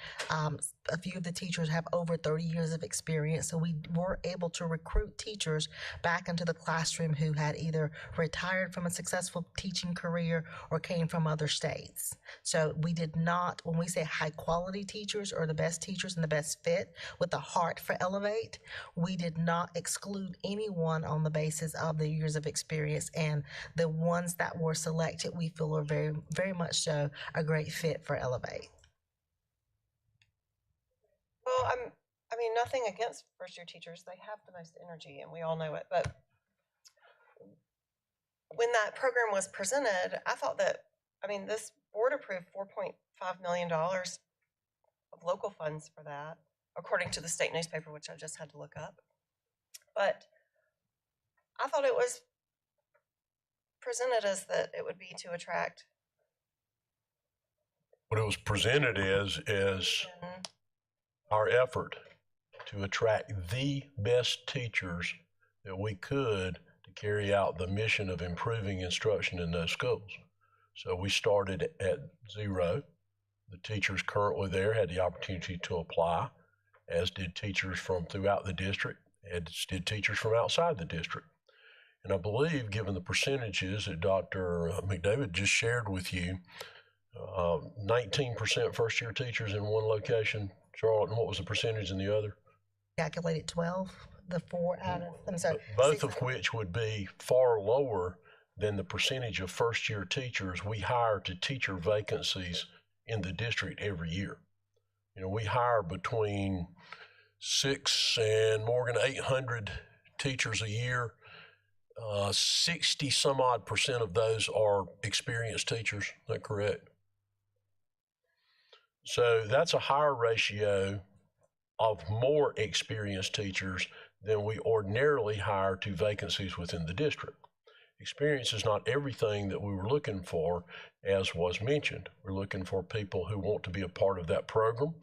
A few of the teachers have over 30 years of experience. So we were able to recruit teachers back into the classroom who had either retired from a successful teaching career or came from other states. So we did not, when we say high quality teachers or the best teachers and the best fit with the heart for Elevate, we did not exclude anyone on the basis of the years of experience, and the ones that were selected we feel are very, very much so a great fit for Elevate. Well, I mean, nothing against first-year teachers. They have the most energy, and we all know it. But when that program was presented, I thought that, this board approved $4.5 million of local funds for that, according to the state newspaper, which I just had to look up. But I thought it was presented as that it would be to attract. What it was presented as is our effort to attract the best teachers that we could to carry out the mission of improving instruction in those schools. So we started at 0. The teachers currently there had the opportunity to apply, as did teachers from throughout the district, as did teachers from outside the district. And I believe, given the percentages that Dr. McDavid just shared with you, 19% first-year teachers in one location. Charlotte, and what was the percentage in the other? Calculated 12, the 4 out of, I'm sorry. Both of which would be far lower than the percentage of first-year teachers we hire to teacher vacancies in the district every year. We hire between 6 and more than 800 teachers a year. 60 some odd % of those are experienced teachers. Is that correct? So that's a higher ratio of more experienced teachers than we ordinarily hire to vacancies within the district. Experience is not everything that we were looking for, as was mentioned. We're looking for people who want to be a part of that program.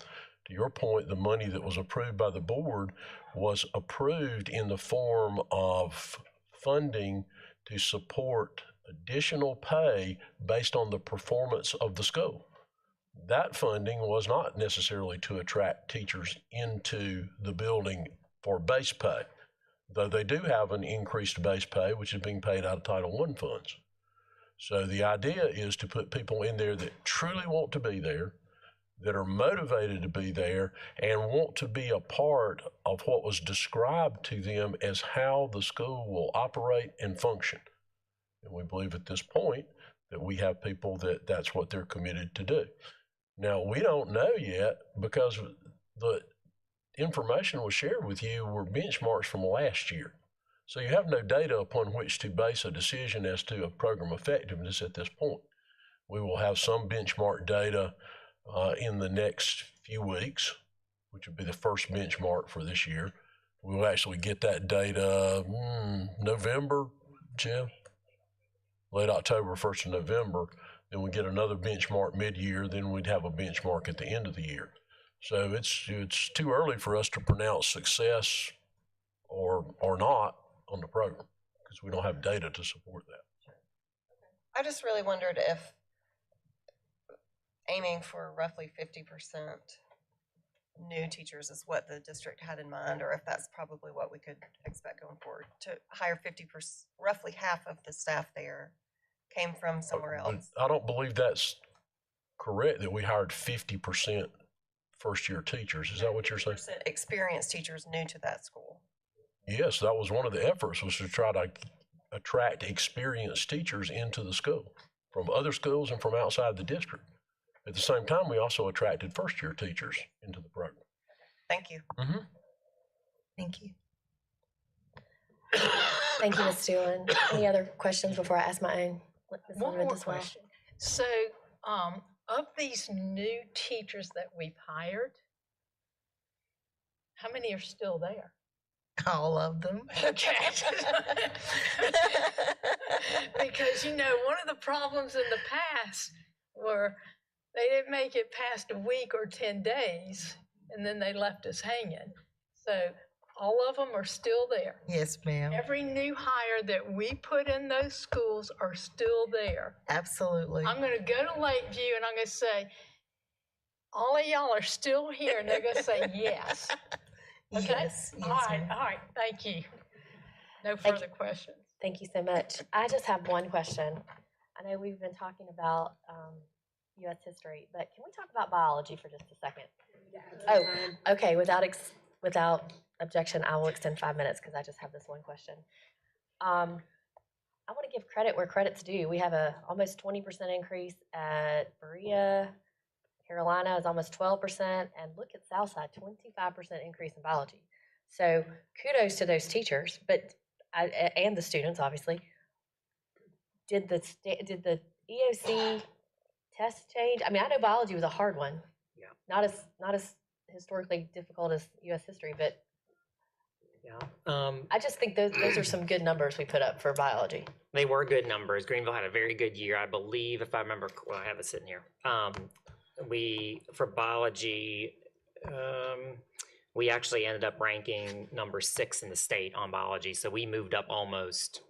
To your point, the money that was approved by the board was approved in the form of funding to support additional pay based on the performance of the school. That funding was not necessarily to attract teachers into the building for base pay, though they do have an increased base pay, which is being paid out of Title I funds. So the idea is to put people in there that truly want to be there, that are motivated to be there and want to be a part of what was described to them as how the school will operate and function. And we believe at this point that we have people that that's what they're committed to do. Now, we don't know yet because the information was shared with you were benchmarks from last year. So you have no data upon which to base a decision as to a program effectiveness at this point. We will have some benchmark data in the next few weeks, which would be the first benchmark for this year. We'll actually get that data November, Jeff? Late October, 1st of November. Then we get another benchmark mid-year. Then we'd have a benchmark at the end of the year. So it's too early for us to pronounce success or not on the program because we don't have data to support that. I just really wondered if aiming for roughly 50% new teachers is what the district had in mind, or if that's probably what we could expect going forward, to hire 50%, roughly half of the staff there came from somewhere else. I don't believe that's correct, that we hired 50% first-year teachers. Is that what you're saying? Experienced teachers new to that school. Yes, that was one of the efforts, was to try to attract experienced teachers into the school from other schools and from outside the district. At the same time, we also attracted first-year teachers into the program. Thank you. Mm-hmm. Thank you. Thank you, Ms. Stewart. Any other questions before I ask my own? One more question. So, of these new teachers that we've hired, how many are still there? All of them. Okay. Because, you know, one of the problems in the past were they didn't make it past a week or 10 days, and then they left us hanging. So all of them are still there. Yes, ma'am. Every new hire that we put in those schools are still there. Absolutely. I'm going to go to Lakeview and I'm going to say, all of y'all are still here, and they're going to say yes. Okay? Yes, all right, thank you. No further questions. Thank you so much. I just have one question. I know we've been talking about U.S. history, but can we talk about biology for just a second? Oh, okay. Without objection, I will extend 5 minutes because I just have this one question. I want to give credit where credit's due. We have a almost 20% increase at Berea. Carolina is almost 12%, and look at Southside, 25% increase in biology. So kudos to those teachers, but and the students, obviously. Did the EOC test change? I mean, I know biology was a hard one. Yeah. Not as historically difficult as U.S. history, but yeah. I just think those are some good numbers we put up for biology. They were good numbers. Greenville had a very good year, I believe, if I remember. Well, I have it sitting here. For biology, we actually ended up ranking number 6 in the state on biology. So we moved up almost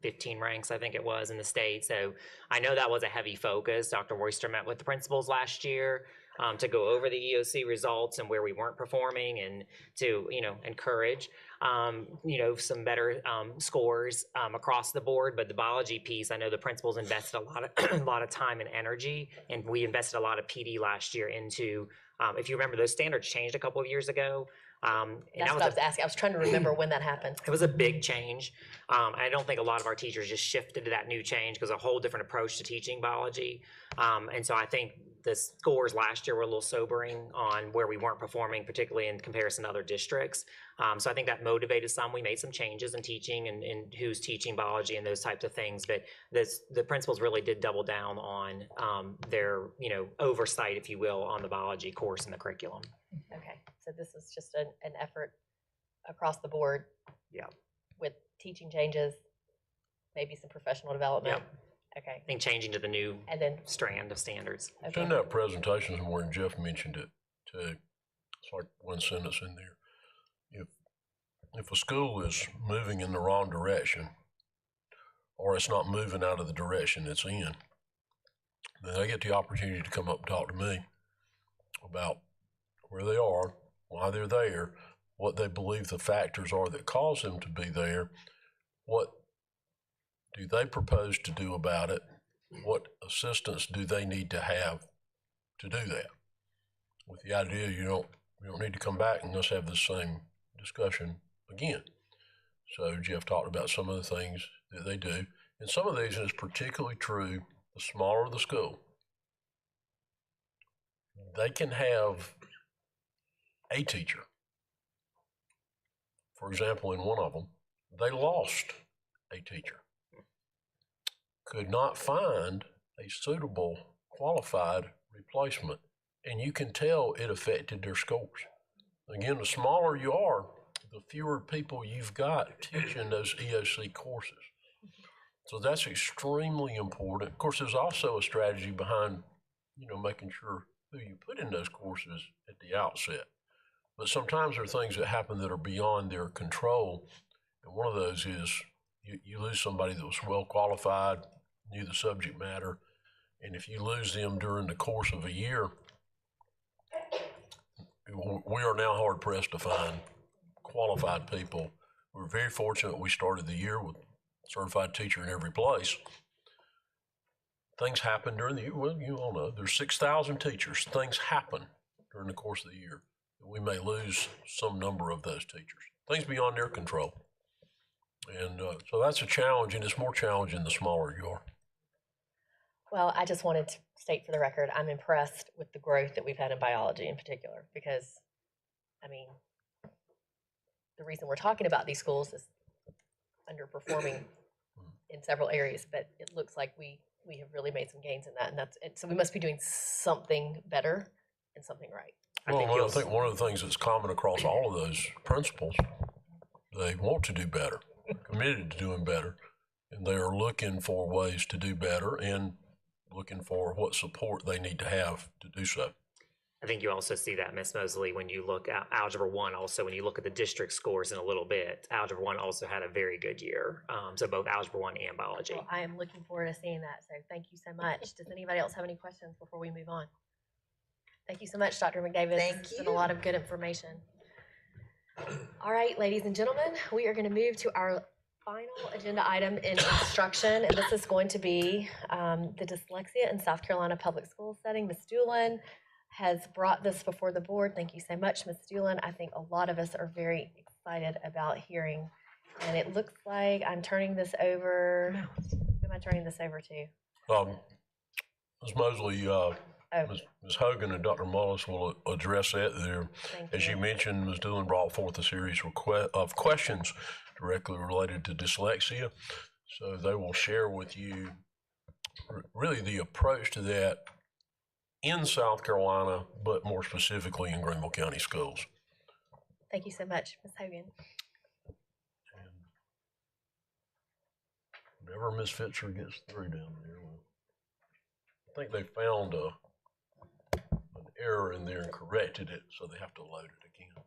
15 ranks, I think it was, in the state. So I know that was a heavy focus. Dr. Royster met with the principals last year to go over the EOC results and where we weren't performing, and to, encourage, some better scores across the board. But the biology piece, I know the principals invested a lot of time and energy, and we invested a lot of PD last year into, if you remember, those standards changed a couple of years ago. That's what I was asking. I was trying to remember when that happened. It was a big change. I don't think a lot of our teachers just shifted to that new change because a whole different approach to teaching biology. And so I think the scores last year were a little sobering on where we weren't performing, particularly in comparison to other districts. So I think that motivated some. We made some changes in teaching and who's teaching biology and those types of things. But the principals really did double down on their, oversight, if you will, on the biology course and the curriculum. Okay, so this is just an effort across the board. Yeah. With teaching changes, maybe some professional development. Yeah. Okay. I think changing to the new strand of standards. Okay. In that presentation where Jeff mentioned it too, it's like one sentence in there. If a school is moving in the wrong direction, or it's not moving out of the direction it's in, then they get the opportunity to come up and talk to me about where they are, why they're there, what they believe the factors are that cause them to be there, what do they propose to do about it, what assistance do they need to have to do that. with the idea you don't need to come back and let's have the same discussion again. So Jeff talked about some of the things that they do. And some of these, and it's particularly true, the smaller the school, they can have a teacher. For example, in one of them, they lost a teacher. Could not find a suitable, qualified replacement. And you can tell it affected their scores. Again, the smaller you are, the fewer people you've got teaching those EOC courses. So that's extremely important. Of course, there's also a strategy behind, making sure who you put in those courses at the outset. But sometimes there are things that happen that are beyond their control. And one of those is you lose somebody that was well qualified, knew the subject matter, and if you lose them during the course of a year, we are now hard pressed to find qualified people. We're very fortunate we started the year with a certified teacher in every place. Things happen during the year. Well, you all know there's 6,000 teachers. Things happen during the course of the year. We may lose some number of those teachers. Things beyond their control. And so that's a challenge, and it's more challenging the smaller you are. Well, I just wanted to state for the record, I'm impressed with the growth that we've had in biology in particular, because, the reason we're talking about these schools is underperforming in several areas, but it looks like we have really made some gains in that, and so we must be doing something better and something right. Well, I think one of the things that's common across all of those principals, they want to do better, committed to doing better, and they are looking for ways to do better and looking for what support they need to have to do so. I think you also see that, Ms. Mosley, when you look at Algebra 1 also, when you look at the district scores in a little bit, Algebra 1 also had a very good year, so both Algebra 1 and biology. Well, I am looking forward to seeing that, so thank you so much. Does anybody else have any questions before we move on? Thank you so much, Dr. McDavid. This has been a lot of good information. All right, ladies and gentlemen, we are going to move to our final agenda item in instruction, and this is going to be the dyslexia in South Carolina public school setting. Ms. Doolin has brought this before the board. Thank you so much, Ms. Doolin. I think a lot of us are very excited about hearing, and it looks like I'm turning this over. Who am I turning this over to? Ms. Mosley, Ms. Hogan and Dr. Mullis will address that there. As you mentioned, Ms. Doolin brought forth a series of questions directly related to dyslexia. So they will share with you really the approach to that in South Carolina, but more specifically in Greenville County schools. Thank you so much, Ms. Hogan. Whenever Ms. Fitzer gets through down there, I think they found an error in there and corrected it, so they have to load it again.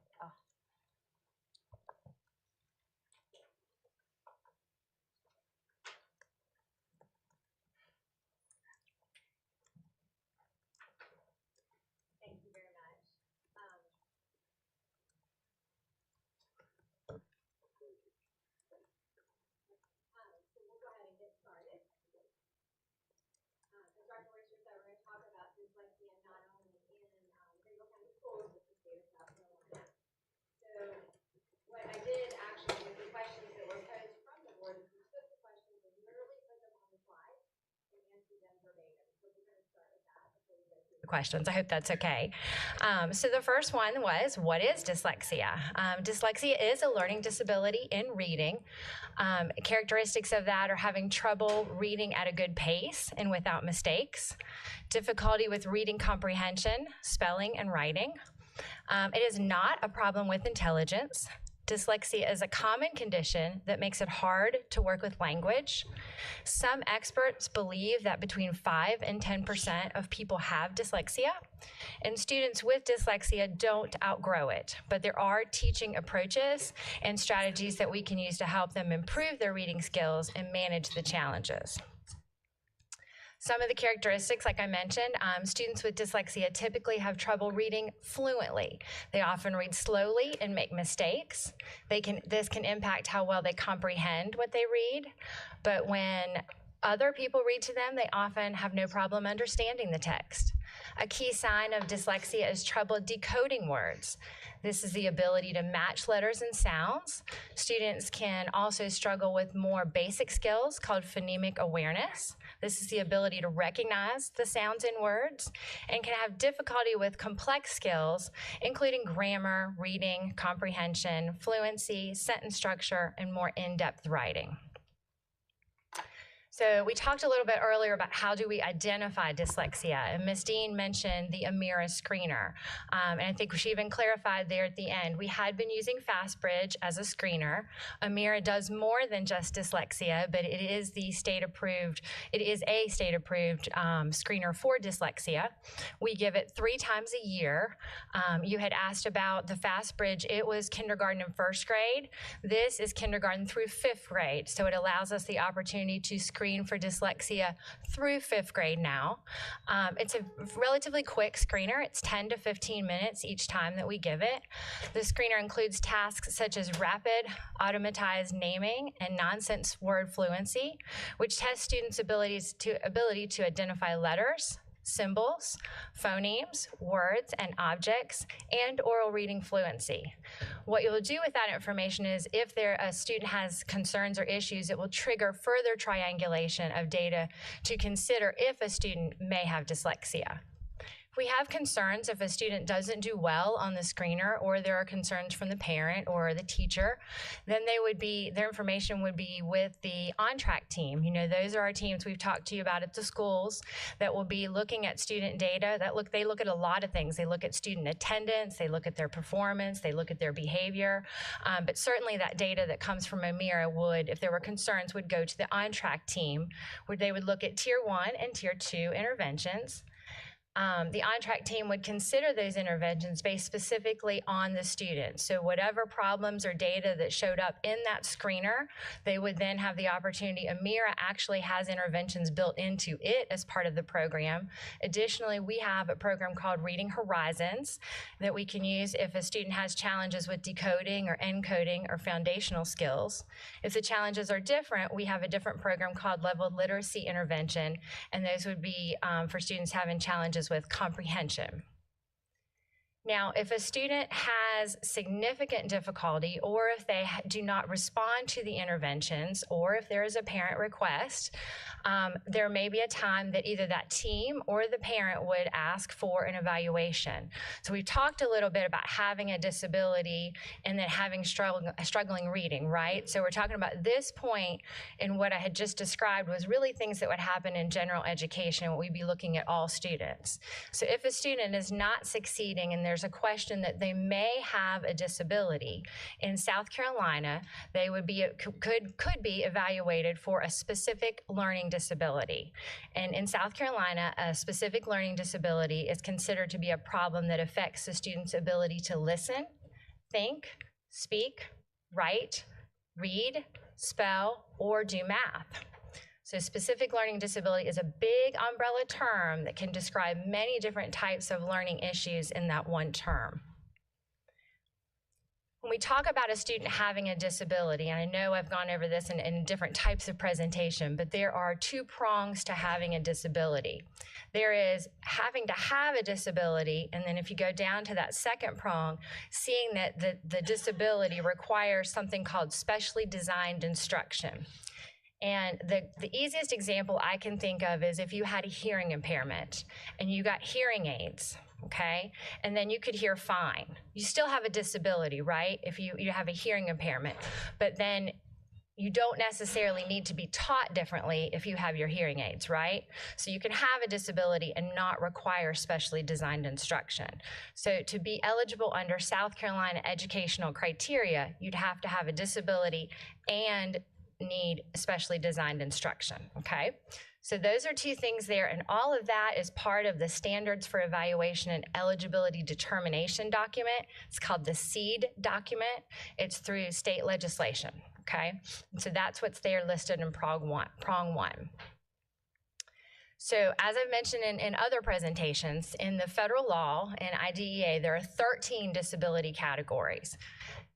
What I did actually with the questions that were posed from the board is we took the questions and literally put them on the slide and answered them verbatim. So we're going to start with that before we go through the questions. I hope that's okay. So the first one was, what is dyslexia? Dyslexia is a learning disability in reading. Characteristics of that are having trouble reading at a good pace and without mistakes, difficulty with reading comprehension, spelling, and writing. It is not a problem with intelligence. Dyslexia is a common condition that makes it hard to work with language. Some experts believe that between 5 and 10% of people have dyslexia, and students with dyslexia don't outgrow it, but there are teaching approaches and strategies that we can use to help them improve their reading skills and manage the challenges. Some of the characteristics, like I mentioned, students with dyslexia typically have trouble reading fluently. They often read slowly and make mistakes. This can impact how well they comprehend what they read, but when other people read to them, they often have no problem understanding the text. A key sign of dyslexia is trouble decoding words. This is the ability to match letters and sounds. Students can also struggle with more basic skills called phonemic awareness. This is the ability to recognize the sounds in words, and can have difficulty with complex skills, including grammar, reading, comprehension, fluency, sentence structure, and more in-depth writing. So we talked a little bit earlier about how do we identify dyslexia, and Ms. Dean mentioned the Amira screener, and I think she even clarified there at the end. We had been using FastBridge as a screener. Amira does more than just dyslexia, but it is the state-approved, it is a state-approved screener for dyslexia. We give it 3 times a year. You had asked about the FastBridge. It was kindergarten and first grade. This is kindergarten through 5th grade, so it allows us the opportunity to screen for dyslexia through 5th grade now. It's a relatively quick screener. It's 10 to 15 minutes each time that we give it. The screener includes tasks such as rapid automatized naming and nonsense word fluency, which tests students' ability to identify letters, symbols, phonemes, words, and objects, and oral reading fluency. What you'll do with that information is if a student has concerns or issues, it will trigger further triangulation of data to consider if a student may have dyslexia. If we have concerns, if a student doesn't do well on the screener, or there are concerns from the parent or the teacher, then their information would be with the on-track team. You know, those are our teams we've talked to you about at the schools that will be looking at student data. They look at a lot of things. They look at student attendance, they look at their performance, they look at their behavior, but certainly that data that comes from Amira would, if there were concerns, would go to the on-track team, where they would look at Tier 1 and Tier 2 interventions. The on-track team would consider those interventions based specifically on the student. So whatever problems or data that showed up in that screener, they would then have the opportunity. Amira actually has interventions built into it as part of the program. Additionally, we have a program called Reading Horizons that we can use if a student has challenges with decoding or encoding or foundational skills. If the challenges are different, we have a different program called Leveled Literacy Intervention, and those would be for students having challenges with comprehension. Now, if a student has significant difficulty, or if they do not respond to the interventions, or if there is a parent request, there may be a time that either that team or the parent would ask for an evaluation. So we talked a little bit about having a disability and then having struggling reading, right? So we're talking about this point in what I had just described was really things that would happen in general education. We'd be looking at all students. So if a student is not succeeding and there's a question that they may have a disability, in South Carolina, they would be could be evaluated for a specific learning disability. And in South Carolina, a specific learning disability is considered to be a problem that affects the student's ability to listen, think, speak, write, read, spell, or do math. So specific learning disability is a big umbrella term that can describe many different types of learning issues in that one term. When we talk about a student having a disability, and I know I've gone over this in different types of presentation, but there are 2 prongs to having a disability. There is having to have a disability, and then if you go down to that second prong, seeing that the disability requires something called specially designed instruction. And the easiest example I can think of is if you had a hearing impairment and you got hearing aids, okay? And then you could hear fine. You still have a disability, right? If you have a hearing impairment, but then you don't necessarily need to be taught differently if you have your hearing aids, right? So you can have a disability and not require specially designed instruction. So to be eligible under South Carolina educational criteria, you'd have to have a disability and need specially designed instruction, okay? So those are 2 things there, and all of that is part of the Standards for Evaluation and Eligibility Determination document. It's called the SEED document. It's through state legislation, okay? And so that's what's there listed in prong one. So as I've mentioned in other presentations, in the federal law and IDEA, there are 13 disability categories.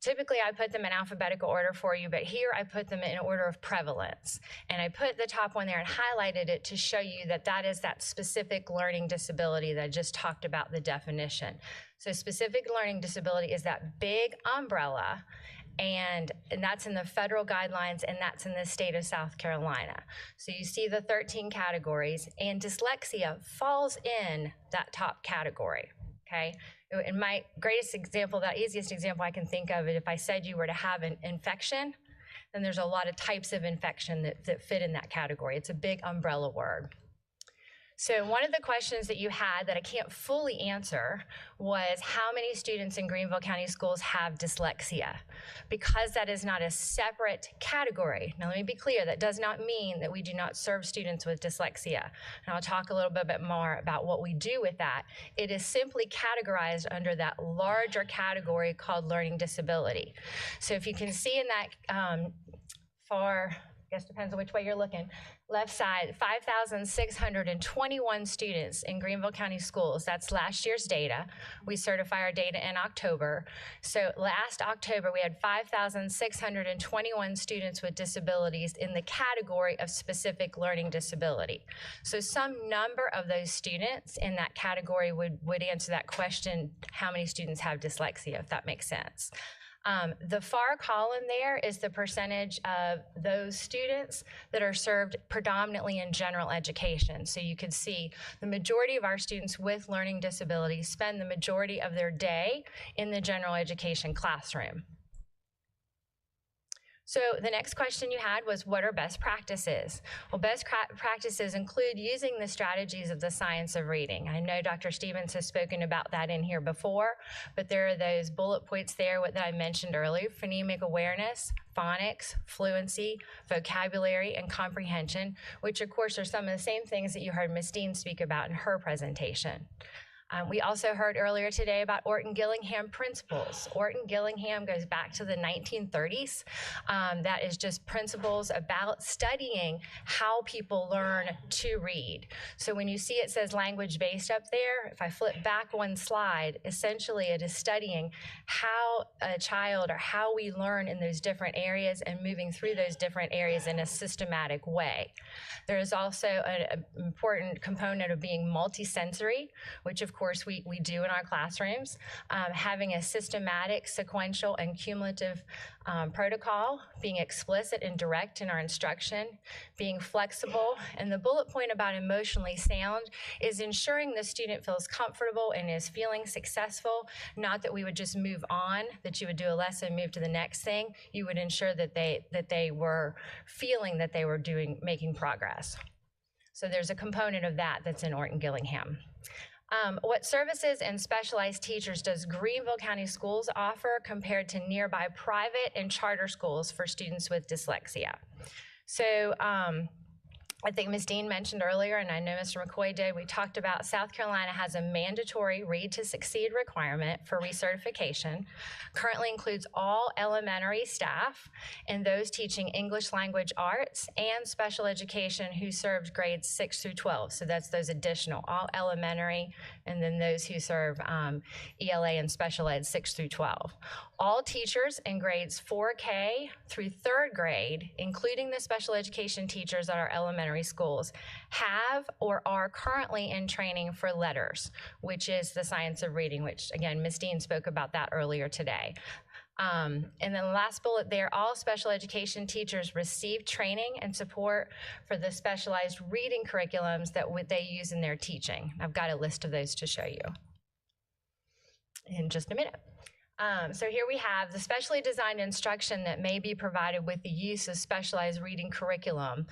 Typically, I put them in alphabetical order for you, but here I put them in order of prevalence. And I put the top one there and highlighted it to show you that that is that specific learning disability that I just talked about the definition. So specific learning disability is that big umbrella, and that's in the federal guidelines, and that's in the state of South Carolina. So you see the 13 categories, and dyslexia falls in that top category, okay? In my greatest example, that easiest example I can think of, if I said you were to have an infection, then there's a lot of types of infection that fit in that category. It's a big umbrella word. So one of the questions that you had that I can't fully answer was how many students in Greenville County Schools have dyslexia? Because that is not a separate category. Now let me be clear, that does not mean that we do not serve students with dyslexia. And I'll talk a little bit more about what we do with that. It is simply categorized under that larger category called learning disability. So if you can see in that far, I guess depends on which way you're looking, left side, 5,621 students in Greenville County Schools. That's last year's data. We certify our data in October. So last October, we had 5,621 students with disabilities in the category of specific learning disability. So some number of those students in that category would answer that question, how many students have dyslexia, if that makes sense. The far column there is the percentage of those students that are served predominantly in general education. So you can see the majority of our students with learning disabilities spend the majority of their day in the general education classroom. So the next question you had was, what are best practices? Well, best practices include using the strategies of the science of reading. I know Dr. Stevens has spoken about that in here before, but there are those bullet points there that I mentioned earlier: phonemic awareness, phonics, fluency, vocabulary, and comprehension, which of course are some of the same things that you heard Ms. Dean speak about in her presentation. We also heard earlier today about Orton-Gillingham principles. Orton-Gillingham goes back to the 1930s. That is just principles about studying how people learn to read. So when you see it says language-based up there, if I flip back one slide, essentially it is studying how a child or how we learn in those different areas and moving through those different areas in a systematic way. There is also an important component of being multisensory, which of course we do in our classrooms, having a systematic, sequential, and cumulative protocol, being explicit and direct in our instruction, being flexible. And the bullet point about emotionally sound is ensuring the student feels comfortable and is feeling successful, not that we would just move on, that you would do a lesson, move to the next thing. You would ensure that they were feeling that they were making progress. So there's a component of that that's in Orton-Gillingham. What services and specialized teachers does Greenville County Schools offer compared to nearby private and charter schools for students with dyslexia? So I think Ms. Dean mentioned earlier, and I know Mr. McCoy did, we talked about South Carolina has a mandatory Read to Succeed requirement for recertification. Currently includes all elementary staff and those teaching English language arts and special education who served grades 6 through 12. So that's those additional, all elementary, and then those who serve ELA and special ed 6 through 12. All teachers in grades 4K through 3rd grade, including the special education teachers at our elementary schools, have or are currently in training for letters, which is the science of reading, which again, Ms. Dean spoke about that earlier today. And then the last bullet there, all special education teachers receive training and support for the specialized reading curriculums that they use in their teaching. I've got a list of those to show you in just a minute. So here we have the specially designed instruction that may be provided with the use of specialized reading curriculum.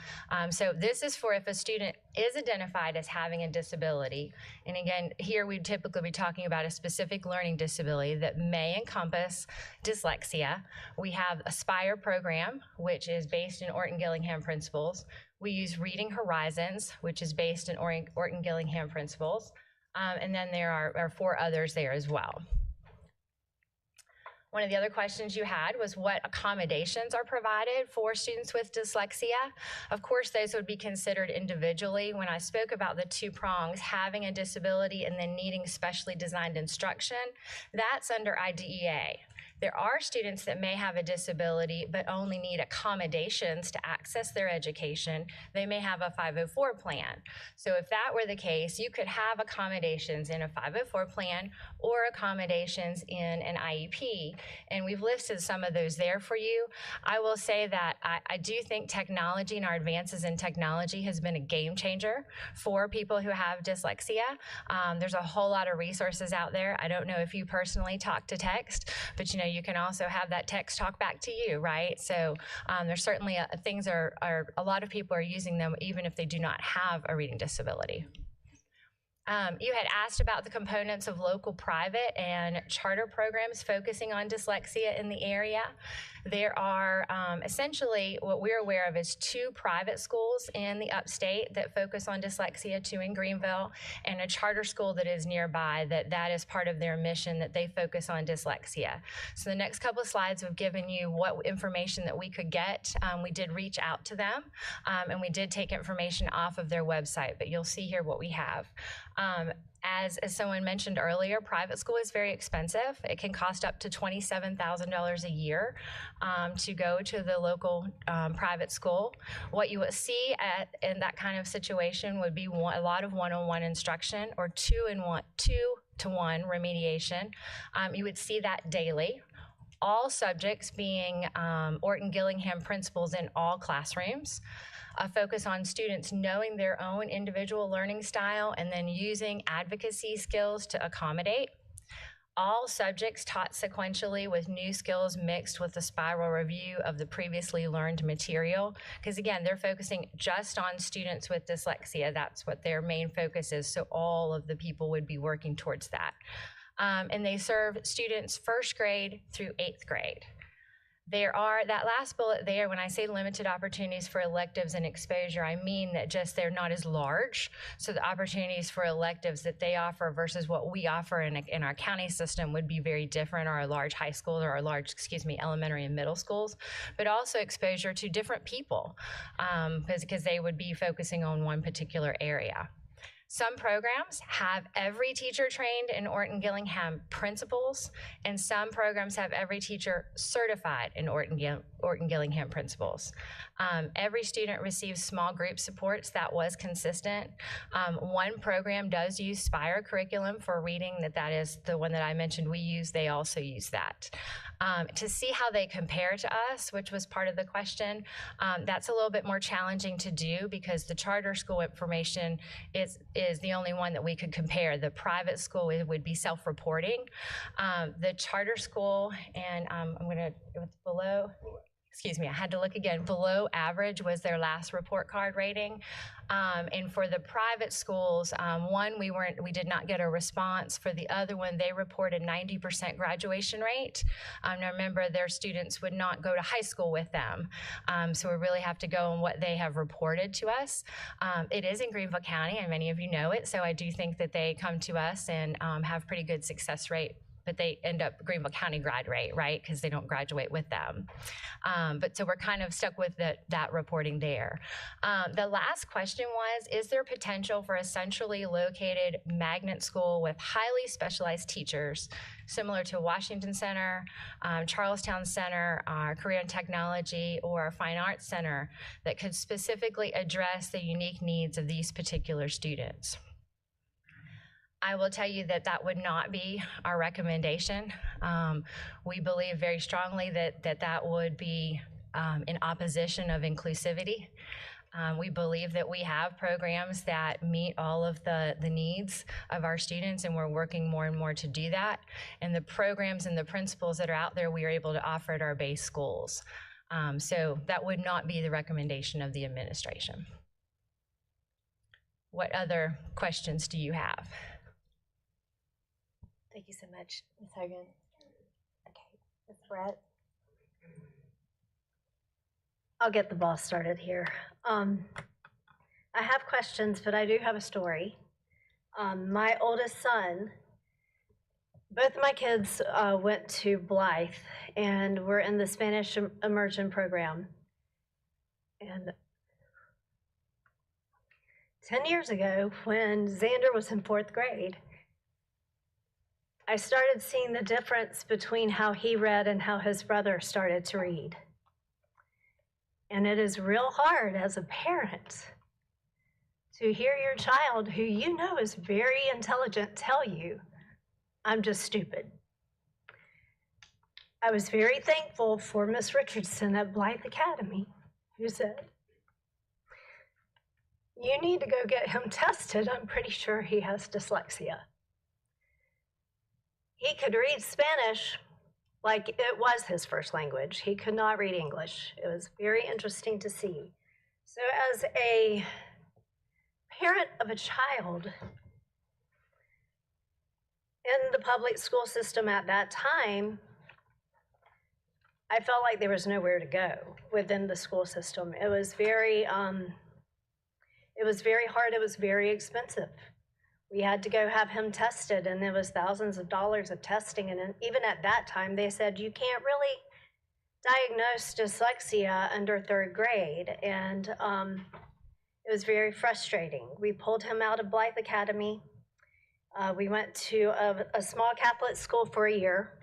So this is for if a student is identified as having a disability. And again, here we'd typically be talking about a specific learning disability that may encompass dyslexia. We have Aspire program, which is based in Orton-Gillingham principles. We use Reading Horizons, which is based in Orton-Gillingham principles. And then there are 4 others there as well. One of the other questions you had was what accommodations are provided for students with dyslexia. Of course, those would be considered individually. When I spoke about the two prongs, having a disability and then needing specially designed instruction, that's under IDEA. There are students that may have a disability but only need accommodations to access their education. They may have a 504 plan. So if that were the case, you could have accommodations in a 504 plan or accommodations in an IEP. And we've listed some of those there for you. I will say that I do think technology and our advances in technology has been a game changer for people who have dyslexia. There's a whole lot of resources out there. I don't know if you personally talk to text, but you can also have that text talk back to you, right? So there's certainly things are a lot of people are using them even if they do not have a reading disability. You had asked about the components of local private and charter programs focusing on dyslexia in the area. There are essentially what we're aware of is 2 private schools in the upstate that focus on dyslexia, 2 in Greenville, and a charter school that is nearby that is part of their mission that they focus on dyslexia. So the next couple of slides have given you what information that we could get. We did reach out to them and we did take information off of their website, but you'll see here what we have. As someone mentioned earlier, private school is very expensive. It can cost up to $27,000 a year to go to the local private school. What you would see in that kind of situation would be a lot of one-on-one instruction or 2-to-1 remediation. You would see that daily. All subjects being Orton-Gillingham principles in all classrooms. A focus on students knowing their own individual learning style and then using advocacy skills to accommodate. All subjects taught sequentially with new skills mixed with a spiral review of the previously learned material. Because again, they're focusing just on students with dyslexia. That's what their main focus is. So all of the people would be working towards that. And they serve students 1st grade through 8th grade. There are, that last bullet there, when I say limited opportunities for electives and exposure, I mean that just they're not as large. So the opportunities for electives that they offer versus what we offer in our county system would be very different, or our large high schools or our large, elementary and middle schools, but also exposure to different people because they would be focusing on one particular area. Some programs have every teacher trained in Orton-Gillingham principles, and some programs have every teacher certified in Orton-Gillingham principles. Every student receives small group supports. That was consistent. One program does use Spire curriculum for reading. That is the one that I mentioned we use. They also use that. To see how they compare to us, which was part of the question, that's a little bit more challenging to do because the charter school information is the only one that we could compare. The private school would be self-reporting. The charter school, and it's below, I had to look again. Below average was their last report card rating. And for the private schools, one, we did not get a response. For the other one, they reported 90% graduation rate. Now remember, their students would not go to high school with them. So we really have to go on what they have reported to us. It is in Greenville County, and many of you know it. So I do think that they come to us and have pretty good success rate, but they end up Greenville County grad rate, right? Because they don't graduate with them. But so we're kind of stuck with that reporting there. The last question was, is there potential for a centrally located magnet school with highly specialized teachers, similar to Washington Center, Charlestown Center, our Career and Technology, or our Fine Arts Center that could specifically address the unique needs of these particular students? I will tell you that would not be our recommendation. We believe very strongly that would be in opposition of inclusivity. We believe that we have programs that meet all of the needs of our students, and we're working more and more to do that. And the programs and the principles that are out there, we are able to offer at our base schools. So that would not be the recommendation of the administration. What other questions do you have? Thank you so much, Ms. Hogan. Okay, Ms. Brett. I'll get the ball started here. I have questions, but I do have a story. My oldest son Both of my kids went to Blythe and were in the Spanish immersion program. And 10 years ago, when Xander was in 4th grade, I started seeing the difference between how he read and how his brother started to read. And it is real hard as a parent to hear your child, who you know is very intelligent, tell you, I'm just stupid. I was very thankful for Miss Richardson at Blythe Academy, who said, you need to go get him tested. I'm pretty sure he has dyslexia. He could read Spanish like it was his first language. He could not read English. It was very interesting to see. So as a parent of a child in the public school system at that time, I felt like there was nowhere to go within the school system. It was very hard. It was very expensive. We had to go have him tested, and there was thousands of dollars of testing. And even at that time, they said you can't really diagnose dyslexia under 3rd grade. And it was very frustrating. We pulled him out of Blythe Academy. We went to a small Catholic school for a year.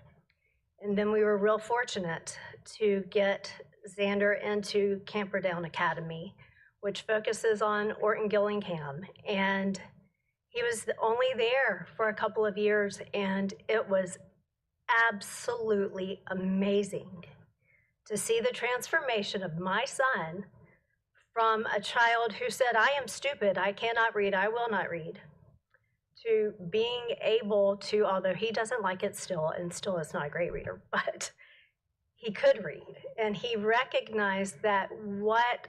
And then we were real fortunate to get Xander into Camperdown Academy, which focuses on Orton Gillingham. And he was only there for a couple of years, and it was absolutely amazing to see the transformation of my son from a child who said, I am stupid, I cannot read, I will not read, to being able to, although he doesn't like it still, and still is not a great reader, but he could read. And he recognized that what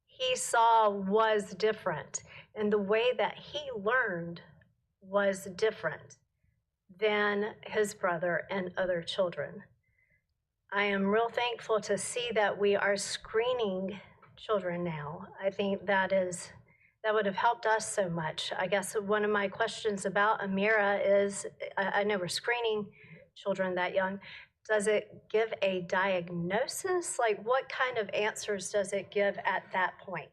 he saw was different, and the way that he learned was different than his brother and other children. I am real thankful to see that we are screening children now. I think that would have helped us so much. I guess one of my questions about Amira is, I know we're screening children that young. Does it give a diagnosis? Like, what kind of answers does it give at that point?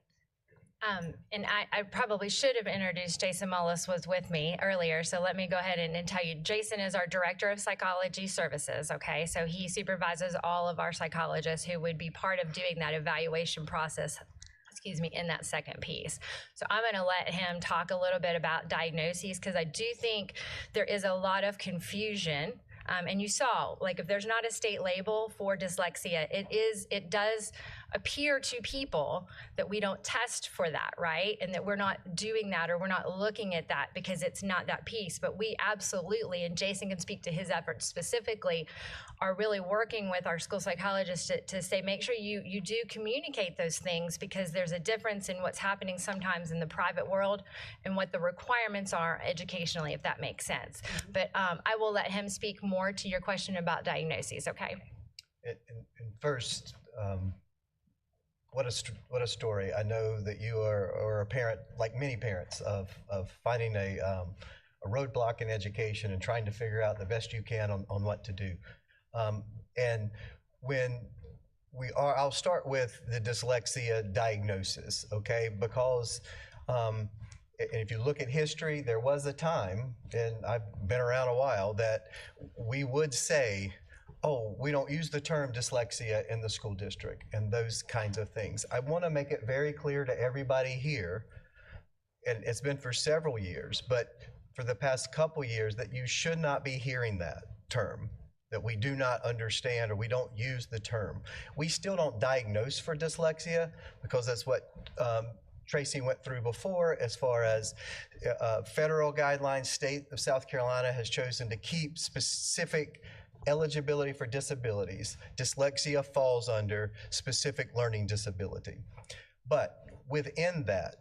And I probably should have introduced Jason Mullis was with me earlier, so let me go ahead and tell you. Jason is our Director of Psychology Services, okay? So he supervises all of our psychologists who would be part of doing that evaluation process, in that second piece. So I'm gonna let him talk a little bit about diagnoses, because I do think there is a lot of confusion. And you saw, like, if there's not a state label for dyslexia, it does appear to people that we don't test for that, right? And that we're not doing that, or we're not looking at that because it's not that piece. But we absolutely, and Jason can speak to his efforts specifically, are really working with our school psychologists to say, make sure you do communicate those things, because there's a difference in what's happening sometimes in the private world and what the requirements are educationally, if that makes sense. But I will let him speak more to your question about diagnoses, okay? And first, what a story. I know that you are a parent, like many parents, of finding a roadblock in education and trying to figure out the best you can on what to do. And when I'll start with the dyslexia diagnosis, okay? Because if you look at history, there was a time, and I've been around a while, that we would say, oh, we don't use the term dyslexia in the school district and those kinds of things. I want to make it very clear to everybody here, and it's been for several years, but for the past couple years, that you should not be hearing that term, that we do not understand or we don't use the term. We still don't diagnose for dyslexia, because that's what Tracy went through before, as far as federal guidelines. State of South Carolina has chosen to keep specific eligibility for disabilities. Dyslexia falls under specific learning disability. But within that,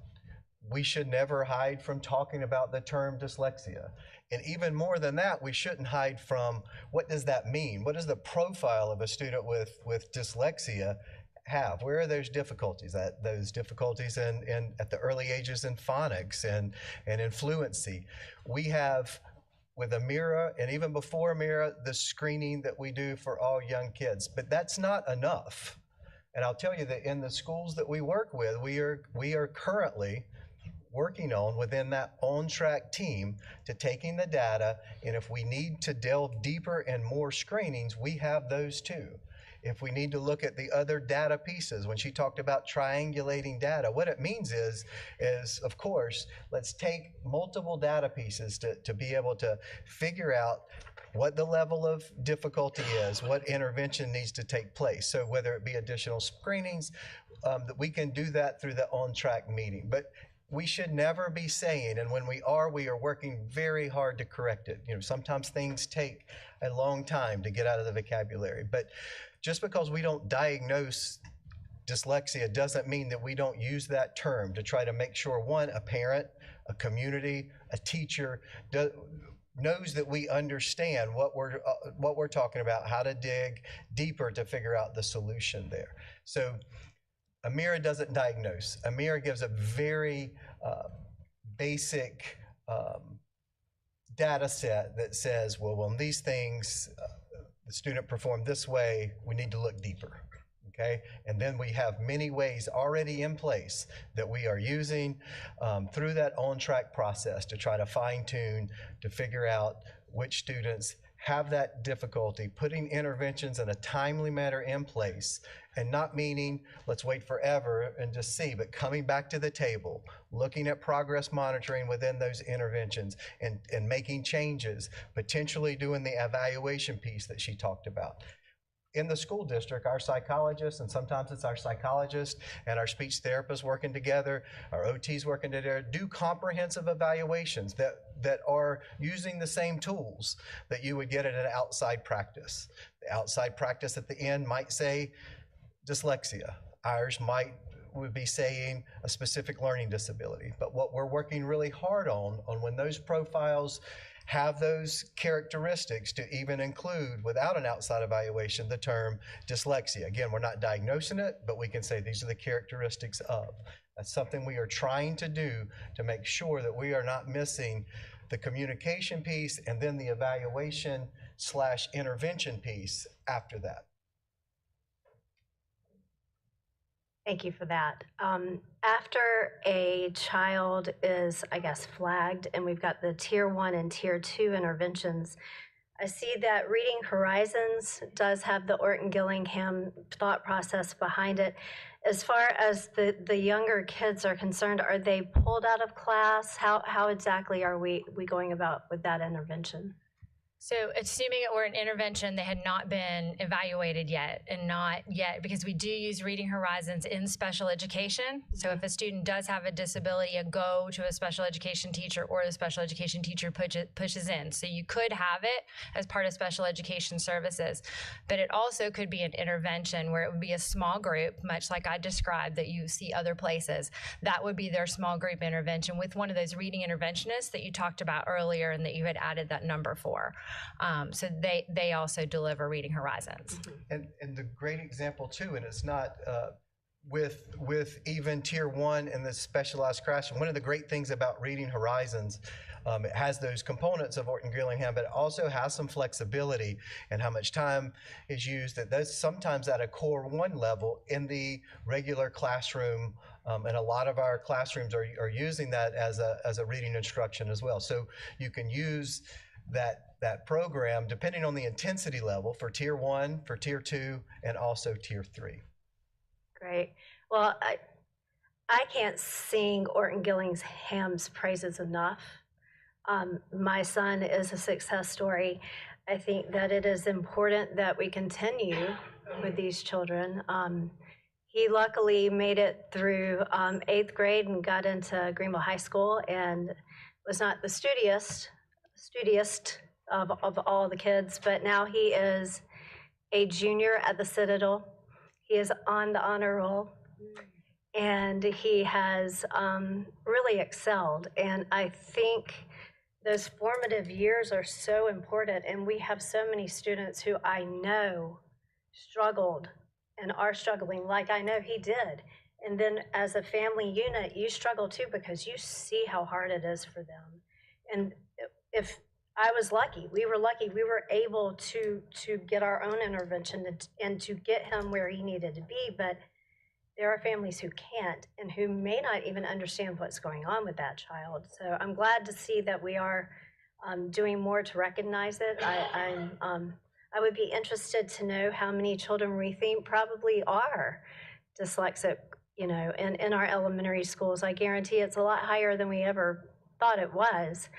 we should never hide from talking about the term dyslexia. And even more than that, we shouldn't hide from, what does that mean? What is the profile of a student with dyslexia have? Where are those difficulties? Those difficulties at the early ages in phonics and in fluency. We have with Amira, and even before Amira, the screening that we do for all young kids. But that's not enough. And I'll tell you that in the schools that we work with, we are currently working on within that on-track team to taking the data, and if we need to delve deeper and more screenings, we have those too. If we need to look at the other data pieces, when she talked about triangulating data, what it means is of course, let's take multiple data pieces to be able to figure out what the level of difficulty is, what intervention needs to take place. So whether it be additional screenings, that we can do that through the on-track meeting. But we should never be saying, and when we are working very hard to correct it. You know, sometimes things take a long time to get out of the vocabulary, but just because we don't diagnose dyslexia doesn't mean that we don't use that term to try to make sure, one, a parent, a community, a teacher knows that we understand what we're talking about, how to dig deeper to figure out the solution there. So Amira doesn't diagnose. Amira gives a very basic data set that says, well, when these things, the student performed this way, we need to look deeper. Okay? And then we have many ways already in place that we are using through that on-track process to try to fine-tune, to figure out which students have that difficulty, putting interventions in a timely manner in place, and not meaning let's wait forever and just see, but coming back to the table, looking at progress monitoring within those interventions and making changes, potentially doing the evaluation piece that she talked about. In the school district, our psychologists, and sometimes it's our psychologist and our speech therapists working together, our OTs working together, do comprehensive evaluations that are using the same tools that you would get at an outside practice. The outside practice at the end might say dyslexia. Ours would be saying a specific learning disability. But what we're working really hard on when those profiles have those characteristics, to even include, without an outside evaluation, the term dyslexia. Again, we're not diagnosing it, but we can say these are the characteristics of. That's something we are trying to do to make sure that we are not missing the communication piece and then the evaluation/intervention piece after that. Thank you for that. After a child is, I guess, flagged, and we've got the Tier 1 and Tier 2 interventions, I see that Reading Horizons does have the Orton Gillingham thought process behind it. As far as the younger kids are concerned, are they pulled out of class? How exactly are we going about with that intervention? So assuming it were an intervention that had not been evaluated yet, and not yet, because we do use Reading Horizons in special education. So if a student does have a disability, a go to a special education teacher, or the special education teacher pushes in. So you could have it as part of special education services, but it also could be an intervention where it would be a small group, much like I described that you see other places. That would be their small group intervention with one of those reading interventionists that you talked about earlier and that you had added that number for. So they also deliver Reading Horizons. And the great example too, and it's not with even Tier 1 and the specialized classroom, one of the great things about Reading Horizons, it has those components of Orton Gillingham, but it also has some flexibility in how much time is used. That's sometimes at a core 1 level in the regular classroom, and a lot of our classrooms are using that as a reading instruction as well. So you can use that program depending on the intensity level for Tier 1, for Tier 2, and also Tier 3. Great. Well, I can't sing Orton Gillingham's praises enough. My son is a success story. I think that it is important that we continue with these children. He luckily made it through 8th grade and got into Greenville High School and was not the studiest of all the kids, but now he is a junior at the Citadel. He is on the honor roll, and he has really excelled. And I think those formative years are so important, and we have so many students who I know struggled and are struggling like I know he did. And then as a family unit, you struggle too because you see how hard it is for them. And if I was lucky. We were lucky. We were able to get our own intervention and to get him where he needed to be. But there are families who can't and who may not even understand what's going on with that child. So I'm glad to see that we are doing more to recognize it. I would be interested to know how many children we think probably are dyslexic, you know, in our elementary schools. I guarantee it's a lot higher than we ever thought it was.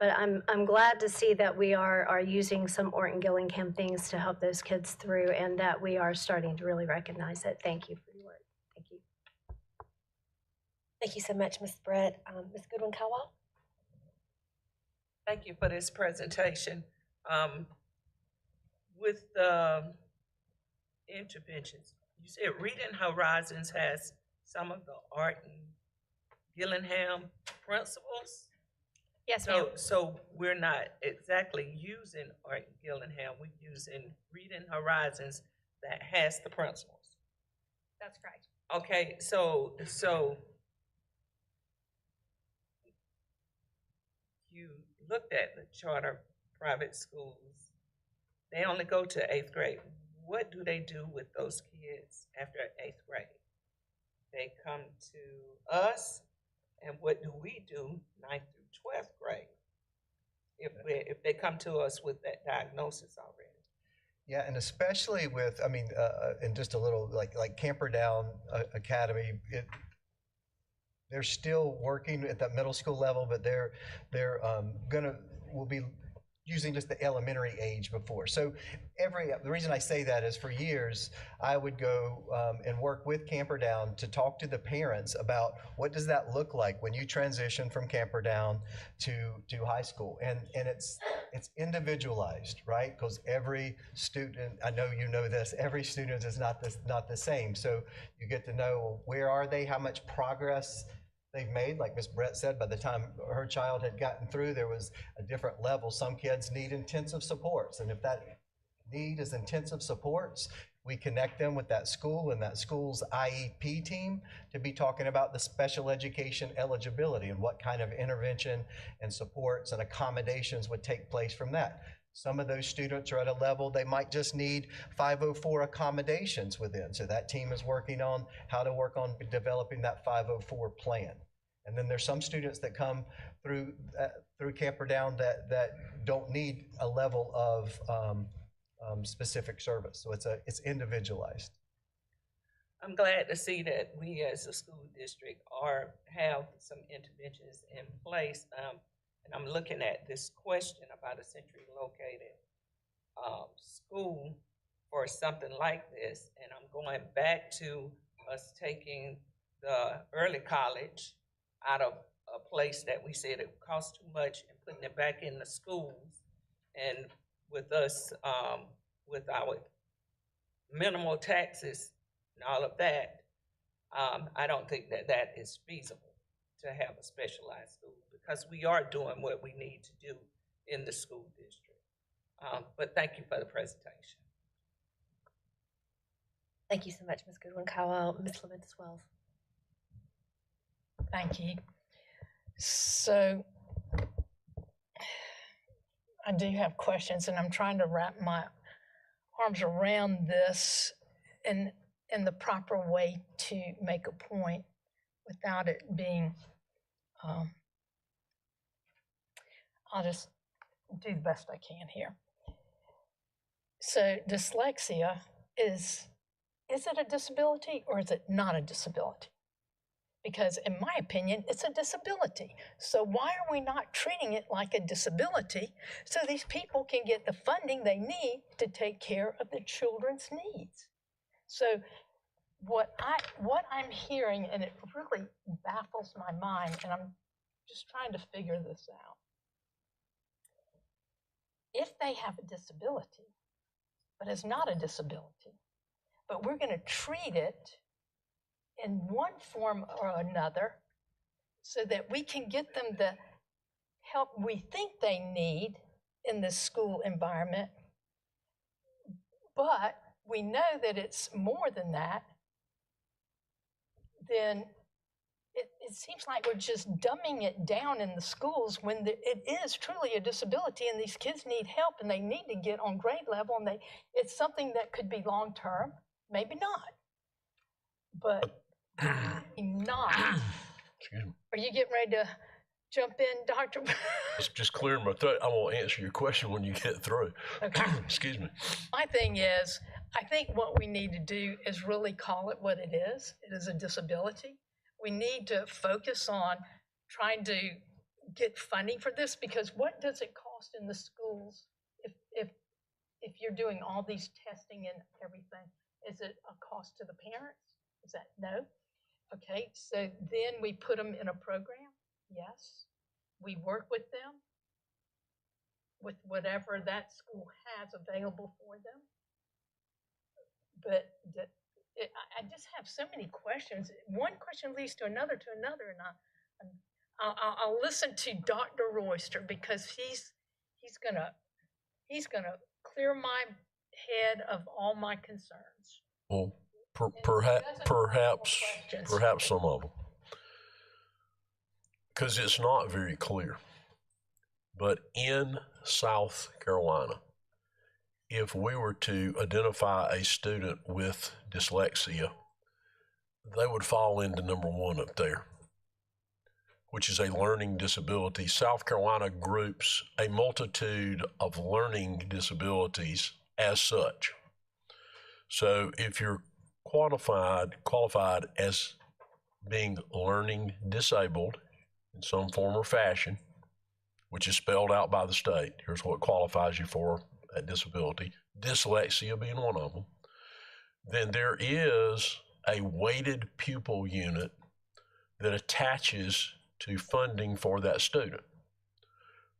But I'm glad to see that we are using some Orton Gillingham things to help those kids through, and that we are starting to really recognize it. Thank you for your work. Thank you. Thank you so much, Ms. Brett. Ms. Goodwin-Caldwell? Thank you for this presentation. With the interventions, you said Reading Horizons has some of the Orton Gillingham principles? Yes, ma'am. So we're not exactly using Orton Gillingham, we're using Reading Horizons that has the principles. That's correct. Okay, so you looked at the charter private schools. They only go to 8th grade. What do they do with those kids after 8th grade? They come to us, and what do we do 9th through 12th grade? If they come to us with that diagnosis already. Yeah, and especially with, I mean, and just a little like Camperdown Academy, they're still working at that middle school level, but will be using just the elementary age before. So the reason I say that is for years, I would go and work with Camperdown to talk to the parents about what does that look like when you transition from Camperdown to high school. And it's individualized, right? Because every student, I know you know this, every student is not the same. So you get to know where are they, how much progress they've made. Like Ms. Brett said, by the time her child had gotten through, there was a different level. Some kids need intensive supports, and if that need is intensive supports, we connect them with that school and that school's IEP team to be talking about the special education eligibility and what kind of intervention and supports and accommodations would take place from that. Some of those students are at a level they might just need 504 accommodations within. So that team is working on how to work on developing that 504 plan. And then there's some students that come through Camperdown that don't need a level of specific service. So it's individualized. I'm glad to see that we as a school district have some interventions in place. And I'm looking at this question about a centrally located school for something like this. And I'm going back to us taking the early college out of a place that we said it cost too much and putting it back in the schools. And with us, with our minimal taxes and all of that, I don't think that is feasible to have a specialized school, because we are doing what we need to do in the school district. But thank you for the presentation. Thank you so much, Ms. Goodwin-Caldwell. Ms. Leventis-Wells. Thank you. So I do have questions, and I'm trying to wrap my arms around this in the proper way to make a point without it being, I'll just do the best I can here. So dyslexia is it a disability or is it not a disability? Because in my opinion, it's a disability. So why are we not treating it like a disability so these people can get the funding they need to take care of the children's needs? So what I'm hearing, and it really baffles my mind, and I'm just trying to figure this out. If they have a disability, but it's not a disability, but we're going to treat it in one form or another so that we can get them the help we think they need in the school environment, but we know that it's more than that, then it seems like we're just dumbing it down in the schools when it is truly a disability and these kids need help and they need to get on grade level and it's something that could be long-term, maybe not. But not. Excuse me. Are you getting ready to jump in, Dr.? Just clearing my throat. I will answer your question when you get through. Okay. Excuse me. My thing is, I think what we need to do is really call it what it is. It is a disability. We need to focus on trying to get funding for this, because what does it cost in the schools if you're doing all these testing and everything? Is it a cost to the parents? Is that no? Okay, so then we put them in a program. Yes, we work with them with whatever that school has available for them. But I just have so many questions. One question leads to another, and I'll listen to Dr. Royster because he's gonna clear my head of all my concerns. Well, perhaps some of them, because it's not very clear. But in South Carolina, if we were to identify a student with dyslexia, they would fall into number one up there, which is a learning disability. South Carolina groups a multitude of learning disabilities as such. So if you're qualified as being learning disabled in some form or fashion, which is spelled out by the state, here's what qualifies you for that disability, dyslexia being one of them, then there is a weighted pupil unit that attaches to funding for that student,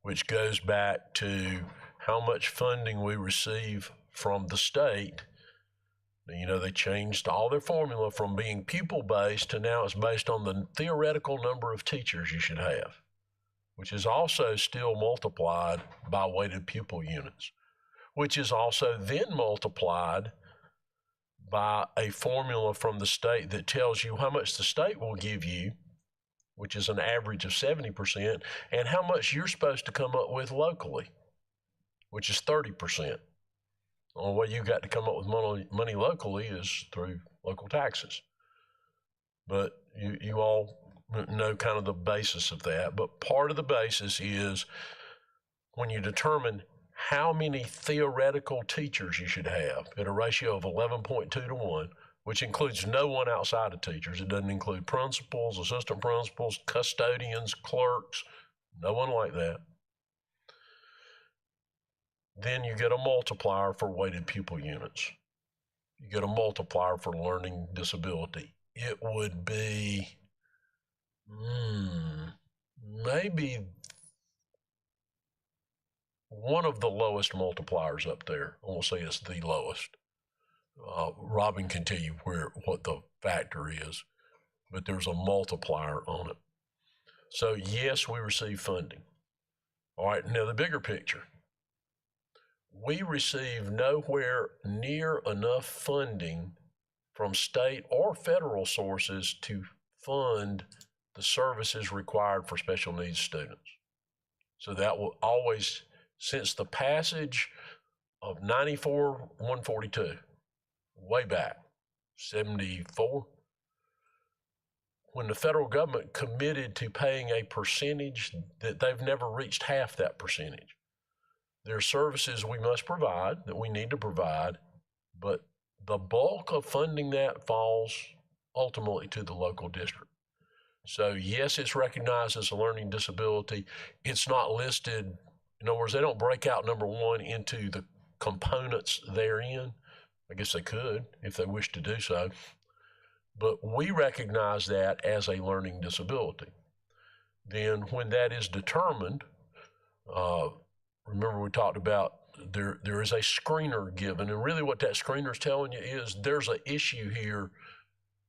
which goes back to how much funding we receive from the state. You know, they changed all their formula from being pupil-based to now it's based on the theoretical number of teachers you should have, which is also still multiplied by weighted pupil units, which is also then multiplied by a formula from the state that tells you how much the state will give you, which is an average of 70%, and how much you're supposed to come up with locally, which is 30%. The only way you got to come up with money locally is through local taxes. But you all know kind of the basis of that. But part of the basis is when you determine how many theoretical teachers you should have at a ratio of 11.2 to 1, which includes no one outside of teachers. It doesn't include principals, assistant principals, custodians, clerks, no one like that. Then you get a multiplier for weighted pupil units. You get a multiplier for learning disability. It would be maybe one of the lowest multipliers up there. I won't say it's the lowest. Robin can tell you what the factor is, but there's a multiplier on it. So yes, we receive funding. All right, now the bigger picture. We receive nowhere near enough funding from state or federal sources to fund the services required for special needs students. So that will always, since the passage of 94-142, way back, 74, when the federal government committed to paying a percentage that they've never reached half that percentage. There are services we must provide, that we need to provide, but the bulk of funding that falls ultimately to the local district. So yes, it's recognized as a learning disability. It's not listed, in other words, they don't break out number one into the components therein. I guess they could if they wish to do so. But we recognize that as a learning disability. Then when that is determined, remember we talked about there is a screener given, and really what that screener is telling you is there's an issue here.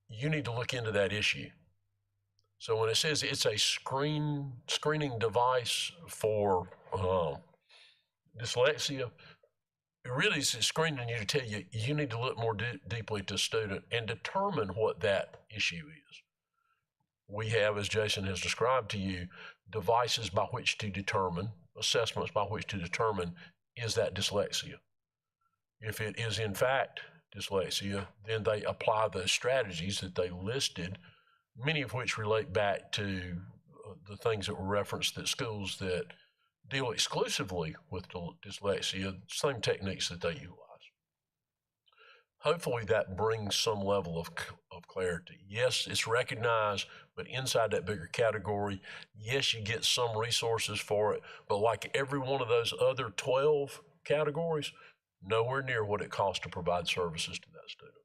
You need to look into that issue. So when it says it's a screening device for dyslexia, it really is screening you to tell you you need to look more deeply to student and determine what that issue is. We have, as Jason has described to you, devices by which to determine, assessments by which to determine, is that dyslexia? If it is in fact dyslexia, then they apply those strategies that they listed, many of which relate back to the things that were referenced at schools that deal exclusively with dyslexia, same techniques that they utilize. Hopefully that brings some level of clarity. Yes, it's recognized, but inside that bigger category, yes, you get some resources for it, but like every one of those other 12 categories, nowhere near what it costs to provide services to that student.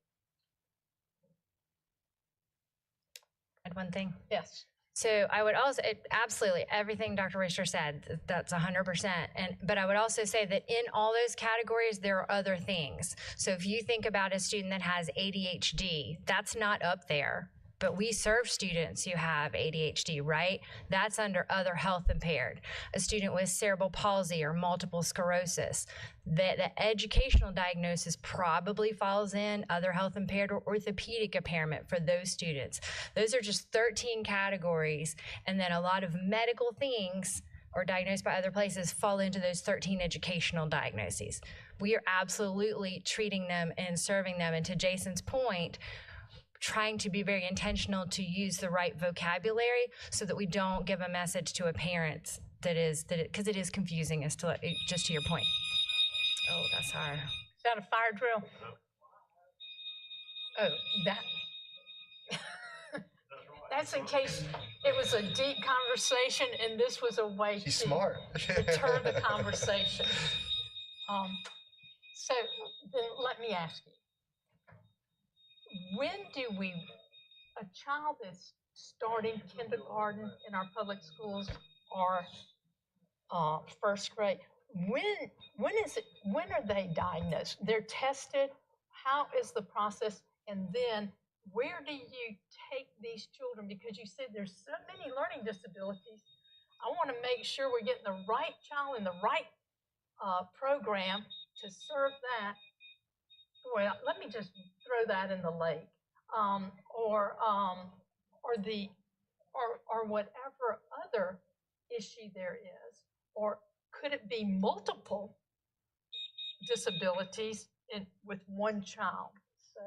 Add one thing? Yes. So I would also, absolutely, everything Dr. Richter said, that's 100%. But I would also say that in all those categories, there are other things. So if you think about a student that has ADHD, that's not up there. But we serve students who have ADHD, right? That's under other health impaired. A student with cerebral palsy or multiple sclerosis, the educational diagnosis probably falls in other health impaired or orthopedic impairment for those students. Those are just 13 categories. And then a lot of medical things or diagnosed by other places fall into those 13 educational diagnoses. We are absolutely treating them and serving them. And to Jason's point, trying to be very intentional to use the right vocabulary so that we don't give a message to a parent because it is confusing as to, just to your point. Oh, that's our. Is that a fire drill? Oh, that's in case it was a deep conversation and this was a way to smart. deter the conversation. So then let me ask you. When do a child that's starting kindergarten in our public schools or first grade, when are they diagnosed? They're tested? How is the process? And then where do you take these children? Because you said there's so many learning disabilities. I want to make sure we're getting the right child in the right program to serve that. Boy, let me just throw that in the lake, or whatever other issue there is, or could it be multiple disabilities with one child? So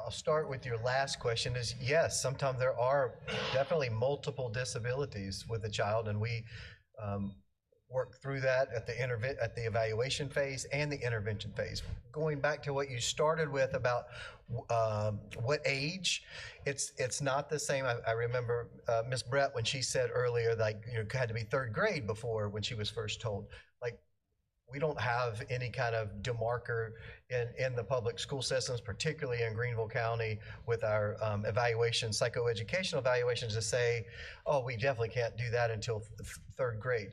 I'll start with your last question. Is yes, sometimes there are definitely multiple disabilities with a child, and we work through that at the evaluation phase and the intervention phase. Going back to what you started with about what age, it's not the same. I remember Ms. Brett when she said earlier, like, you had to be third grade before when she was first told. Like, we don't have any kind of demarker in the public school systems, particularly in Greenville County, with our evaluations, psychoeducational evaluations, to say, oh, we definitely can't do that until third grade.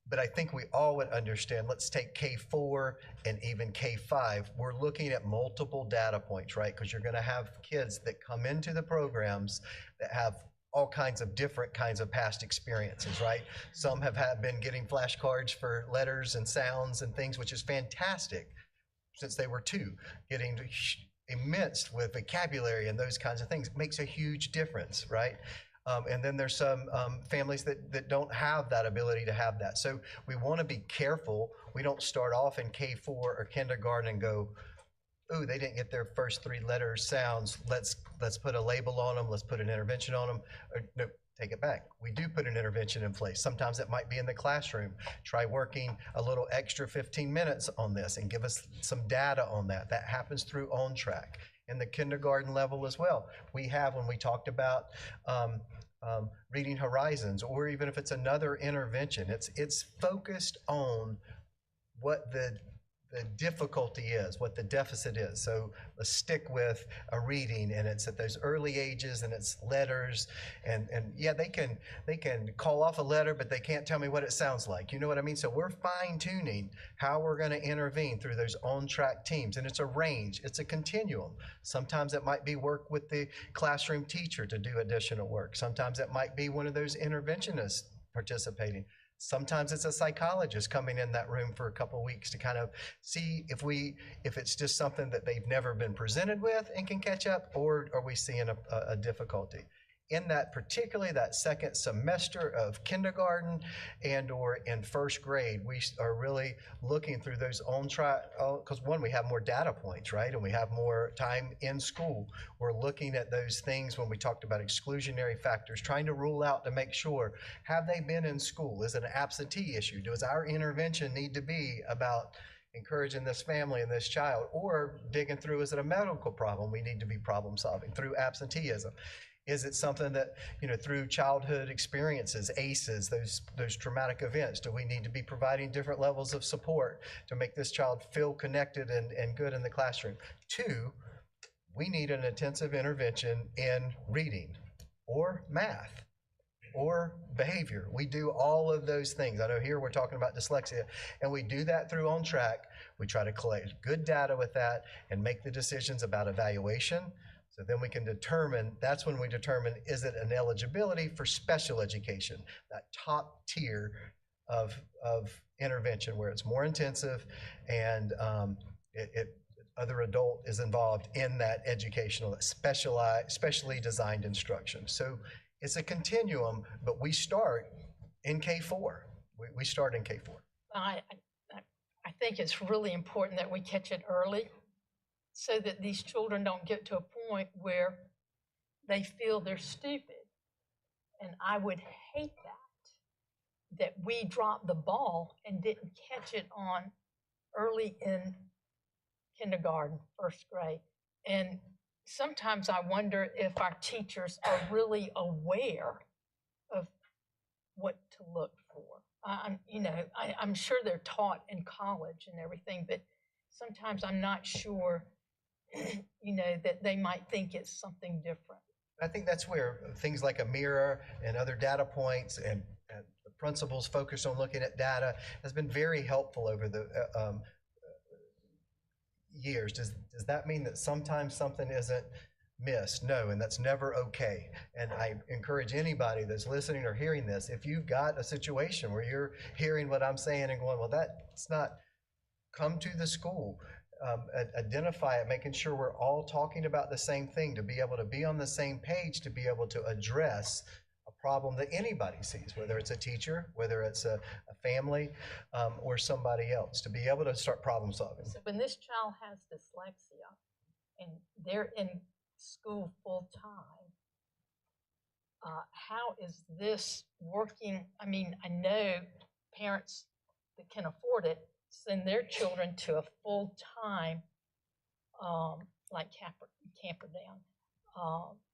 But I think we all would understand, let's take K4 and even K5. We're looking at multiple data points, right? Because you're going to have kids that come into the programs that have all kinds of different kinds of past experiences, right? Some have been getting flashcards for letters and sounds and things, which is fantastic since they were 2. Getting immense with vocabulary and those kinds of things makes a huge difference, right? And then there's some families that don't have that ability to have that. So we want to be careful. We don't start off in K4 or kindergarten and go, ooh, they didn't get their first 3 letters, sounds. Let's put a label on them. Let's put an intervention on them. Or, no, take it back. We do put an intervention in place. Sometimes it might be in the classroom. Try working a little extra 15 minutes on this and give us some data on that. That happens through OnTrack. In the kindergarten level as well. We have, when we talked about Reading Horizons, or even if it's another intervention, it's focused on what the difficulty is, what the deficit is. So let's stick with a reading, and it's at those early ages, and it's letters, and yeah, they can call off a letter, but they can't tell me what it sounds like. You know what I mean? So we're fine-tuning how we're going to intervene through those on-track teams, and it's a range, it's a continuum. Sometimes it might be work with the classroom teacher to do additional work. Sometimes it might be one of those interventionists participating. Sometimes it's a psychologist coming in that room for a couple of weeks to kind of see if it's just something that they've never been presented with and can catch up, or are we seeing a difficulty. in that, particularly that second semester of kindergarten and or in first grade, we are really looking through those because one, we have more data points, right? And we have more time in school. We're looking at those things when we talked about exclusionary factors, trying to rule out to make sure, have they been in school? Is it an absentee issue? Does our intervention need to be about encouraging this family and this child, or digging through, is it a medical problem we need to be problem solving through absenteeism? Is it something that, through childhood experiences, ACEs, those traumatic events, do we need to be providing different levels of support to make this child feel connected and good in the classroom? 2, we need an intensive intervention in reading or math or behavior. We do all of those things. I know here we're talking about dyslexia, and we do that through On Track. We try to collect good data with that and make the decisions about evaluation. So then we can determine, that's when we determine, is it an eligibility for special education, that top tier of intervention where it's more intensive and other adult is involved in that educational, that specially designed instruction. So it's a continuum, but we start in K4. We start in K4. I think it's really important that we catch it early, so that these children don't get to a point where they feel they're stupid. And I would hate that we dropped the ball and didn't catch it on early in kindergarten, first grade. And sometimes I wonder if our teachers are really aware of what to look for. I'm sure they're taught in college and everything, but sometimes I'm not sure that they might think it's something different. I think that's where things like a mirror and other data points and the principals focused on looking at data has been very helpful over the years. Does that mean that sometimes something isn't missed? No, and that's never okay. And I encourage anybody that's listening or hearing this, if you've got a situation where you're hearing what I'm saying and going, well, that's not, come to the school. Identify it, making sure we're all talking about the same thing, to be able to be on the same page, to be able to address a problem that anybody sees, whether it's a teacher, whether it's a family, or somebody else, to be able to start problem solving. So when this child has dyslexia and they're in school full time, how is this working? I mean, I know parents that can afford it send their children to a full-time, like Camperdown,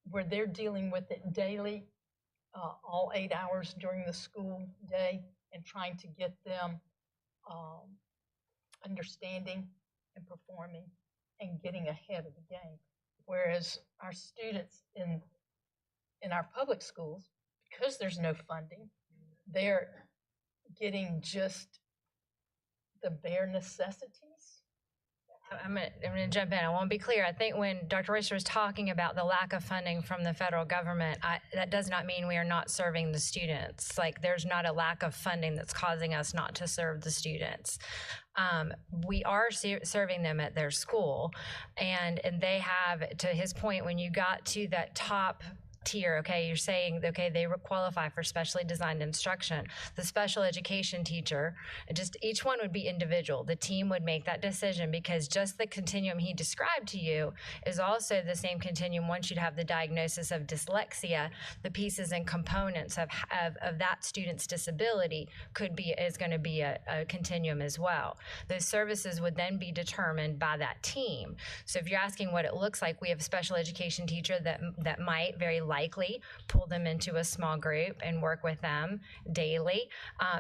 where they're dealing with it daily, all 8 hours during the school day, and trying to get them understanding and performing and getting ahead of the game. Whereas our students in our public schools, because there's no funding, they're getting just the bare necessities. I'm gonna jump in. I want to be clear. I think when Dr. Royster was talking about the lack of funding from the federal government, that does not mean we are not serving the students. Like, there's not a lack of funding that's causing us not to serve the students. We are serving them at their school, and they have, to his point, when you got to that top tier, okay, you're saying, okay, they qualify for specially designed instruction. The special education teacher, just each one would be individual. The team would make that decision, because just the continuum he described to you is also the same continuum. Once you'd have the diagnosis of dyslexia, the pieces and components of that student's disability is going to be a continuum as well. Those services would then be determined by that team. So if you're asking what it looks like, we have a special education teacher that might very likely pull them into a small group and work with them daily,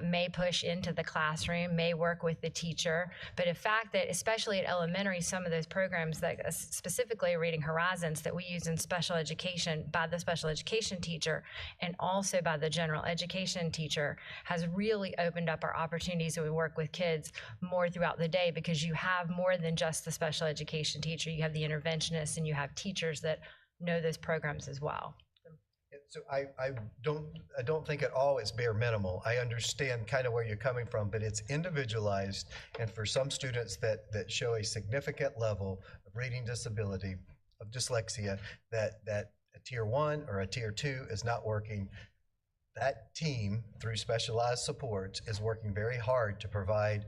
may push into the classroom, may work with the teacher. But the fact that, especially at elementary, some of those programs that specifically Reading Horizons that we use in special education by the special education teacher and also by the general education teacher has really opened up our opportunities that we work with kids more throughout the day, because you have more than just the special education teacher. You have the interventionists and you have teachers that know those programs as well. So I don't think at all it's bare minimal. I understand kind of where you're coming from, but it's individualized, and for some students that show a significant level of reading disability, of dyslexia, that tier 1 or a tier 2 is not working, that team, through specialized supports, is working very hard to provide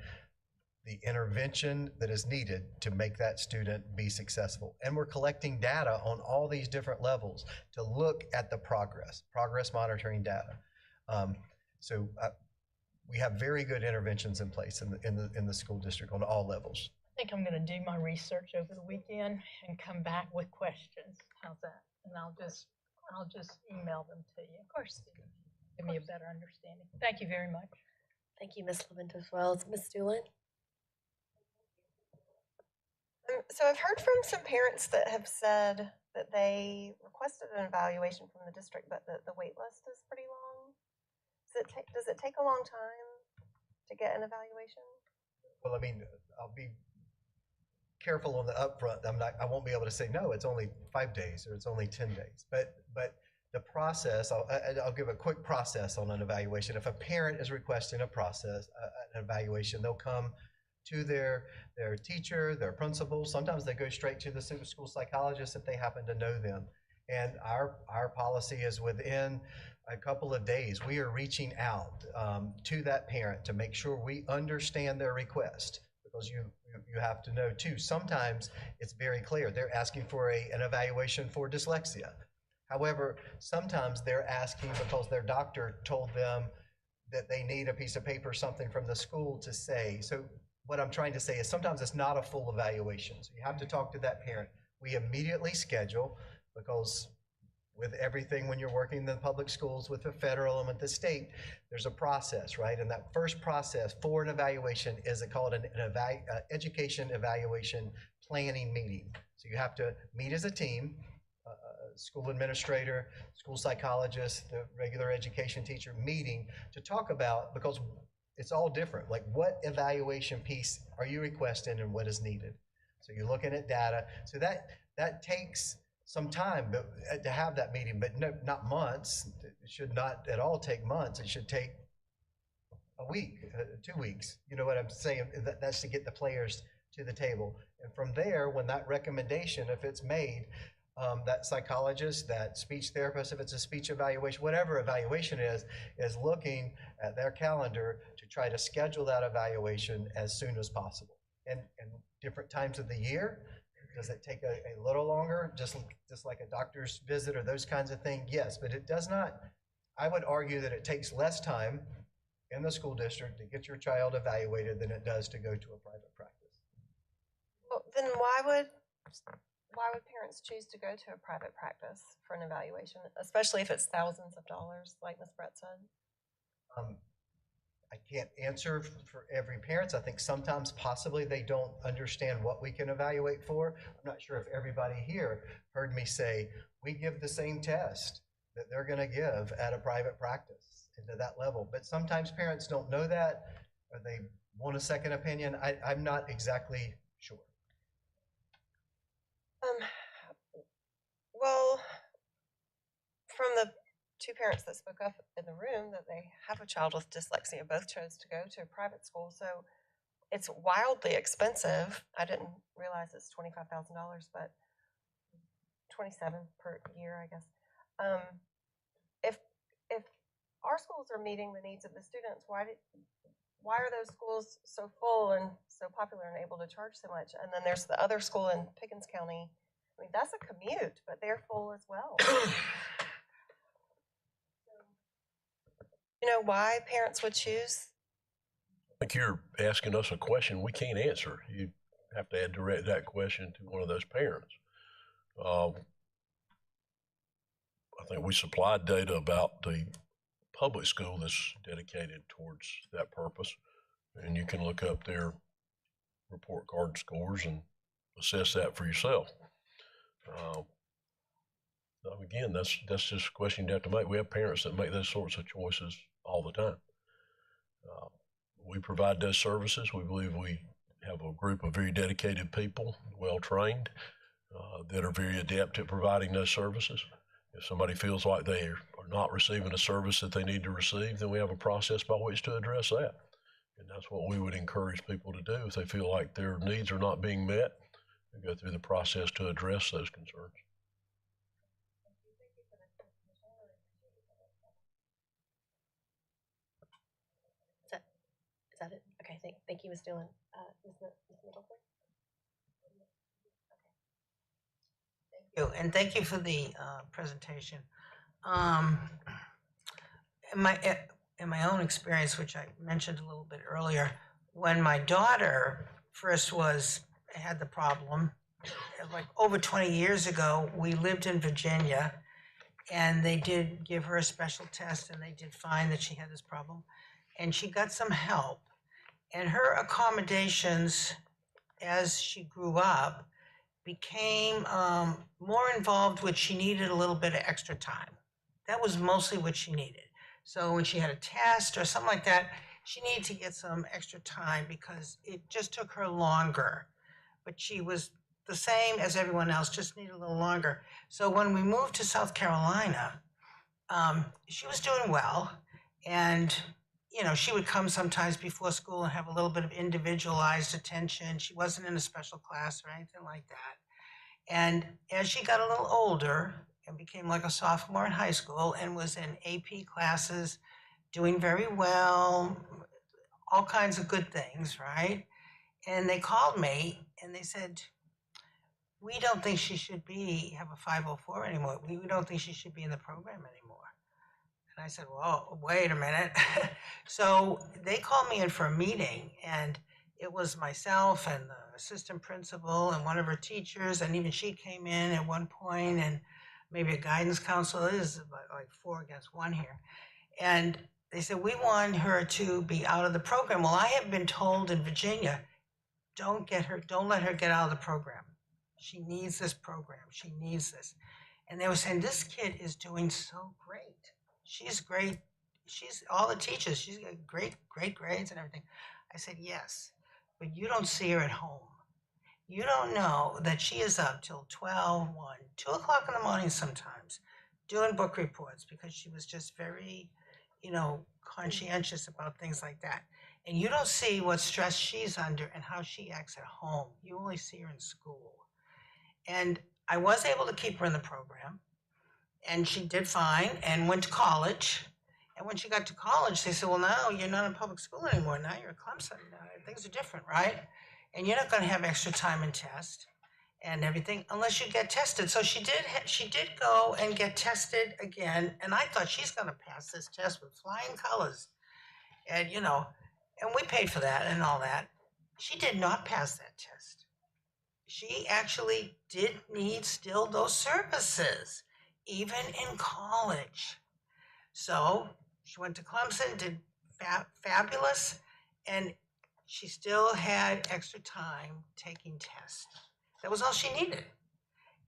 the intervention that is needed to make that student be successful. And we're collecting data on all these different levels to look at the progress monitoring data. We have very good interventions in place in the school district on all levels. I think I'm going to do my research over the weekend and come back with questions. How's that? And I'll just email them to you. Of course. Give me a better understanding. Thank you very much. Thank you, Ms. Leventis-Wells. Ms. Doolin? So I've heard from some parents that have said that they requested an evaluation from the district, but the wait list is pretty long. Does it take a long time to get an evaluation? Well, I mean, I'll be careful on the upfront. I won't be able to say, no, it's only 5 days or it's only 10 days. But the process, I'll give a quick process on an evaluation. If a parent is requesting an evaluation, they'll come to their teacher, their principal. Sometimes they go straight to the school psychologist if they happen to know them. And our policy is within a couple of days, we are reaching out to that parent to make sure we understand their request, because you have to know too, sometimes it's very clear they're asking for an evaluation for dyslexia. However, sometimes they're asking because their doctor told them that they need a piece of paper, something from the school to say. So what I'm trying to say is sometimes it's not a full evaluation. So you have to talk to that parent. We immediately schedule, because with everything, when you're working in the public schools with the federal and with the state, there's a process, right? And that first process for an evaluation is called an education evaluation planning meeting. So you have to meet as a team, school administrator, school psychologist, the regular education teacher meeting to talk about, because it's all different. Like, what evaluation piece are you requesting and what is needed? So you're looking at data. So that takes some time to have that meeting, but no, not months. It should not at all take months. It should take a week, 2 weeks. You know what I'm saying? That's to get the players to the table. And from there, when that recommendation, if it's made, that psychologist, that speech therapist, if it's a speech evaluation, whatever evaluation is looking at their calendar to try to schedule that evaluation as soon as possible. And different times of the year, does it take a little longer, just like a doctor's visit or those kinds of things? Yes, but it does not. I would argue that it takes less time in the school district to get your child evaluated than it does to go to a private practice. Well, then why would parents choose to go to a private practice for an evaluation, especially if it's thousands of dollars, like Ms. Brett said? I can't answer for every parent. I think sometimes possibly they don't understand what we can evaluate for. I'm not sure if everybody here heard me say, we give the same test that they're going to give at a private practice into that level. But sometimes parents don't know that, or they want a second opinion. I'm not exactly sure. Well, from the two parents that spoke up in the room that they have a child with dyslexia, both chose to go to a private school. So it's wildly expensive. I didn't realize it's $25,000, but $27,000 per year, I guess. If our schools are meeting the needs of the students, why are those schools so full and so popular and able to charge so much? And then there's the other school in Pickens County. I mean, that's a commute, but they're full as well. You know why parents would choose? I think you're asking us a question we can't answer. You have to direct that question to one of those parents. I think we supplied data about the public school that's dedicated towards that purpose, and you can look up their report card scores and assess that for yourself. Again, that's just a question you have to make. We have parents that make those sorts of choices all the time. We provide those services. We believe we have a group of very dedicated people, well-trained, that are very adept at providing those services. If somebody feels like they are not receiving a service that they need to receive, then we have a process by which to address that. And that's what we would encourage people to do. If they feel like their needs are not being met, we go through the process to address those concerns. Thank you, Ms. Dillon. Ms. Middleton? Thank you, and thank you for the presentation. In my own experience, which I mentioned a little bit earlier, when my daughter first had the problem, like over 20 years ago, we lived in Virginia, and they did give her a special test, and they did find that she had this problem, and she got some help. And her accommodations as she grew up became more involved, which she needed a little bit of extra time. That was mostly what she needed. So when she had a test or something like that, she needed to get some extra time because it just took her longer. But she was the same as everyone else, just needed a little longer. So when we moved to South Carolina, she was doing well. And, you know, she would come sometimes before school and have a little bit of individualized attention. She wasn't in a special class or anything like that. And as she got a little older and became like a sophomore in high school and was in AP classes, doing very well, all kinds of good things, right? And they called me and they said, we don't think she should have a 504 anymore. We don't think she should be in the program anymore. And I said, well, wait a minute. So they called me in for a meeting, and it was myself and the assistant principal and one of her teachers, and even she came in at one point, and maybe a guidance counselor. It is like 4 against 1 here. And they said, we want her to be out of the program. Well, I have been told in Virginia, don't let her get out of the program. She needs this program. She needs this. And they were saying, this kid is doing so great. She's great. She's all the teachers. She's got great grades and everything. I said, yes, but you don't see her at home. You don't know that she is up till 12, 1, 2 o'clock in the morning sometimes doing book reports because she was just very, conscientious about things like that. And you don't see what stress she's under and how she acts at home. You only see her in school. And I was able to keep her in the program, and she did fine and went to college. And when she got to college, they said, well, now you're not in public school anymore. Now you're at Clemson. Things are different, right? And you're not going to have extra time in test and everything unless you get tested. So she did go and get tested again. And I thought, she's going to pass this test with flying colors. And, and we paid for that and all that. She did not pass that test. She actually did need still those services, even in college. So she went to Clemson, did fabulous, and she still had extra time taking tests. That was all she needed.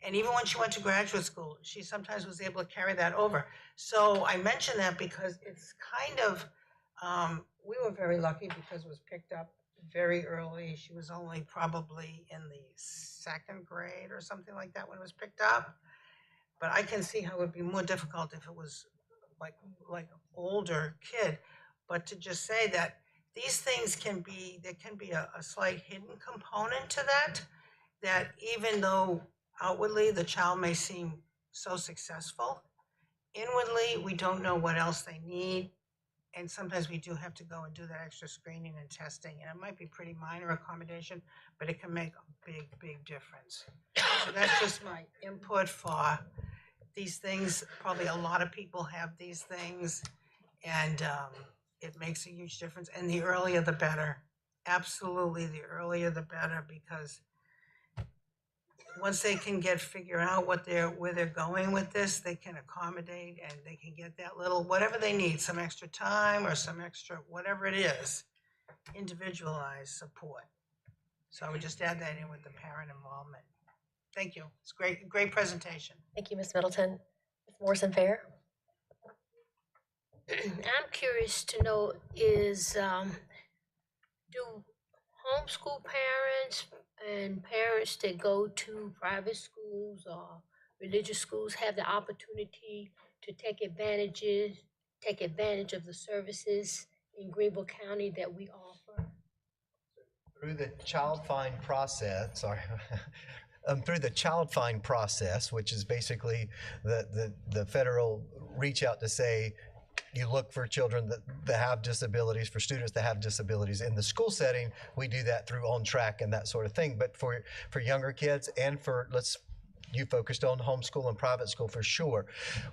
And even when she went to graduate school, she sometimes was able to carry that over. So I mention that because it's kind of, we were very lucky because it was picked up very early. She was only probably in the 2nd grade or something like that when it was picked up. But I can see how it would be more difficult if it was like an older kid. But to just say that these things there can be a slight hidden component to that even though outwardly the child may seem so successful, inwardly we don't know what else they need. And sometimes we do have to go and do that extra screening and testing. And it might be pretty minor accommodation, but it can make a big, big difference. So that's just my input for these things. Probably a lot of people have these things, and it makes a huge difference. And the earlier the better. Absolutely, the earlier the better, because once they can figure out where they're going with this, they can accommodate and they can get that little, whatever they need, some extra time or some extra, whatever it is, individualized support. So I would just add that in with the parent involvement. Thank you. It's great presentation. Thank you, Ms. Middleton. Ms. Morrison-Fair? I'm curious to know do homeschool parents and parents that go to private schools or religious schools have the opportunity to take advantage of the services in Greenville County that we offer? Through the child find process, which is basically the federal reach out to say, you look for children that have disabilities, for students that have disabilities. In the school setting, we do that through On Track and that sort of thing. But for younger kids and for, you focused on homeschool and private school for sure.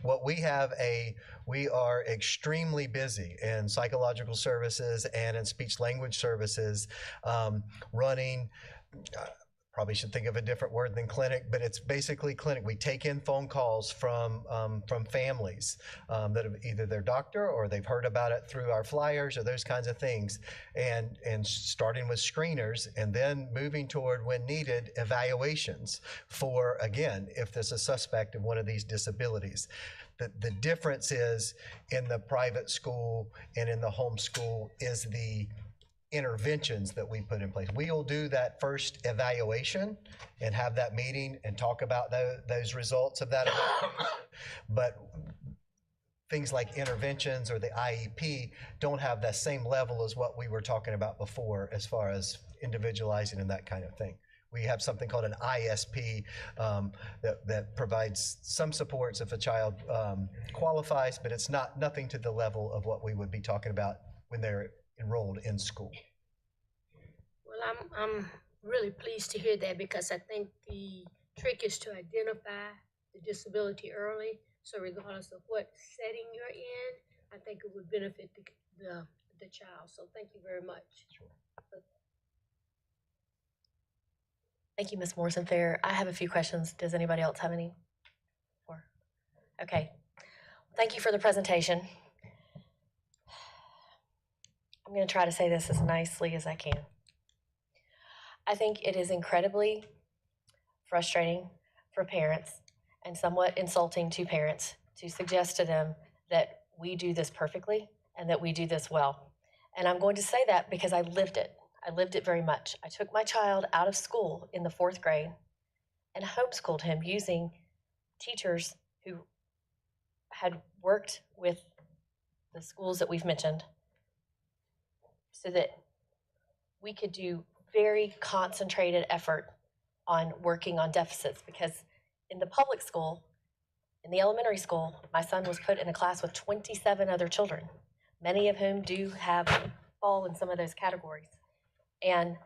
We are extremely busy in psychological services and in speech language services, running, probably should think of a different word than clinic, but it's basically clinic. We take in phone calls from families that have either their doctor or they've heard about it through our flyers or those kinds of things, and starting with screeners and then moving toward, when needed, evaluations for, again, if there's a suspect of one of these disabilities. The difference is in the private school and in the homeschool is the interventions that we put in place. We will do that first evaluation and have that meeting and talk about those results of that evaluation. But things like interventions or the IEP don't have that same level as what we were talking about before as far as individualizing and that kind of thing. We have something called an ISP that provides some supports if a child qualifies, but it's nothing to the level of what we would be talking about when they're enrolled in school. Well, I'm really pleased to hear that, because I think the trick is to identify the disability early. So regardless of what setting you're in, I think it would benefit the child. So thank you very much. Sure. Thank you, Ms. Morrison-Fair. I have a few questions. Does anybody else have any? Okay. Thank you for the presentation. I'm going to try to say this as nicely as I can. I think it is incredibly frustrating for parents and somewhat insulting to parents to suggest to them that we do this perfectly and that we do this well. And I'm going to say that because I lived it. I lived it very much. I took my child out of school in the 4th grade and homeschooled him using teachers who had worked with the schools that we've mentioned, so that we could do very concentrated effort on working on deficits. Because in the public school, in the elementary school, my son was put in a class with 27 other children, many of whom do fall in some of those categories. And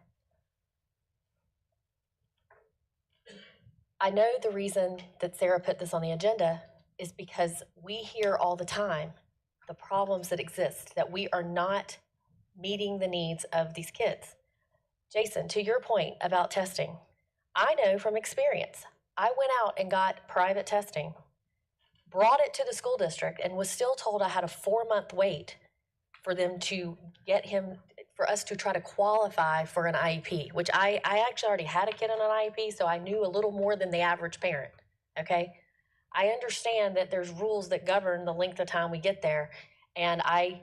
I know the reason that Sarah put this on the agenda is because we hear all the time the problems that exist, that we are not meeting the needs of these kids. Jason, to your point about testing, I know from experience, I went out and got private testing, brought it to the school district, and was still told I had a 4-month wait for them to get him, for us to try to qualify for an IEP, which I actually already had a kid on an IEP, so I knew a little more than the average parent, okay? I understand that there's rules that govern the length of time we get there, and I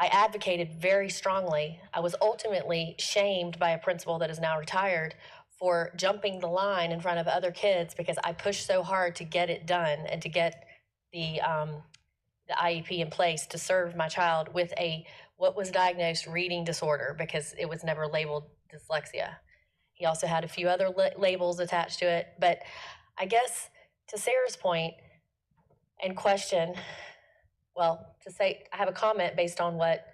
advocated very strongly. I was ultimately shamed by a principal that is now retired for jumping the line in front of other kids because I pushed so hard to get it done and to get the IEP in place to serve my child with what was diagnosed reading disorder, because it was never labeled dyslexia. He also had a few other labels attached to it. But I guess to Sarah's point and question, well, to say, I have a comment based on what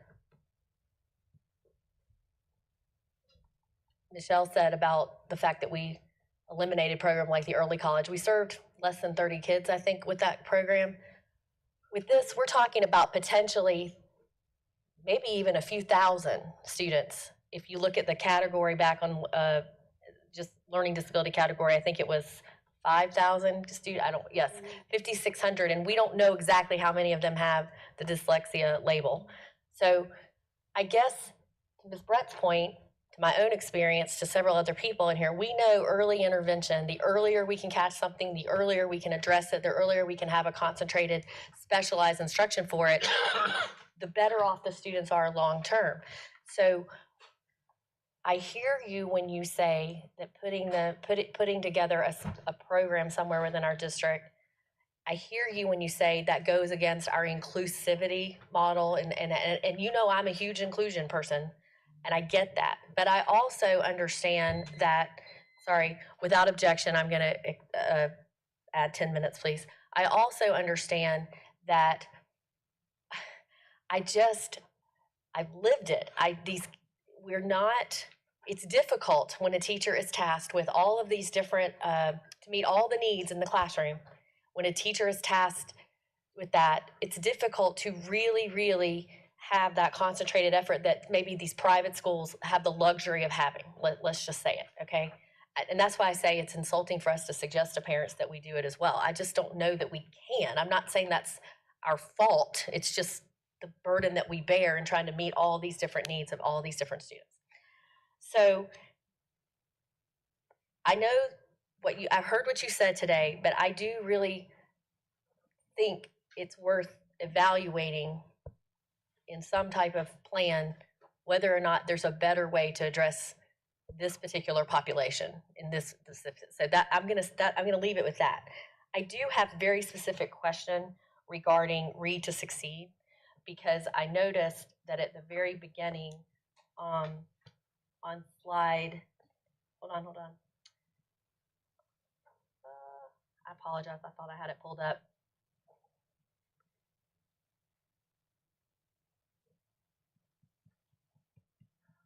Michelle said about the fact that we eliminated a program like the early college. We served less than 30 kids, I think, with that program. With this, we're talking about potentially maybe even a few thousand students. If you look at the category back on just learning disability category, I think it was 5,000 students, 5,600, and we don't know exactly how many of them have the dyslexia label. So I guess, to Ms. Brett's point, to my own experience, to several other people in here, we know early intervention, the earlier we can catch something, the earlier we can address it, the earlier we can have a concentrated, specialized instruction for it, the better off the students are long term. So I hear you when you say that putting together a program somewhere within our district, I hear you when you say that goes against our inclusivity model, and you know I'm a huge inclusion person, and I get that. But I also understand that, sorry, without objection, I'm gonna add 10 minutes, please. I also understand that I've lived it. It's difficult when a teacher is tasked with all of these different, to meet all the needs in the classroom. When a teacher is tasked with that, it's difficult to really, really have that concentrated effort that maybe these private schools have the luxury of having. Let's just say it, okay? And that's why I say it's insulting for us to suggest to parents that we do it as well. I just don't know that we can. I'm not saying that's our fault. It's just the burden that we bear in trying to meet all these different needs of all these different students. So I know I've heard what you said today, but I do really think it's worth evaluating in some type of plan whether or not there's a better way to address this particular population in this. So that I'm gonna leave it with that. I do have a very specific question regarding Read to Succeed, because I noticed that at the very beginning, on slide, hold on. I apologize, I thought I had it pulled up.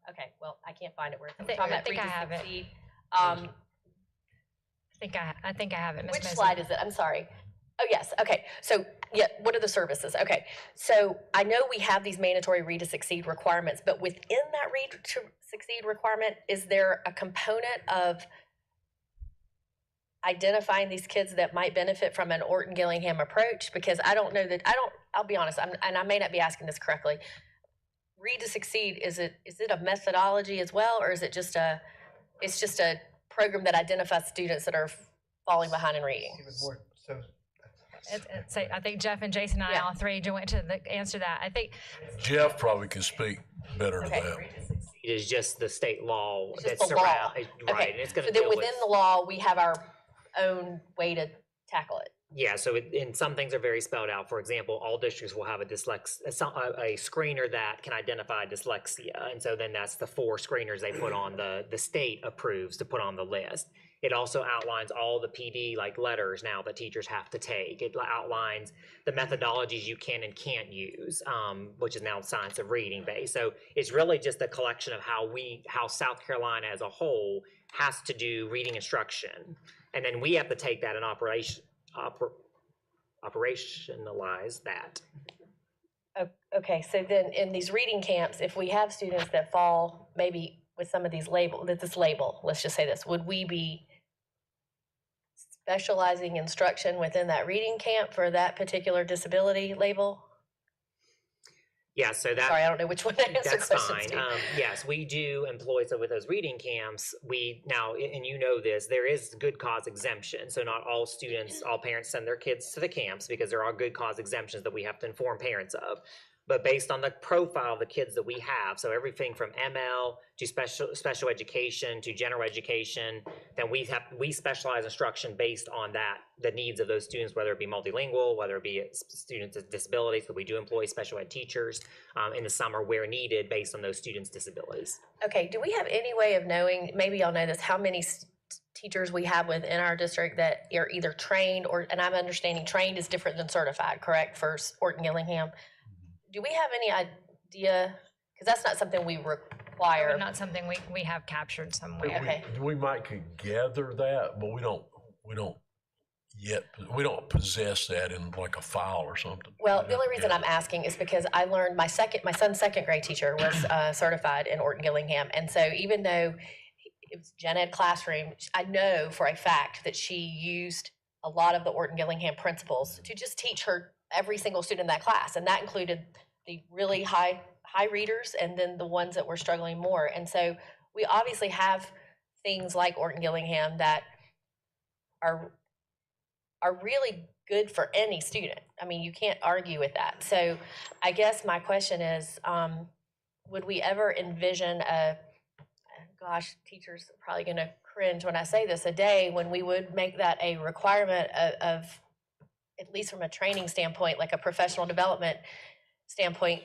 Okay, well, I can't find it where it's I think I have it. I think I have it, Ms. Which Mosley. slide is it? I'm sorry. Oh, yes, okay. So, yeah, what are the services? Okay, so I know we have these mandatory Read to Succeed requirements, but within that Read to Succeed requirement, is there a component of identifying these kids that might benefit from an Orton-Gillingham approach? Because I don't know that, I'll be honest, and I may not be asking this correctly. Read to Succeed, is it a methodology as well, or is it just a program that identifies students that are falling behind in reading? I think Jeff and Jason and I all three went to answer that. I think Jeff probably can speak better to that. It is just the state law It's just that's the law. around, right? Okay, And it's going so to then deal within with. the law, we have our own way to tackle it. Yeah, so and some things are very spelled out. For example, all districts will have a screener that can identify dyslexia, and so then that's the 4 screeners they put on the state approves to put on the list. It also outlines all the PD like letters now that teachers have to take. It outlines the methodologies you can and can't use, which is now science of reading based. So it's really just a collection of how South Carolina as a whole has to do reading instruction, and then we have to take that and operationalize that. Okay, so then in these reading camps, if we have students that fall maybe with some of these this label, let's just say this, would we be specializing instruction within that reading camp for that particular disability label? Yeah, so that. Sorry, I don't know which one to answer That's questions fine. to. Yes, we do employ, so with those reading camps, and you know this, there is good cause exemption. So not all students, all parents send their kids to the camps because there are good cause exemptions that we have to inform parents of. But based on the profile of the kids that we have, so everything from ML to special education to general education, then we specialize instruction based on the needs of those students, whether it be multilingual, whether it be students with disabilities, but we do employ special ed teachers in the summer where needed based on those students' disabilities. Okay, do we have any way of knowing, maybe y'all know this, how many teachers we have within our district that are either trained and I'm understanding trained is different than certified, correct, for Orton-Gillingham? Do we have any idea, because that's not something we require. Not something we have captured somewhere. Okay. We might could gather that, but we don't possess that in like a file or something. Well, the only reason I'm asking is because I learned my son's second grade teacher was certified in Orton-Gillingham. And so even though it was gen ed classroom, I know for a fact that she used a lot of the Orton-Gillingham principles to just teach every single student in that class. And that included the really high readers and then the ones that were struggling more. And so we obviously have things like Orton-Gillingham that are really good for any student. I mean, you can't argue with that. So I guess my question is, would we ever envision gosh, teachers are probably gonna cringe when I say this, a day when we would make that a requirement of at least from a training standpoint, like a professional development standpoint,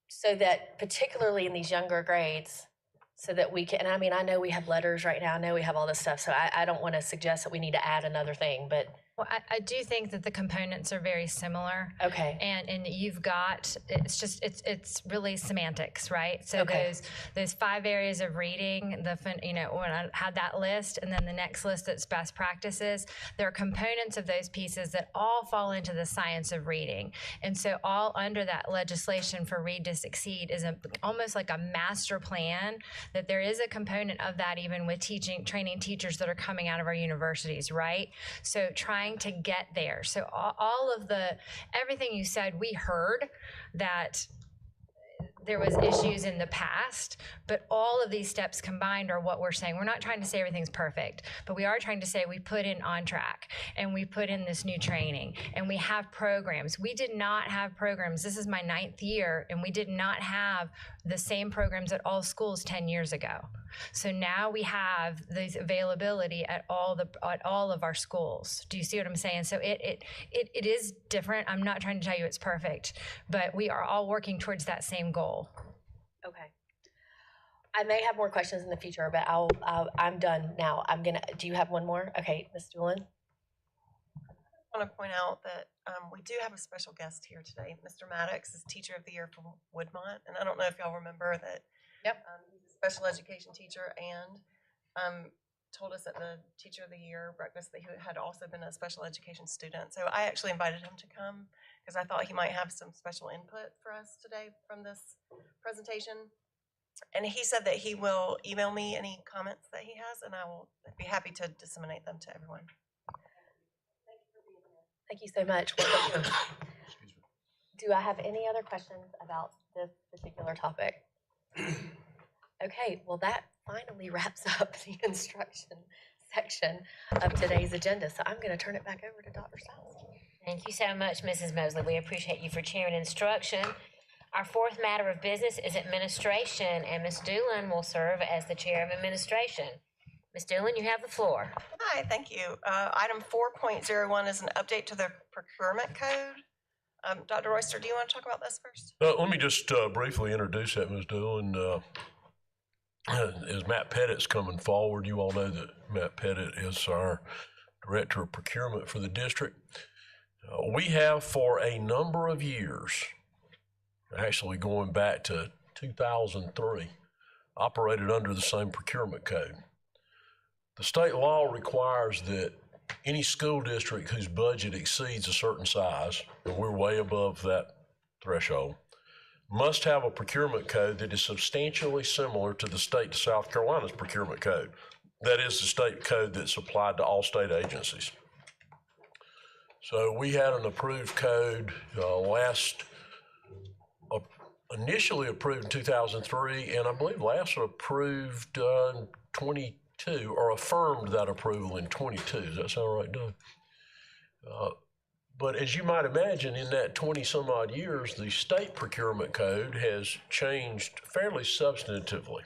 so that particularly in these younger grades, so that we can, and I mean, I know we have letters right now, I know we have all this stuff, so I don't want to suggest that we need to add another thing, but Well, I do think that the components are very similar. Okay. And you've got, it's really semantics, right? So Okay. those 5 areas of reading, when I had that list, and then the next list that's best practices, there are components of those pieces that all fall into the science of reading. And so all under that legislation for Read to Succeed is almost like a master plan, that there is a component of that even with training teachers that are coming out of our universities, right? So trying to get there. So all of everything you said, we heard that there was issues in the past, but all of these steps combined are what we're saying. We're not trying to say everything's perfect, but we are trying to say we put in On Track, and we put in this new training, and we have programs. We did not have programs. This is my 9th year, and we did not have the same programs at all schools 10 years ago. So now we have this availability at all of our schools. Do you see what I'm saying? So it is different. I'm not trying to tell you it's perfect, but we are all working towards that same goal. Okay. I may have more questions in the future, but I'm done now. Do you have one more? Okay, Ms. Doolin. I want to point out that we do have a special guest here today. Mr. Maddox is Teacher of the Year from Woodmont, and I don't know if y'all remember that. Yep. He's a special education teacher and told us at the Teacher of the Year breakfast that he had also been a special education student. So I actually invited him to come because I thought he might have some special input for us today from this presentation. And he said that he will email me any comments that he has, and I will be happy to disseminate them to everyone. Thank you so much. Do I have any other questions about this particular topic? Okay, well, that finally wraps up the instruction section of today's agenda. So I'm going to turn it back over to Dr. Stiles. Thank you so much, Mrs. Mosley. We appreciate you for chairing instruction. Our fourth matter of business is administration, and Ms. Doolin will serve as the chair of administration. Ms. Doolin, you have the floor. Hi, thank you. Item 4.01 is an update to the procurement code. Dr. Royster, do you want to talk about this first? Let me just briefly introduce that, Ms. Doolin. As Matt Pettit's coming forward, you all know that Matt Pettit is our Director of Procurement for the district. We have for a number of years, actually going back to 2003, operated under the same procurement code. The state law requires that any school district whose budget exceeds a certain size, and we're way above that threshold, must have a procurement code that is substantially similar to the state of South Carolina's procurement code. That is the state code that's applied to all state agencies. So we had an approved code initially approved in 2003, and I believe last approved in 22, or affirmed that approval in 22. Does that sound right, Doug? But as you might imagine, in that 20 some odd years, the state procurement code has changed fairly substantively.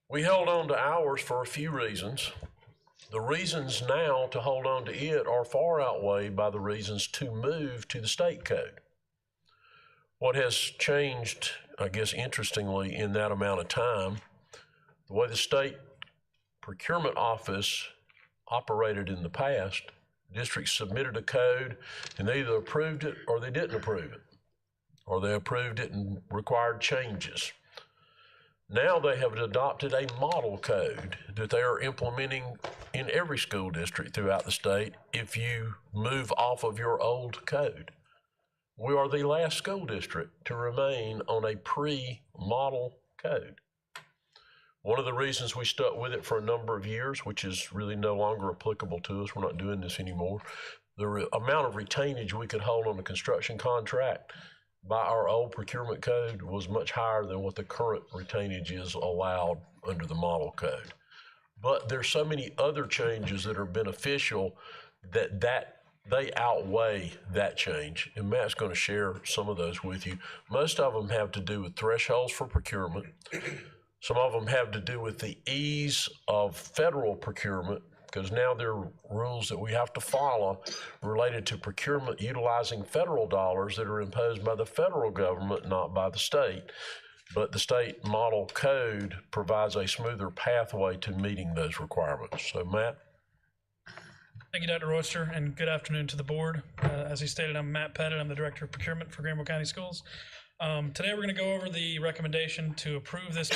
We held on to ours for a few reasons. The reasons now to hold on to it are far outweighed by the reasons to move to the state code. What has changed, I guess, interestingly, in that amount of time, the way the state procurement office operated in the past, districts submitted a code and they either approved it or they didn't approve it, or they approved it and required changes. Now they have adopted a model code that they are implementing in every school district throughout the state if you move off of your old code. We are the last school district to remain on a pre-model code. One of the reasons we stuck with it for a number of years, which is really no longer applicable to us, we're not doing this anymore, the amount of retainage we could hold on a construction contract by our old procurement code was much higher than what the current retainage is allowed under the model code. But there's so many other changes that are beneficial that they outweigh that change. And Matt's going to share some of those with you. Most of them have to do with thresholds for procurement. Some of them have to do with the ease of federal procurement, because now there are rules that we have to follow related to procurement utilizing federal dollars that are imposed by the federal government, not by the state. But the state model code provides a smoother pathway to meeting those requirements. So, Matt? Thank you, Dr. Royster, and good afternoon to the board. As he stated, I'm Matt Pettit. I'm the Director of Procurement for Greenville County Schools. Today, we're going to go over the recommendation to approve this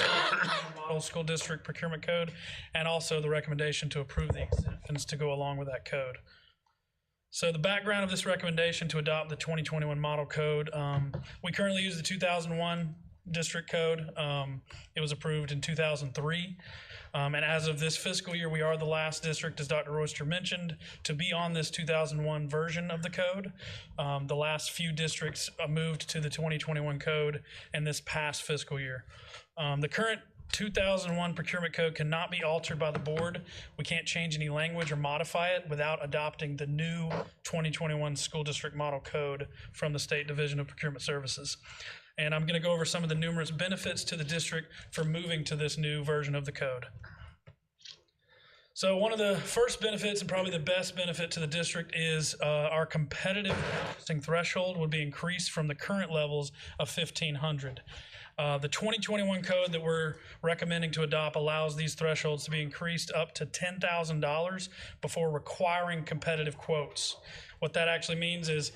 model school district procurement code, and also the recommendation to approve the exemptions to go along with that code. So the background of this recommendation to adopt the 2021 model code, we currently use the 2001 district code. It was approved in 2003. And as of this fiscal year, we are the last district, as Dr. Royster mentioned, to be on this 2001 version of the code. The last few districts moved to the 2021 code in this past fiscal year. The current 2001 procurement code cannot be altered by the board. We can't change any language or modify it without adopting the new 2021 school district model code from the State Division of Procurement Services. And I'm going to go over some of the numerous benefits to the district for moving to this new version of the code. So one of the first benefits, and probably the best benefit to the district, is our competitive purchasing threshold would be increased from the current levels of $1,500. The 2021 code that we're recommending to adopt allows these thresholds to be increased up to $10,000 before requiring competitive quotes. What that actually means is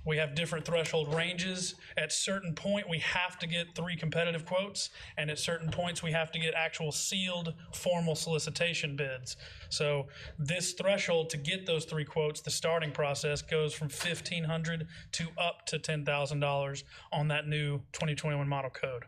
we have different threshold ranges. At certain point, we have to get 3 competitive quotes, and at certain points, we have to get actual sealed formal solicitation bids. So this threshold to get those 3 quotes, the starting process goes from $1,500 to up to $10,000 on that new 2021 model code.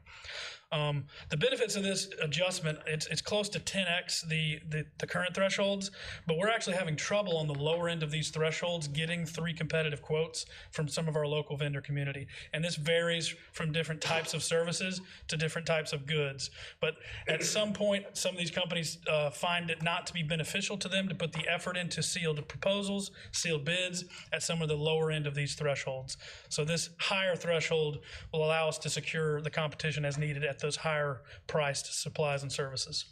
The benefits of this adjustment, it's close to 10x the current thresholds, but we're actually having trouble on the lower end of these thresholds getting 3 competitive quotes from some of our local vendor community. And this varies from different types of services to different types of goods. But at some point, some of these companies find it not to be beneficial to them to put the effort into sealed proposals, sealed bids at some of the lower end of these thresholds. So this higher threshold will allow us to secure the competition as needed at those higher priced supplies and services.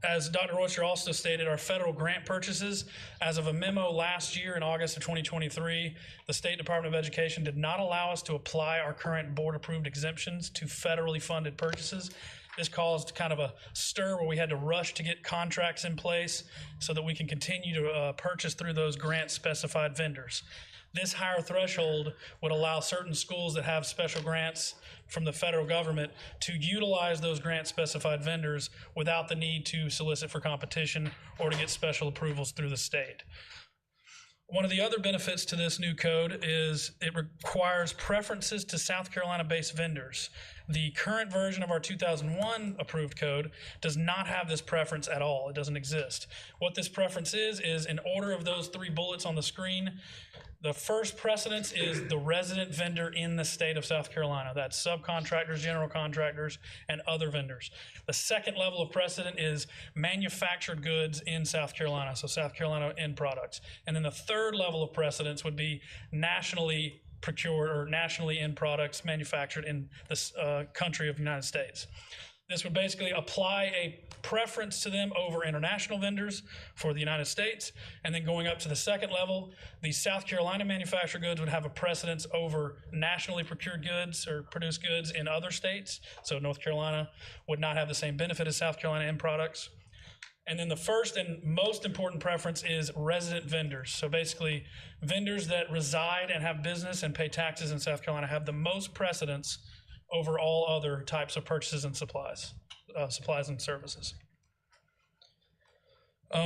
As Dr. Royster also stated, our federal grant purchases, as of a memo last year in August of 2023, the State Department of Education did not allow us to apply our current board-approved exemptions to federally funded purchases. This caused kind of a stir where we had to rush to get contracts in place so that we can continue to purchase through those grant-specified vendors. This higher threshold would allow certain schools that have special grants from the federal government to utilize those grant-specified vendors without the need to solicit for competition or to get special approvals through the state. One of the other benefits to this new code is it requires preferences to South Carolina-based vendors. The current version of our 2001 approved code does not have this preference at all. It doesn't exist. What this preference is in order of those 3 bullets on the screen, the first precedence is the resident vendor in the state of South Carolina. That's subcontractors, general contractors, and other vendors. The second level of precedent is manufactured goods in South Carolina, so South Carolina end products. And then the third level of precedence would be nationally procured or nationally end products manufactured in the country of the United States. This would basically apply a preference to them over international vendors for the United States. And then going up to the second level, the South Carolina manufactured goods would have a precedence over nationally procured goods or produced goods in other states. So North Carolina would not have the same benefit as South Carolina end products. And then the first and most important preference is resident vendors. So basically, vendors that reside and have business and pay taxes in South Carolina have the most precedence over all other types of purchases and supplies and services.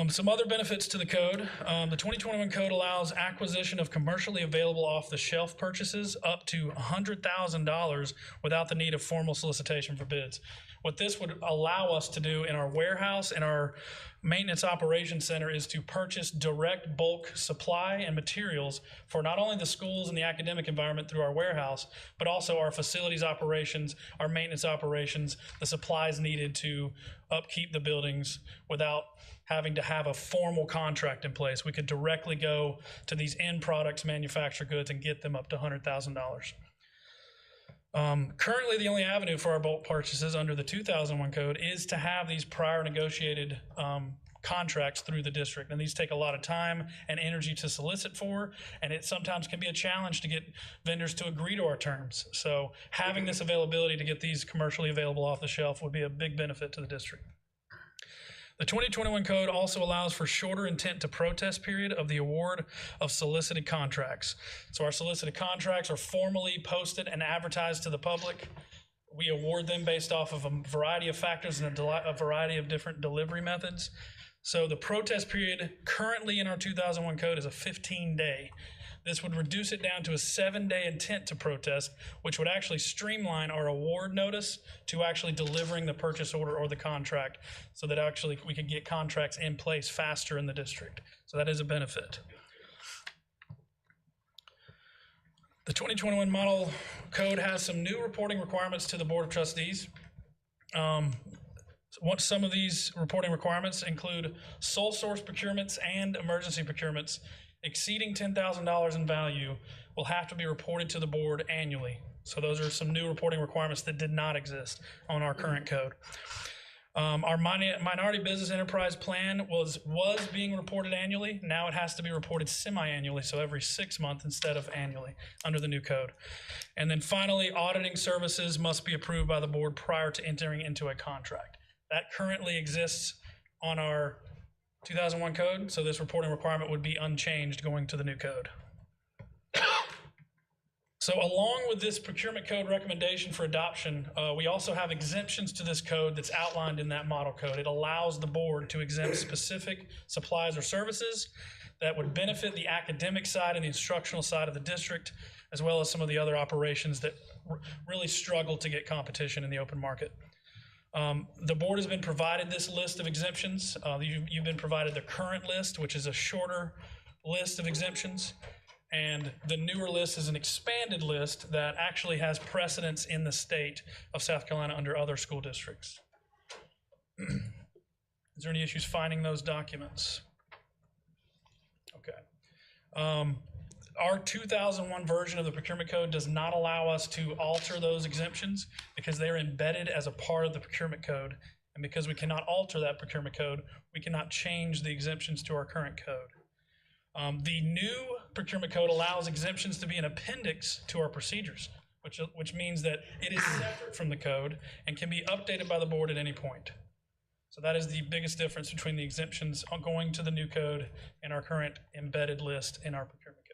Some other benefits to the code. The 2021 code allows acquisition of commercially available off-the-shelf purchases up to $100,000 without the need of formal solicitation for bids. What this would allow us to do in our warehouse and our maintenance operations center is to purchase direct bulk supply and materials for not only the schools and the academic environment through our warehouse, but also our facilities operations, our maintenance operations, the supplies needed to upkeep the buildings without having to have a formal contract in place. We could directly go to these end products, manufactured goods, and get them up to $100,000. Currently, the only avenue for our bulk purchases under the 2001 code is to have these prior negotiated contracts through the district. And these take a lot of time and energy to solicit for, and it sometimes can be a challenge to get vendors to agree to our terms. So having this availability to get these commercially available off the shelf would be a big benefit to the district. The 2021 code also allows for shorter intent to protest period of the award of solicited contracts. So our solicited contracts are formally posted and advertised to the public. We award them based off of a variety of factors and a variety of different delivery methods. So the protest period currently in our 2001 code is a 15-day. This would reduce it down to a 7-day intent to protest, which would actually streamline our award notice to actually delivering the purchase order or the contract, so that actually we could get contracts in place faster in the district. So that is a benefit. The 2021 model code has some new reporting requirements to the Board of Trustees. Some of these reporting requirements include sole source procurements and emergency procurements exceeding $10,000 in value will have to be reported to the board annually. So those are some new reporting requirements that did not exist on our current code. Our minority business enterprise plan was being reported annually. Now it has to be reported semi-annually, so every 6 months instead of annually under the new code. And then finally, auditing services must be approved by the board prior to entering into a contract. That currently exists on our 2001 code, so this reporting requirement would be unchanged going to the new code. So along with this procurement code recommendation for adoption, we also have exemptions to this code that's outlined in that model code. It allows the board to exempt specific supplies or services that would benefit the academic side and the instructional side of the district, as well as some of the other operations that really struggle to get competition in the open market. The board has been provided this list of exemptions. You've been provided the current list, which is a shorter list of exemptions. And the newer list is an expanded list that actually has precedence in the state of South Carolina under other school districts. Is there any issues finding those documents? Okay. Our 2001 version of the procurement code does not allow us to alter those exemptions because they're embedded as a part of the procurement code. And because we cannot alter that procurement code, we cannot change the exemptions to our current code. The new procurement code allows exemptions to be an appendix to our procedures, which means that it is separate from the code and can be updated by the board at any point. So that is the biggest difference between the exemptions going to the new code and our current embedded list in our procurement code.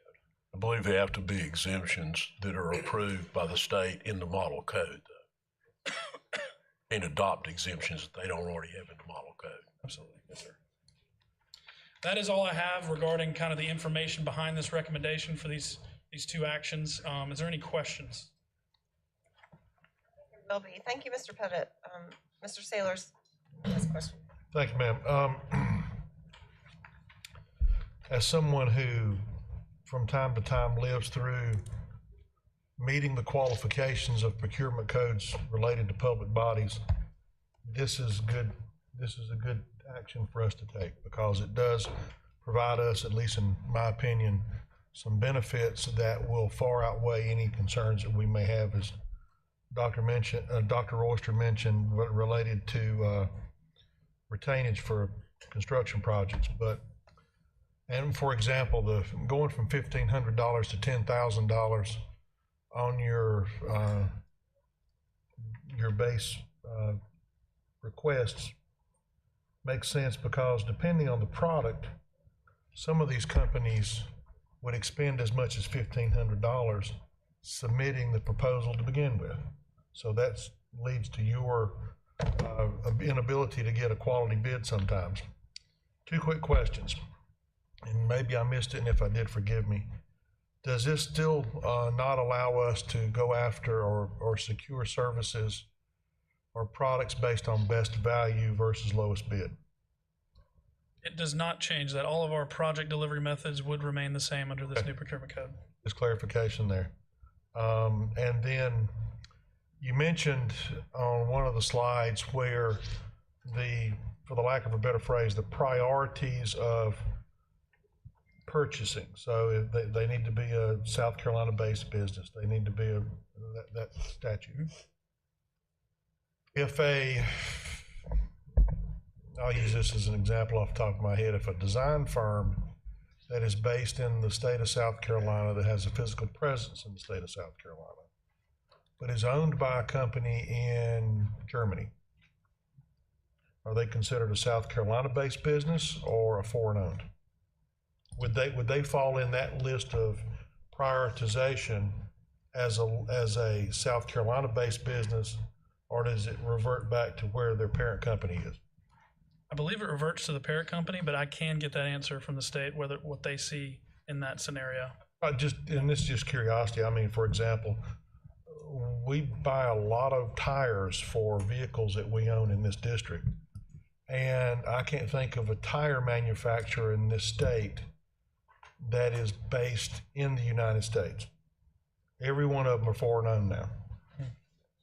I believe they have to be exemptions that are approved by the state in the model code, though. And adopt exemptions that they don't already have in the model code. Absolutely, yes, sir. That is all I have regarding kind of the information behind this recommendation for these two actions. Is there any questions? There will be. Thank you, Mr. Pettit. Mr. Sailors has a question. Thank you, ma'am. As someone who from time to time lives through meeting the qualifications of procurement codes related to public bodies, this is good. This is a good action for us to take because it does provide us, at least in my opinion, some benefits that will far outweigh any concerns that we may have, as Dr. Oyster mentioned, related to retainage for construction projects. And for example, going from $1,500 to $10,000 on your base requests makes sense because depending on the product, some of these companies would expend as much as $1,500 submitting the proposal to begin with. So that leads to your inability to get a quality bid sometimes. Two quick questions, and maybe I missed it, and if I did, forgive me. Does this still not allow us to go after or secure services or products based on best value versus lowest bid? It does not change that. All of our project delivery methods would remain the same under this new procurement code. Just clarification there. And then you mentioned on one of the slides where for the lack of a better phrase, the priorities of purchasing. So they need to be a South Carolina-based business. They need to be that statute. I'll use this as an example off the top of my head. If a design firm that is based in the state of South Carolina that has a physical presence in the state of South Carolina, but is owned by a company in Germany, are they considered a South Carolina-based business or a foreign-owned? Would they fall in that list of prioritization as a South Carolina-based business, or does it revert back to where their parent company is? I believe it reverts to the parent company, but I can get that answer from the state, what they see in that scenario. And this is just curiosity. I mean, for example, we buy a lot of tires for vehicles that we own in this district. And I can't think of a tire manufacturer in this state that is based in the United States. Every one of them are foreign owned now.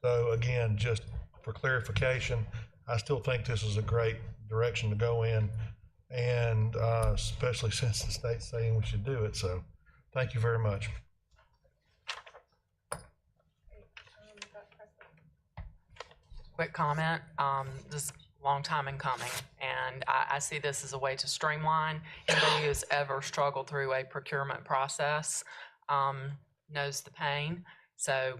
So again, just for clarification, I still think this is a great direction to go in, and especially since the state's saying we should do it. So thank you very much. Quick comment, this is a long time in coming, and I see this as a way to streamline. Anybody who's ever struggled through a procurement process knows the pain. So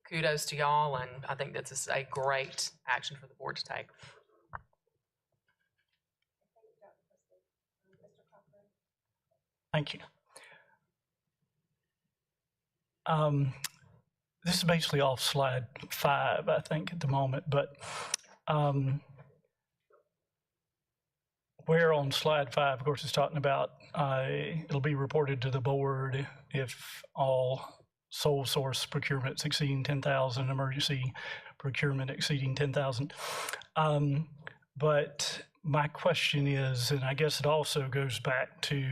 kudos to y'all, and I think this is a great action for the board to take. Thank you. This is basically off slide 5, I think, at the moment, but where on slide 5, of course, it's talking about it'll be reported to the board if all sole source procurements exceeding 10,000, emergency procurement exceeding 10,000. But my question is, and I guess it also goes back to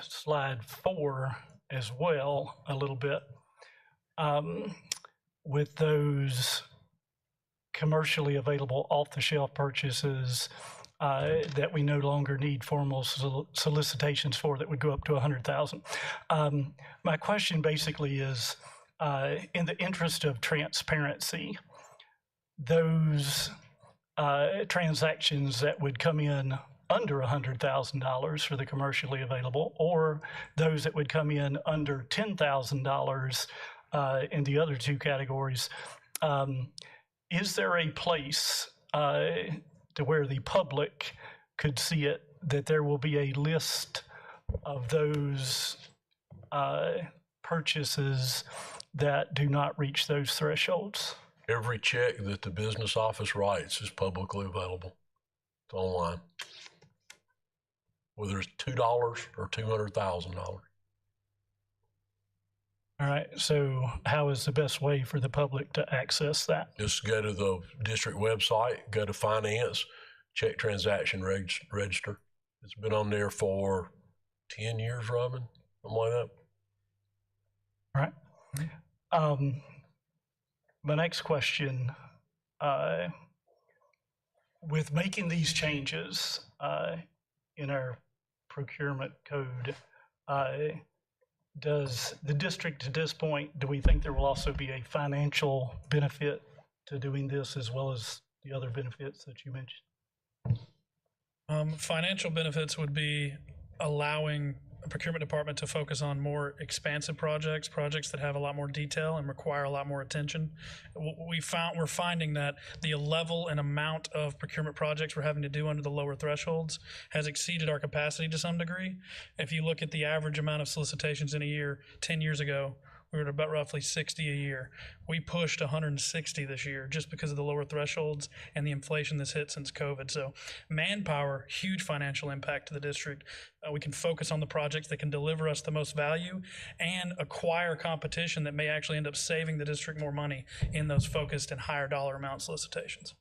slide 4 as well a little bit, with those commercially available off-the-shelf purchases that we no longer need formal solicitations for, that would go up to 100,000. My question basically is, in the interest of transparency, those transactions that would come in under $100,000 for the commercially available, or those that would come in under $10,000 in the other two categories, is there a place to where the public could see it, that there will be a list of those purchases that do not reach those thresholds? Every check that the business office writes is publicly available. It's online. Whether it's $2 or $200,000. All right, so how is the best way for the public to access that? Just go to the district website, go to finance, check transaction register. It's been on there for 10 years, Robin, something like that. All right. My next question, with making these changes in our procurement code, does the district, at this point, do we think there will also be a financial benefit to doing this, as well as the other benefits that you mentioned? Financial benefits would be allowing a procurement department to focus on more expansive projects that have a lot more detail and require a lot more attention. We're finding that the level and amount of procurement projects we're having to do under the lower thresholds has exceeded our capacity to some degree. If you look at the average amount of solicitations in a year, 10 years ago, we were at about roughly 60 a year. We pushed 160 this year just because of the lower thresholds and the inflation that's hit since COVID. So manpower, huge financial impact to the district. We can focus on the projects that can deliver us the most value and acquire competition that may actually end up saving the district more money in those focused and higher dollar amount solicitations.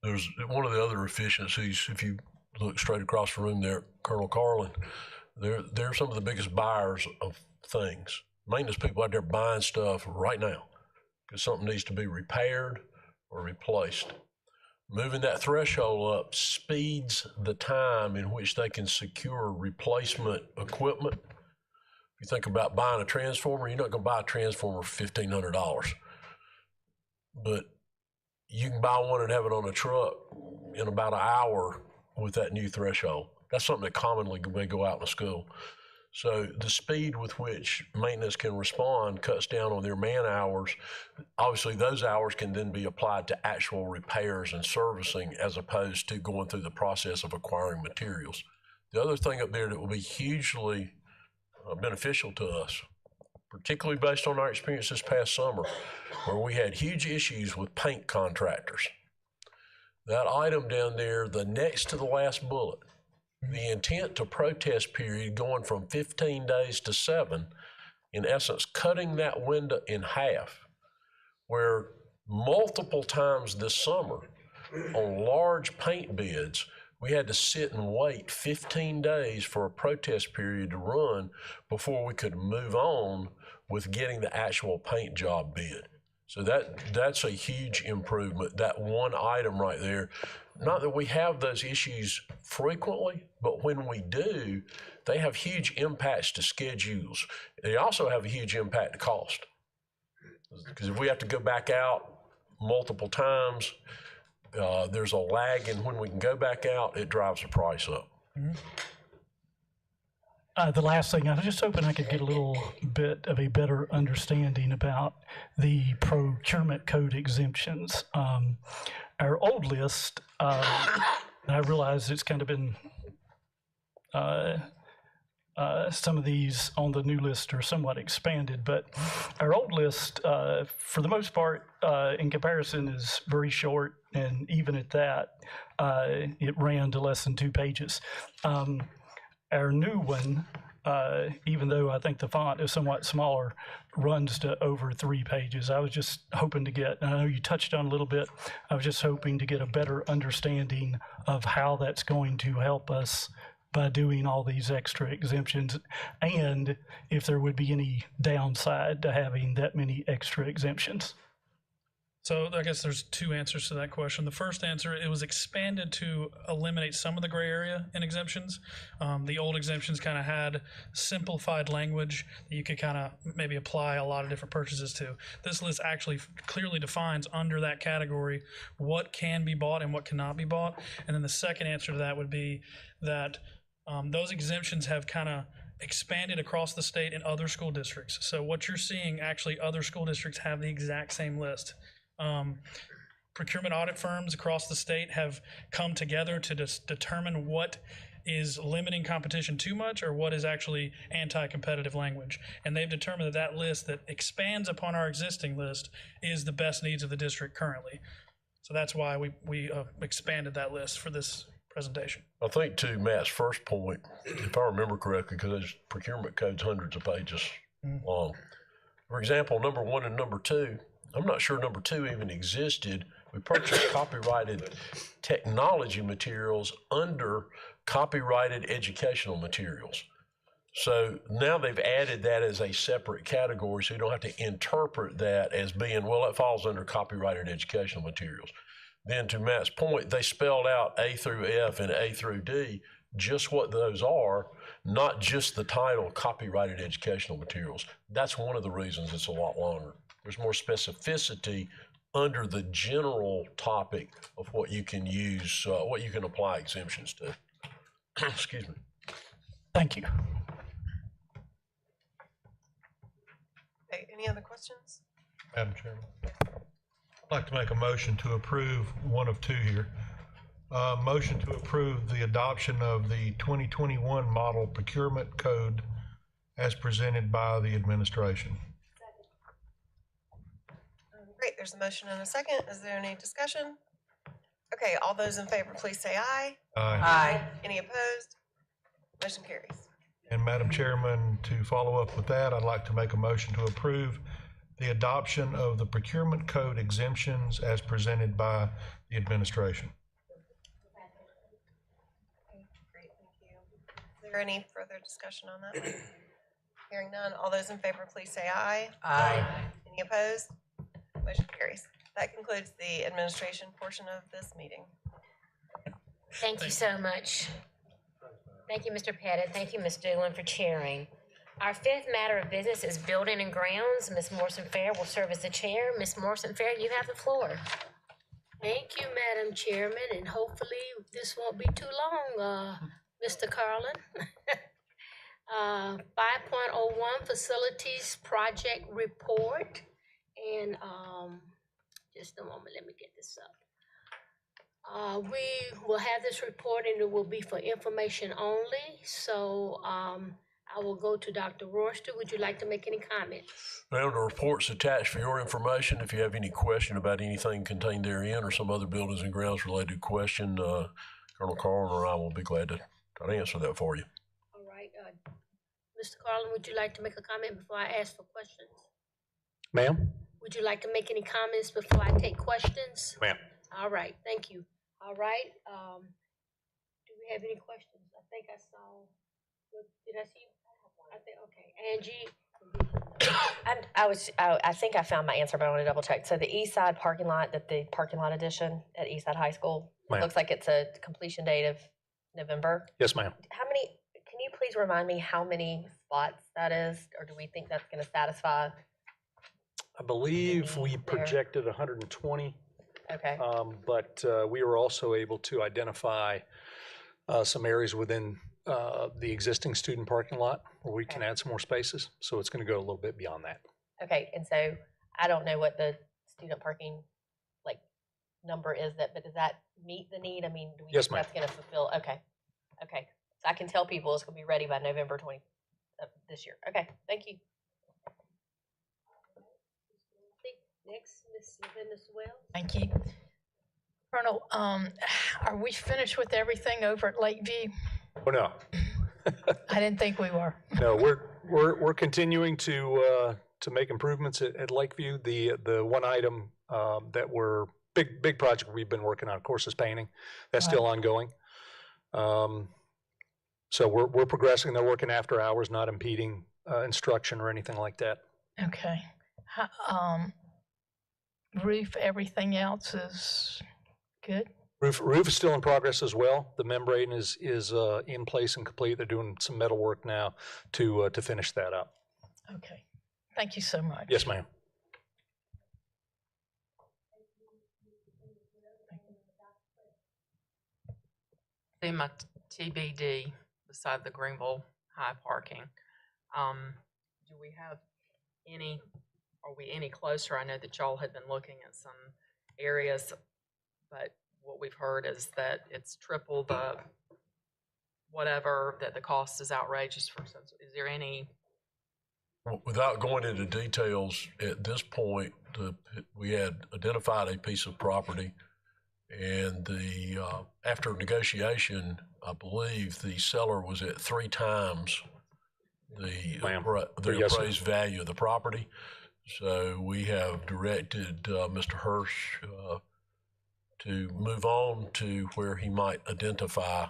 There's one of the other efficiencies, if you look straight across the room there, Colonel Carlin, they're some of the biggest buyers of things. Maintenance people out there buying stuff right now because something needs to be repaired or replaced. Moving that threshold up speeds the time in which they can secure replacement equipment. If you think about buying a transformer, you're not going to buy a transformer for $1,500. But you can buy one and have it on a truck in about an hour with that new threshold. That's something that commonly may go out in a school. So the speed with which maintenance can respond cuts down on their man hours. Obviously, those hours can then be applied to actual repairs and servicing as opposed to going through the process of acquiring materials. The other thing up there that will be hugely beneficial to us, particularly based on our experience this past summer, where we had huge issues with paint contractors. That item down there, the next to the last bullet, the intent to protest period going from 15 days to 7, in essence, cutting that window in half, where multiple times this summer on large paint bids, we had to sit and wait 15 days for a protest period to run before we could move on with getting the actual paint job bid. So that's a huge improvement, that one item right there. Not that we have those issues frequently, but when we do, they have huge impacts to schedules. They also have a huge impact to cost. Because if we have to go back out multiple times, there's a lag in when we can go back out, it drives the price up. The last thing, I was just hoping I could get a little bit of a better understanding about the procurement code exemptions. Our old list, and I realize it's kind of been, some of these on the new list are somewhat expanded, but our old list, for the most part, in comparison, is very short, and even at that, it ran to less than 2 pages. Our new one, even though I think the font is somewhat smaller, runs to over 3 pages. I was just hoping to get, and I know you touched on a little bit, I was just hoping to get a better understanding of how that's going to help us by doing all these extra exemptions, and if there would be any downside to having that many extra exemptions. So I guess there's 2 answers to that question. The first answer, it was expanded to eliminate some of the gray area in exemptions. The old exemptions kind of had simplified language that you could kind of maybe apply a lot of different purchases to. This list actually clearly defines under that category what can be bought and what cannot be bought. And then the second answer to that would be that those exemptions have kind of expanded across the state in other school districts. So what you're seeing, actually other school districts have the exact same list. Procurement audit firms across the state have come together to determine what is limiting competition too much or what is actually anti-competitive language. And they've determined that that list that expands upon our existing list is the best needs of the district currently. So that's why we expanded that list for this presentation. I think to Matt's first point, if I remember correctly, because those procurement codes hundreds of pages long. For example, number 1 and number 2, I'm not sure number 2 even existed. We purchased copyrighted technology materials under copyrighted educational materials. So now they've added that as a separate category, so you don't have to interpret that as being, well, it falls under copyrighted educational materials. Then to Matt's point, they spelled out A through F and A through D, just what those are, not just the title copyrighted educational materials. That's one of the reasons it's a lot longer. There's more specificity under the general topic of what you can use, what you can apply exemptions to. Excuse me. Thank you. Okay, any other questions? Madam Chairman, I'd like to make a motion to approve one of 2 here. Motion to approve the adoption of the 2021 Model Procurement Code as presented by the administration. Great, there's a motion and a second. Is there any discussion? Okay, all those in favor, please say aye. Aye. Any opposed? Motion carries. And Madam Chairman, to follow up with that, I'd like to make a motion to approve the adoption of the procurement code exemptions as presented by the administration. Okay, great, thank you. Is there any further discussion on that? Hearing none, all those in favor, please say aye. Aye. Any opposed? Motion carries. That concludes the administration portion of this meeting. Thank you so much. Thank you, Mr. Pettit. Thank you, Ms. Doolin, for chairing. Our 5th matter of business is building and grounds. Ms. Morrison-Fair will serve as the chair. Ms. Morrison-Fair, you have the floor. Thank you, Madam Chairman, and hopefully this won't be too long, Mr. Carlin. 5.01 Facilities Project Report. And just a moment, let me get this up. We will have this report and it will be for information only. So I will go to Dr. Royster. Would you like to make any comments? Well, the report's attached for your information. If you have any question about anything contained therein or some other buildings and grounds related question, Colonel Carlin or I will be glad to try to answer that for you. All right. Mr. Carlin, would you like to make a comment before I ask for questions? Ma'am? Would you like to make any comments before I take questions? Ma'am. All right, thank you. All right, do we have any questions? I think I saw, did I see you? I think, okay, Angie? I think I found my answer, but I want to double check. So the east side parking lot, the parking lot addition at East Side High School, it Ma'am. looks like it's a completion date of November. Yes, ma'am. Can you please remind me how many spots that is? Or do we think that's going to satisfy? I believe we projected 120. Okay. But we were also able to identify some areas within the existing student parking lot where we can add some more spaces. So it's going to go a little bit beyond that. Okay, and so I don't know what the student parking like number is but does that meet the need? I mean, do we Yes, think ma'am. that's going to fulfill? Okay. Okay. So I can tell people it's going to be ready by November 20 of this year. Okay. Thank you. Next, Ms. Lavinda Swell. Thank you. Colonel, are we finished with everything over at Lakeview? Oh, no. I didn't think we were. No, we're continuing to make improvements at Lakeview. The one item that we're big project we've been working on, of course, is painting. That's still ongoing. So we're progressing. They're working after hours, not impeding instruction or anything like that. Okay. Roof, everything else is good? Roof is still in progress as well. The membrane is in place and complete. They're doing some metal work now to finish that up. Okay. Thank you so much. Yes, ma'am. FEMA TBD beside the Greenville High parking. Do we have any, are we any closer? I know that y'all had been looking at some areas, but what we've heard is that it's triple the whatever, that the cost is outrageous for, is there any? Without going into details, at this point, we had identified a piece of property, and after negotiation, I believe the seller was at 3 times the appraised value of the property. So we have directed Mr. Hirsch to move on to where he might identify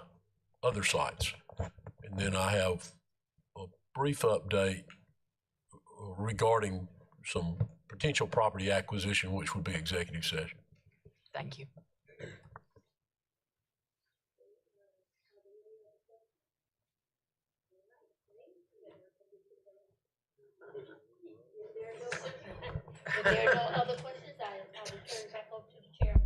other sites. And then I have a brief update regarding some potential property acquisition, which would be executive session. Thank you. If there are no other questions, I will turn it back over to the chairman.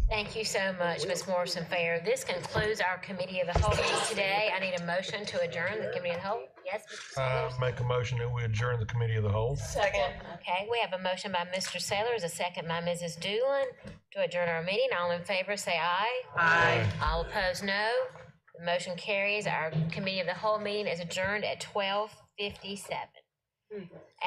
Thank you so much, Ms. Morrison Fair. This concludes our committee of the whole meeting today. I need a motion to adjourn the committee of the whole. Yes, Mr. Sellers? Make a motion that we adjourn the committee of the whole. Second. Okay, we have a motion by Mr. Sellers, a second by Mrs. Doolin to adjourn our meeting. All in favor, say aye. Aye. All opposed, no. The motion carries. Our committee of the whole meeting is adjourned at 12:57.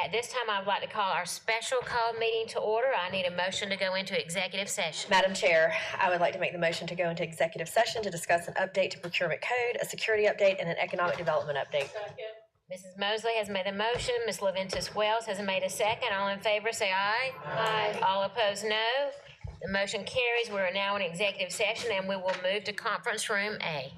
At this time, I would like to call our special call meeting to order. I need a motion to go into executive session. Madam Chair, I would like to make the motion to go into executive session to discuss an update to procurement code, a security update, and an economic development update. Mrs. Mosley has made the motion. Ms. Leventis Wells has made a second. All in favor, say aye. Aye. All opposed, no. The motion carries. We are now in executive session, and we will move to conference room A.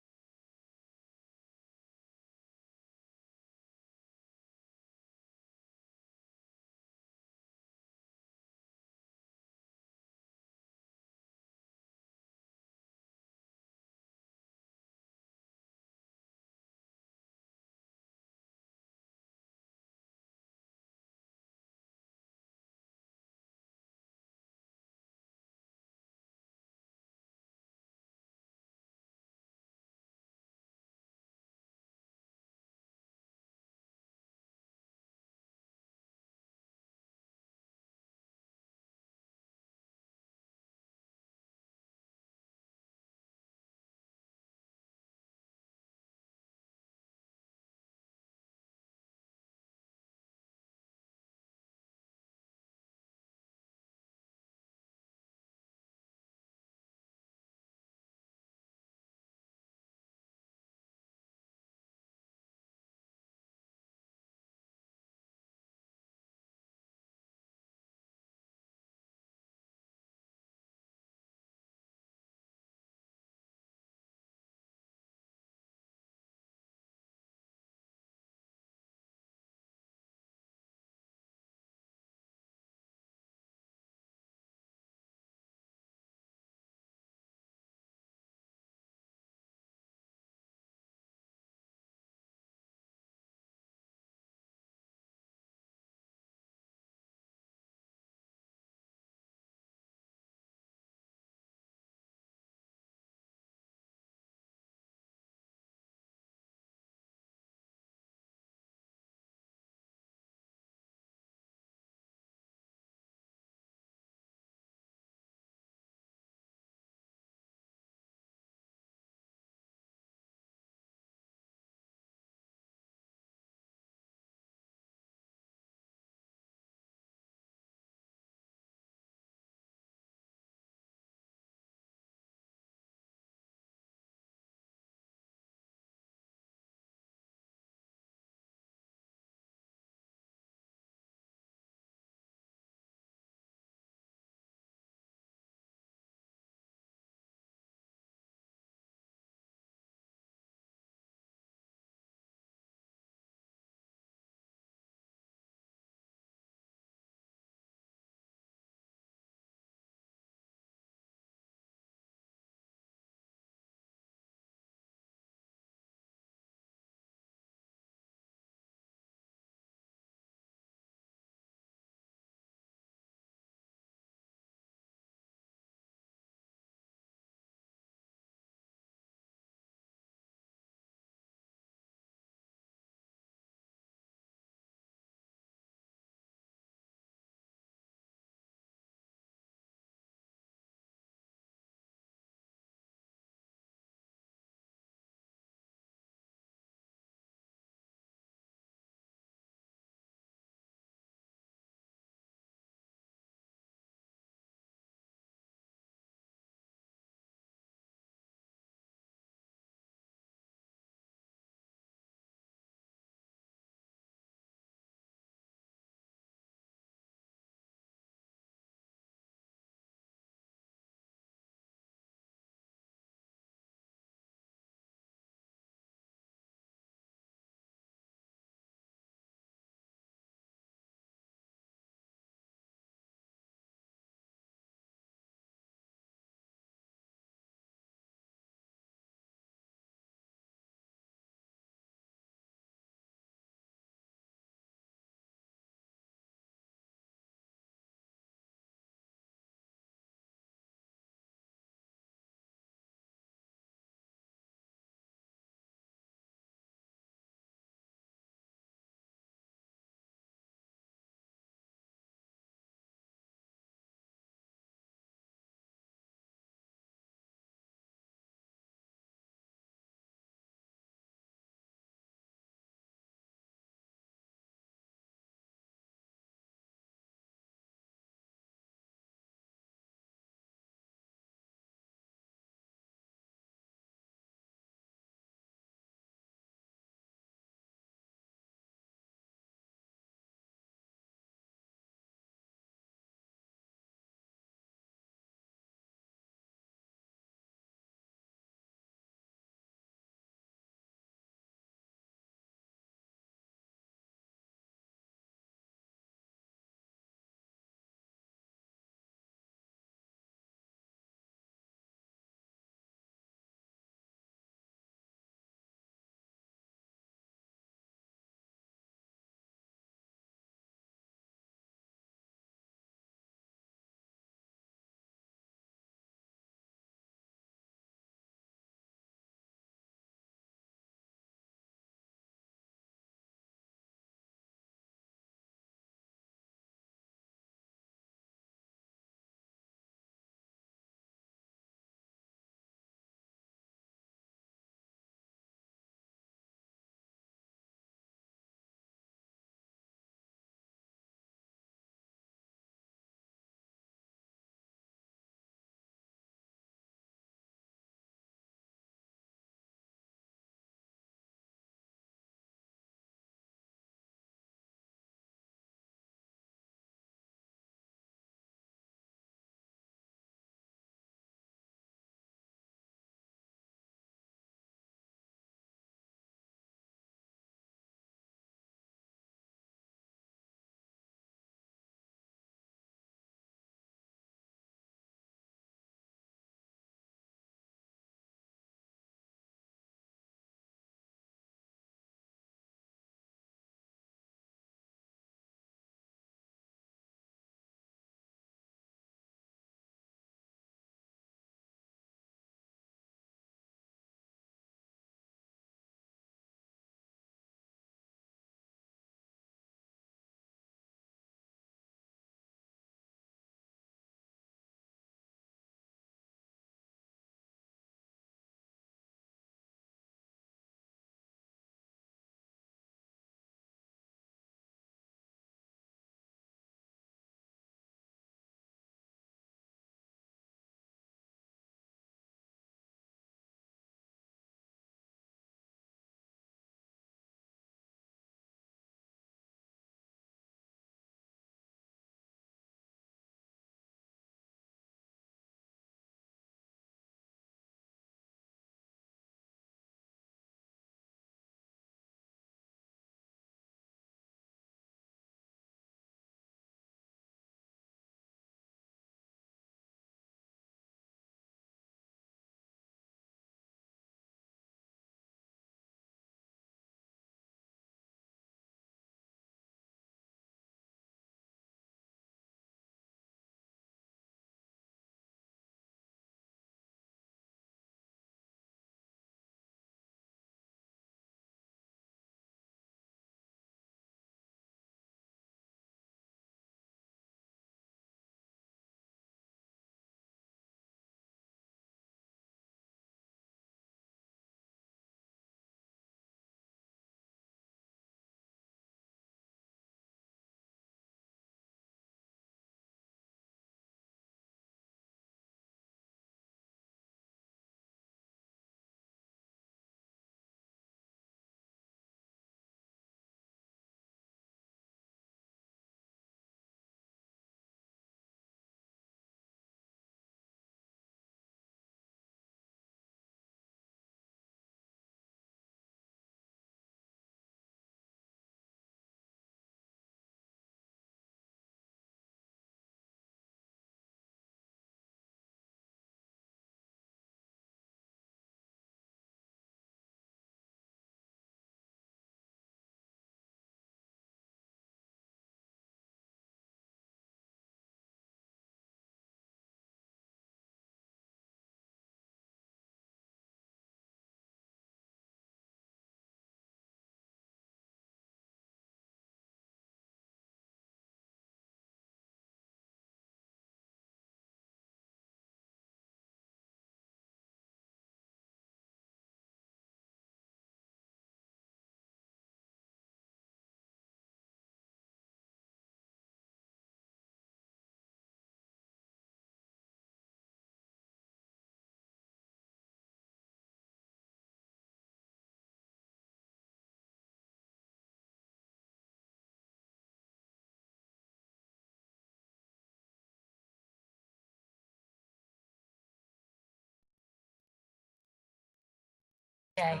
Okay.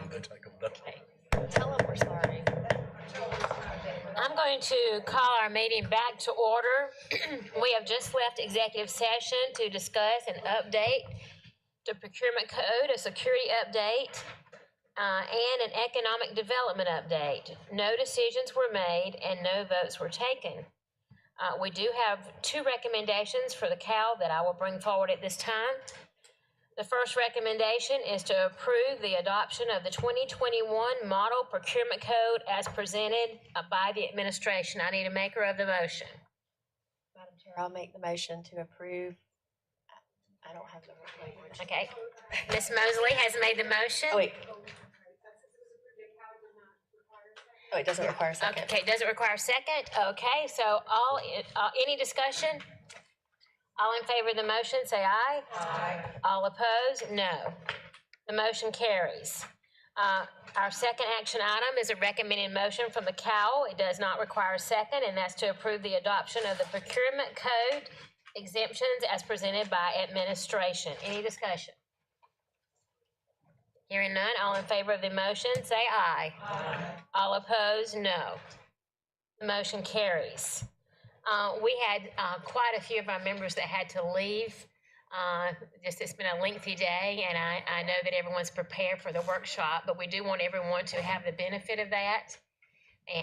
Tell them we're sorry. I'm going to call our meeting back to order. We have just left executive session to discuss an update to procurement code, a security update, and an economic development update. No decisions were made and no votes were taken. We do have two recommendations for the CAL that I will bring forward at this time. The first recommendation is to approve the adoption of the 2021 Model Procurement Code as presented by the administration. I need a maker of the motion. Madam Chair, I'll make the motion to approve. I don't have the language. Okay. Ms. Mosley has made the motion. Oh, wait. Oh, it doesn't require a second. Okay, does it require a second? Okay, so any discussion? All in favor of the motion, say aye. Aye. All opposed, no. The motion carries. Our second action item is a recommended motion from the COW. It does not require a second, and that's to approve the adoption of the procurement code exemptions as presented by administration. Any discussion? Hearing none, all in favor of the motion, say aye. Aye. All opposed, no. The motion carries. We had quite a few of our members that had to leave. It's been a lengthy day, and I know that everyone's prepared for the workshop, but we do want everyone to have the benefit of that.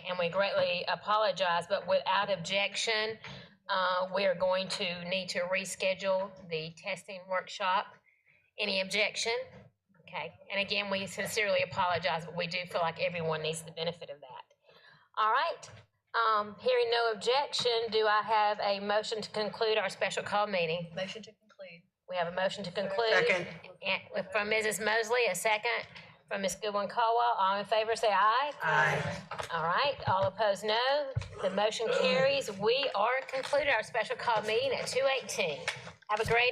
And we greatly apologize, but without objection, we are going to need to reschedule the testing workshop. Any objection? Okay, and again, we sincerely apologize, but we do feel like everyone needs the benefit of that. All right, hearing no objection, do I have a motion to conclude our special call meeting? Motion to conclude. We have a motion to conclude. Second. And from Mrs. Mosley, a second. From Ms. Goodwin Caldwell, all in favor say aye. Aye. All right, all opposed no. The motion carries. We are concluded our special call meeting at 2:18. Have a great